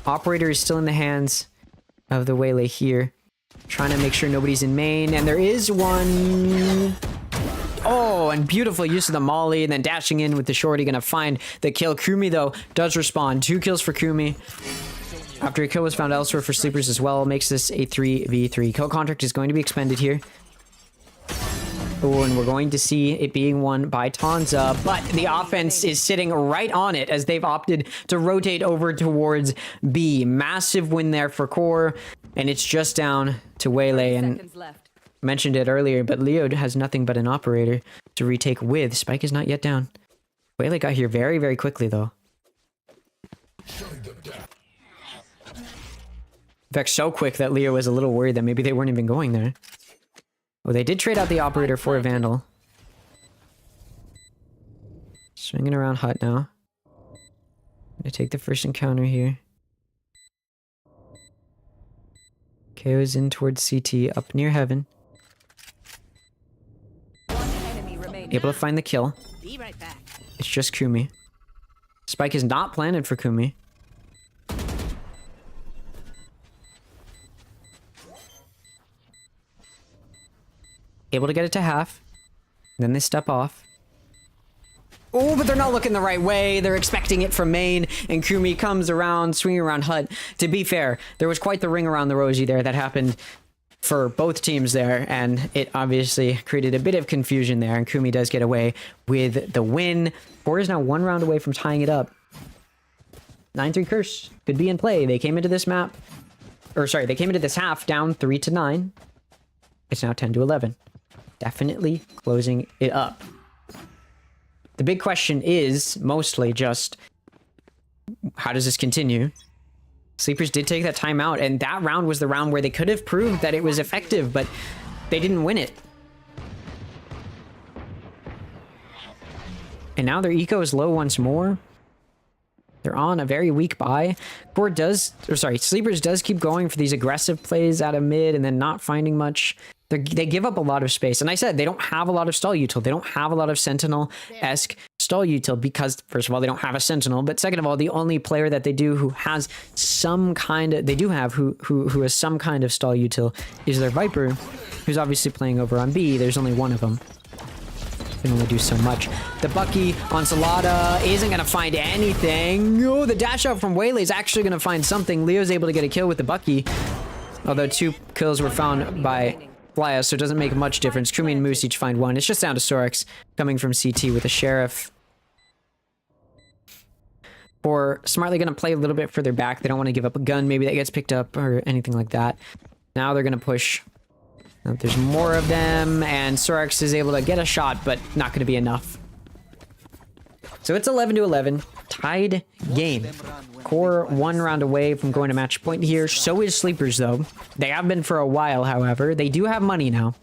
Operator is still in the hands of the Waylay here. Trying to make sure nobody's in main, and there is one. Oh, and beautiful use of the molly, and then dashing in with the shorty, gonna find the kill. Kumi, though, does respond. 2 kills for Kumi. After a kill was found elsewhere for Sleepers as well, makes this a 3v3. Kill contract is going to be expended here. Oh, and we're going to see it being won by Tanza, but the offense is sitting right on it as they've opted to rotate over towards B. Massive win there for QoR, and it's just down to Waylay. And mentioned it earlier, but Leo has nothing but an operator to retake with. Spike is not yet down. Waylay got here very, very quickly, though. In fact, so quick that Leo was a little worried that maybe they weren't even going there. Oh, they did trade out the operator for a Vandal. Swinging around hut now. Gonna take the first encounter here. KO's in towards CT, up near heaven. Able to find the kill. Be right back. It's just Kumi. Spike is not planted for Kumi. Able to get it to half. Then they step off. Oh, but they're not looking the right way. They're expecting it from main, and Kumi comes around, swinging around hut. To be fair, there was quite the ring around the rosy there that happened for both teams there, and it obviously created a bit of confusion there, and Kumi does get away with the win. QoR is now 1 round away from tying it up. 9-3 curse could be in play. They came into this map, or sorry, they came into this half down 3-9. It's now 10-11. Definitely closing it up. The big question is mostly just, how does this continue? Sleepers did take that timeout, and that round was the round where they could have proved that it was effective, but they didn't win it. And now their eco is low once more. They're on a very weak buy. Sleepers does keep going for these aggressive plays out of mid and then not finding much. They give up a lot of space. And I said, they don't have a lot of stall util. They don't have a lot of Sentinel-esque stall util because, first of all, they don't have a Sentinel. But second of all, the only player that they do who has some kind of, who has some kind of stall util is their Viper, who's obviously playing over on B. There's only one of them. Can only do so much. The Bucky on Salada isn't going to find anything. Oh, the dash out from Waylay is actually going to find something. Leo's able to get a kill with the Bucky. Although 2 kills were found by Flya, so it doesn't make much difference. Kumi and Moose each find 1. It's just down to Sorex coming from CT with a Sheriff. Or smartly going to play a little bit further back. They don't want to give up a gun. Maybe that gets picked up or anything like that. Now they're going to push. There's more of them, and Sorex is able to get a shot, but not going to be enough. So it's 11-11. Tied game. QoR 1 round away from going to match point here. So is Sleepers, though. They have been for a while, however. They do have money now.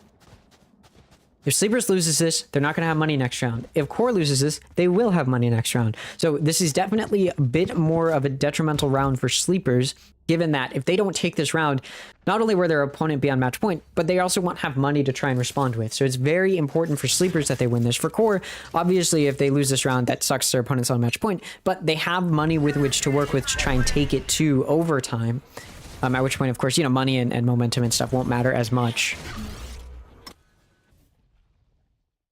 If Sleepers loses this, they're not going to have money next round. If QoR loses this, they will have money next round. So this is definitely a bit more of a detrimental round for Sleepers, given that if they don't take this round, not only will their opponent be on match point, but they also won't have money to try and respond with. So it's very important for Sleepers that they win this. For QoR, obviously, if they lose this round, that sucks their opponent's on match point, but they have money with which to work with to try and take it to overtime. At which point, of course, you know, money and momentum and stuff won't matter as much.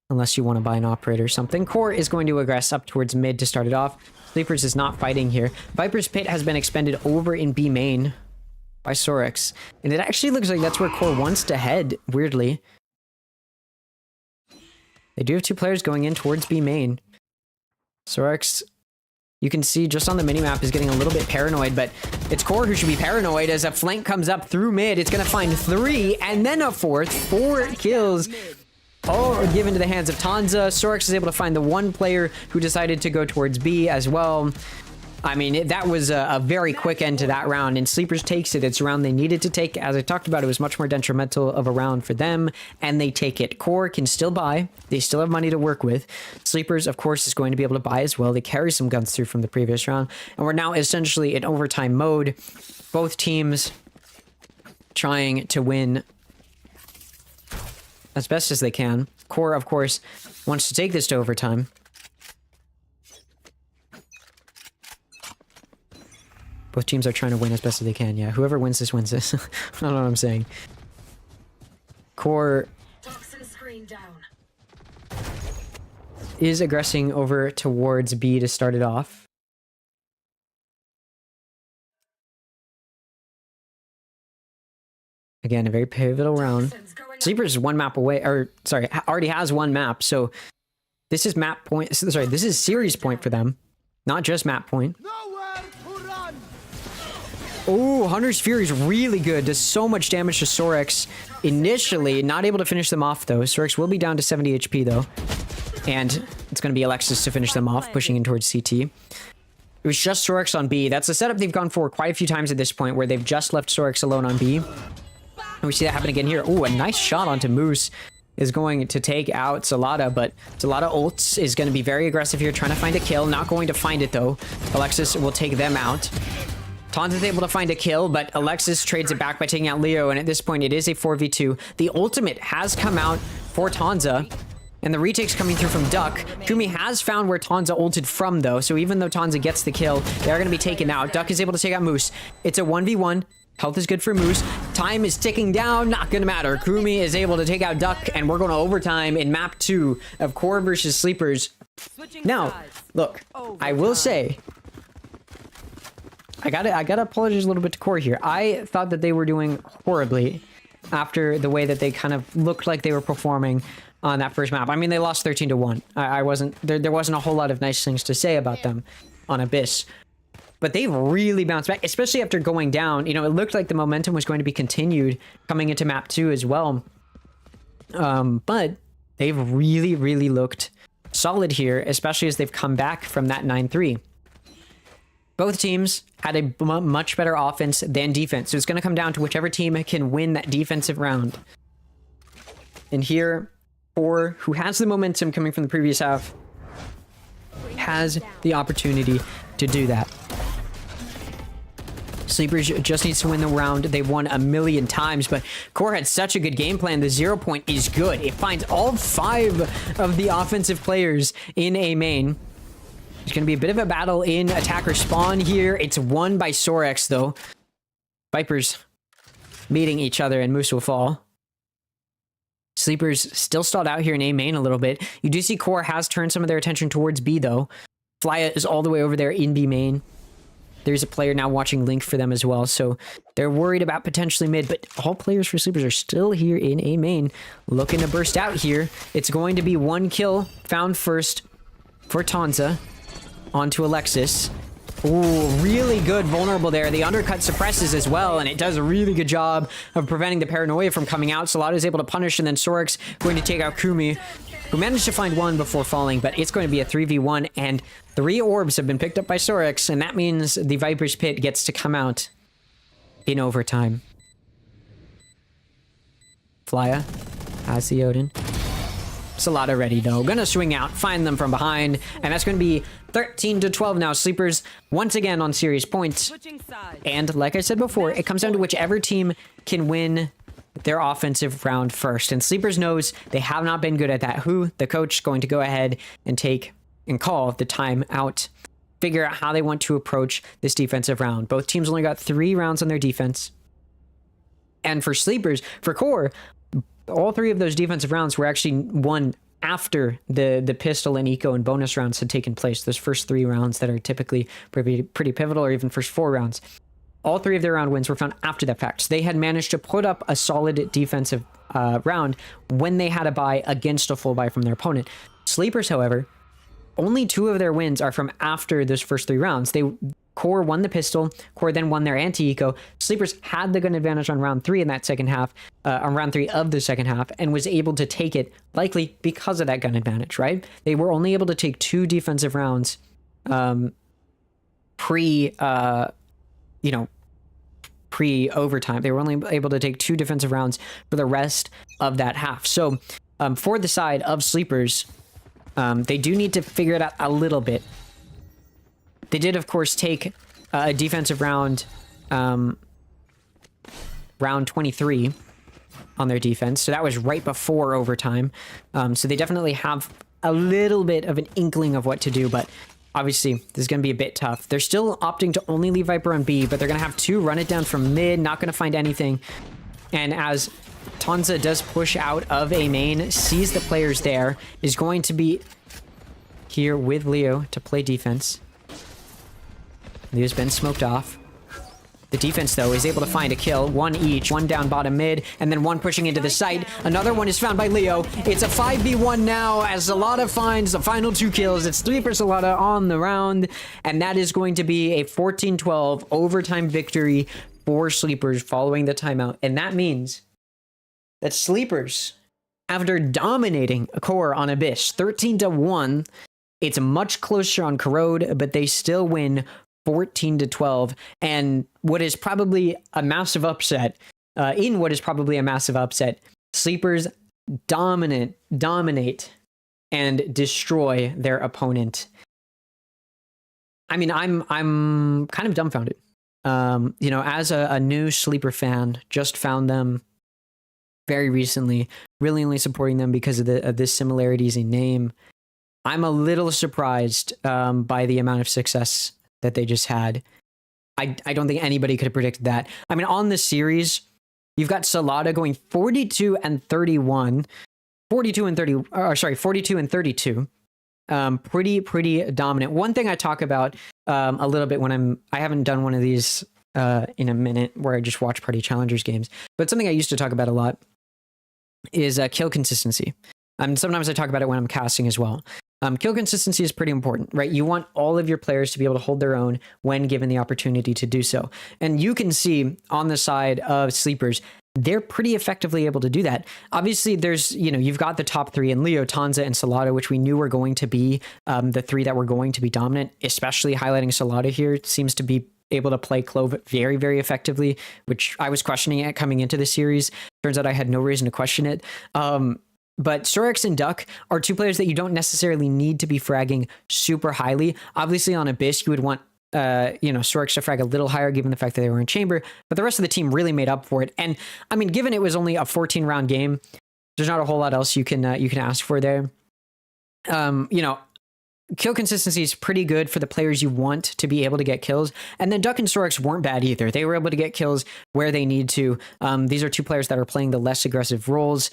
Unless you want to buy an operator or something. QoR is going to aggress up towards mid to start it off. Sleepers is not fighting here. Viper's Pit has been expended over in B main by Sorex. And it actually looks like that's where QoR wants to head, weirdly. They do have 2 players going in towards B main. Sorex, you can see just on the minimap, is getting a little bit paranoid, but it's QoR who should be paranoid as a flank comes up through mid. It's going to find 3 and then a 4th. 4 kills. All given to the hands of Tanza. Sorex is able to find the 1 player who decided to go towards B as well. I mean, that was a very quick end to that round, and Sleepers takes it. It's a round they needed to take. As I talked about, it was much more detrimental of a round for them, and they take it. QoR can still buy. They still have money to work with. Sleepers, of course, is going to be able to buy as well. They carry some guns through from the previous round, and we're now essentially in overtime mode. Both teams trying to win as best as they can. QoR, of course, wants to take this to overtime. Both teams are trying to win as best as they can. Yeah, whoever wins this wins this. I don't know what I'm saying. QoR is aggressing over towards B to start it off. Again, a very pivotal round. Sleepers is one map away, or sorry, already has one map. So this is map point. Sorry, this is series point for them, not just map point. Oh, Hunter's Fury is really good. Does so much damage to Sorex. Initially, not able to finish them off, though. Sorex will be down to 70 HP, though. And it's going to be Alexis to finish them off, pushing in towards CT. It was just Sorex on B. That's a setup they've gone for quite a few times at this point, where they've just left Sorex alone on B. And we see that happen again here. Oh, a nice shot onto Moose is going to take out Salada, but Salada ults is going to be very aggressive here, trying to find a kill. Not going to find it, though. Alexis will take them out. Tanza's able to find a kill, but Alexis trades it back by taking out Leo, and at this point, it is a 4v2. The ultimate has come out for Tanza, and the retake's coming through from Duck. Kumi has found where Tanza ulted from, though, so even though Tanza gets the kill, they're going to be taken out. Duck is able to take out Moose. It's a 1v1. Health is good for Moose. Time is ticking down. Not going to matter. Kumi is able to take out Duck, and we're going to overtime in map 2 of QoR versus Sleepers. Now, look, I will say, I gotta apologize a little bit to QoR here. I thought that they were doing horribly after the way that they kind of looked like they were performing on that first map. I mean, they lost 13-1. I wasn't there wasn't a whole lot of nice things to say about them on Abyss. But they've really bounced back, especially after going down. You know, it looked like the momentum was going to be continued coming into map 2 as well. But they've really looked solid here, especially as they've come back from that 9-3. Both teams had a much better offense than defense. So it's going to come down to whichever team can win that defensive round. And here, QoR, who has the momentum coming from the previous half, has the opportunity to do that. Sleepers just needs to win the round. They've won a million times, but QoR had such a good game plan. The 0 point is good. It finds all 5 of the offensive players in A main. There's going to be a bit of a battle in attacker spawn here. It's won by Sorex, though. Vipers meeting each other, and Moose will fall. Sleepers still stalled out here in A main a little bit. You do see QoR has turned some of their attention towards B, though. Flya is all the way over there in B main. There's a player now watching Link for them as well, so they're worried about potentially mid, but all players for Sleepers are still here in A main, looking to burst out here. It's going to be 1 kill found first for Tanza. Onto Alexis. Ooh, really good vulnerable there. The undercut suppresses as well, and it does a really good job of preventing the paranoia from coming out. Salado is able to punish, and then Sorex going to take out Kumi, who managed to find one before falling, but it's going to be a 3v1, and 3 orbs have been picked up by Sorex, and that means the Viper's Pit gets to come out in overtime. Flya has the Odin. Salada ready, though. Gonna swing out, find them from behind, and that's gonna be 13-12 now. Sleepers once again on series points. And like I said before, it comes down to whichever team can win their offensive round first. And Sleepers knows they have not been good at that. Who, the coach, going to go ahead and take and call the time out. Figure out how they want to approach this defensive round. Both teams only got 3 rounds on their defense. And for Sleepers, for QoR, all 3 of those defensive rounds were actually won after the pistol and eco and bonus rounds had taken place. Those first 3 rounds that are typically pretty pivotal, or even first 4 rounds. All 3 of their round wins were found after that fact. So they had managed to put up a solid defensive round when they had a bye against a full bye from their opponent. Sleepers, however, only 2 of their wins are from after those first 3 rounds. QoR won the pistol. QoR then won their anti-eco. Sleepers had the gun advantage on round 3 in that second half, on round 3 of the second half, and was able to take it, likely because of that gun advantage, right? They were only able to take 2 defensive rounds pre overtime. They were only able to take 2 defensive rounds for the rest of that half. So for the side of Sleepers, they do need to figure it out a little bit. They did, of course, take a defensive round, round 23 on their defense. So that was right before overtime. So they definitely have a little bit of an inkling of what to do, but obviously this is going to be a bit tough. They're still opting to only leave Viper on B, but they're going to have 2 run it down from mid, not going to find anything. And as Tanza does push out of A main, sees the players there, is going to be here with Leo to play defense. Leo's been smoked off. The defense, though, is able to find a kill. 1 each. 1 down bottom mid, and then 1 pushing into the site. Another one is found by Leo. It's a 5v1 now as Salada finds the final 2 kills. It's 3 for Salada on the round, and that is going to be a 14-12 overtime victory for Sleepers following the timeout. And that means that Sleepers, after dominating a core on Abyss 13-1, it's much closer on Corrode, but they still win 14-12, and what is probably a massive upset, Sleepers dominate and destroy their opponent. I mean, I'm kind of dumbfounded. As a new Sleeper fan, just found them very recently, really only supporting them because of the similarities in name. I'm a little surprised by the amount of success that they just had. I don't think anybody could have predicted that. I mean, on this series, you've got Salada going 42 and 31, 42 and 32. Pretty dominant. One thing I talk about a little bit when I haven't done one of these in a minute where I just watch Party Challengers games, but something I used to talk about a lot is kill consistency. Sometimes I talk about it when I'm casting as well. Kill consistency is pretty important, right? You want all of your players to be able to hold their own when given the opportunity to do so. And you can see on the side of Sleepers, they're pretty effectively able to do that. Obviously, there's, you've got the top 3 in Leo, Tanza, and Salada, which we knew were going to be the 3 that were going to be dominant, especially highlighting Salada here. It seems to be able to play Clove very, very effectively, which I was questioning it coming into the series. Turns out I had no reason to question it. But Sorex and Duck are 2 players that you don't necessarily need to be fragging super highly. Obviously, on Abyss, you would want, Sorex to frag a little higher given the fact that they were in Chamber, but the rest of the team really made up for it. And I mean, given it was only a 14-round game, there's not a whole lot else you can ask for there. Kill consistency is pretty good for the players you want to be able to get kills. And then Duck and Sorex weren't bad either. They were able to get kills where they need to. These are 2 players that are playing the less aggressive roles.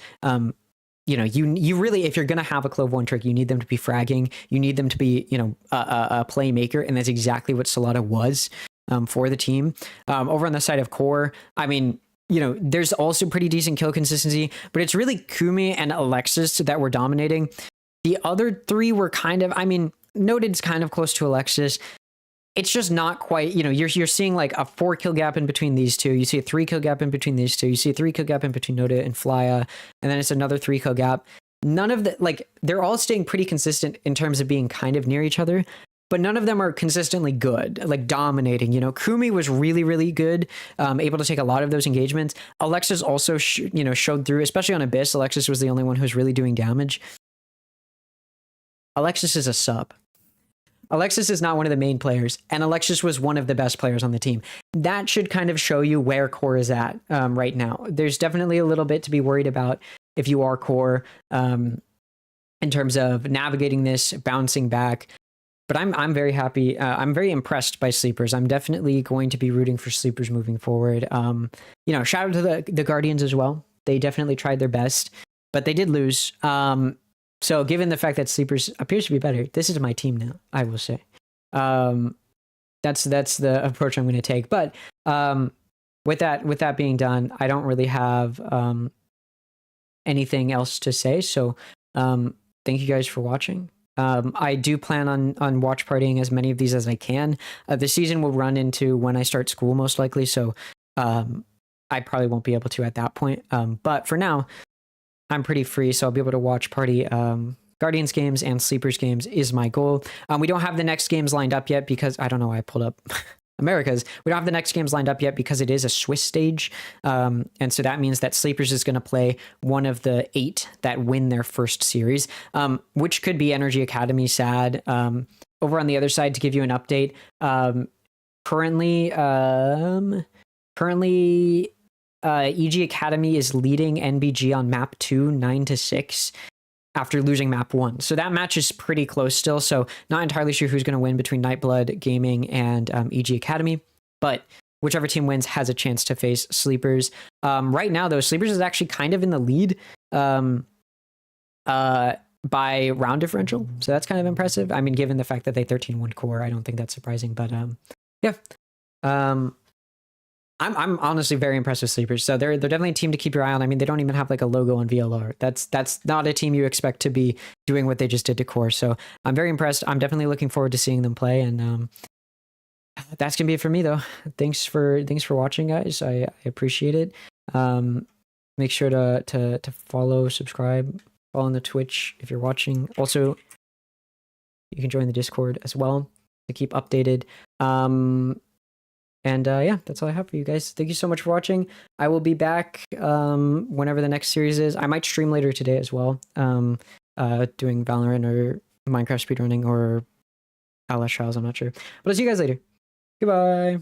You really, if you're going to have a Clove 1 trick, you need them to be fragging. You need them to be, a playmaker. And that's exactly what Salada was for the team. Over on the side of Core, I mean, there's also pretty decent kill consistency, but it's really Kumi and Alexis that were dominating. The other 3 were kind of, Noted's kind of close to Alexis. It's just not quite, you're seeing like a 4 kill gap in between these 2. You see a 3 kill gap in between these 2. You see a 3 kill gap in between Noda and Flya. And then it's another 3 kill gap. None of the, they're all staying pretty consistent in terms of being kind of near each other, but none of them are consistently good, dominating. Kumi was really, really good, able to take a lot of those engagements. Alexis also, showed through, especially on Abyss. Alexis was the only one who's really doing damage. Alexis is a sub. Alexis is not one of the main players, and Alexis was one of the best players on the team. That should kind of show you where Core is at right now. There's definitely a little bit to be worried about if you are Core in terms of navigating this, bouncing back. But I'm very happy. I'm very impressed by Sleepers. I'm definitely going to be rooting for Sleepers moving forward. Shout out to the Guardians as well. They definitely tried their best, but they did lose. So given the fact that Sleepers appears to be better, this is my team now, I will say. That's the approach I'm going to take. But with that being done, I don't really have anything else to say. So thank you guys for watching. I do plan on watch partying as many of these as I can. The season will run into when I start school most likely. So I probably won't be able to at that point. But for now, I'm pretty free, so I'll be able to watch party Guardians games and Sleepers games is my goal. We don't have the next games lined up yet because I don't know why I pulled up America's. We don't have the next games lined up yet because it is a Swiss stage. And so that means that Sleepers is going to play one of the 8 that win their first series, which could be Energy Academy, SAD. Over on the other side, to give you an update, currently, EG Academy is leading NBG on map 2, 9-6. After losing map 1. So that match is pretty close still. So not entirely sure who's going to win between Nightblood Gaming and EG Academy, but whichever team wins has a chance to face Sleepers. Right now, though, Sleepers is actually kind of in the lead by round differential. So that's kind of impressive. I mean, given the fact that they 13-1 core, I don't think that's surprising, but yeah. I'm honestly very impressed with Sleepers. So they're definitely a team to keep your eye on. I mean, they don't even have like a logo on VLR. That's not a team you expect to be doing what they just did to Core. So I'm very impressed. I'm definitely looking forward to seeing them play. And that's gonna be it for me, though. Thanks for watching, guys. I appreciate it. Make sure to follow, subscribe, follow on the Twitch if you're watching. Also, you can join the Discord as well to keep updated. And yeah, that's all I have for you guys. Thank you so much for watching. I will be back whenever the next series is. I might stream later today as well, doing Valorant or Minecraft speedrunning or Outlast Trials. I'm not sure. But I'll see you guys later. Goodbye.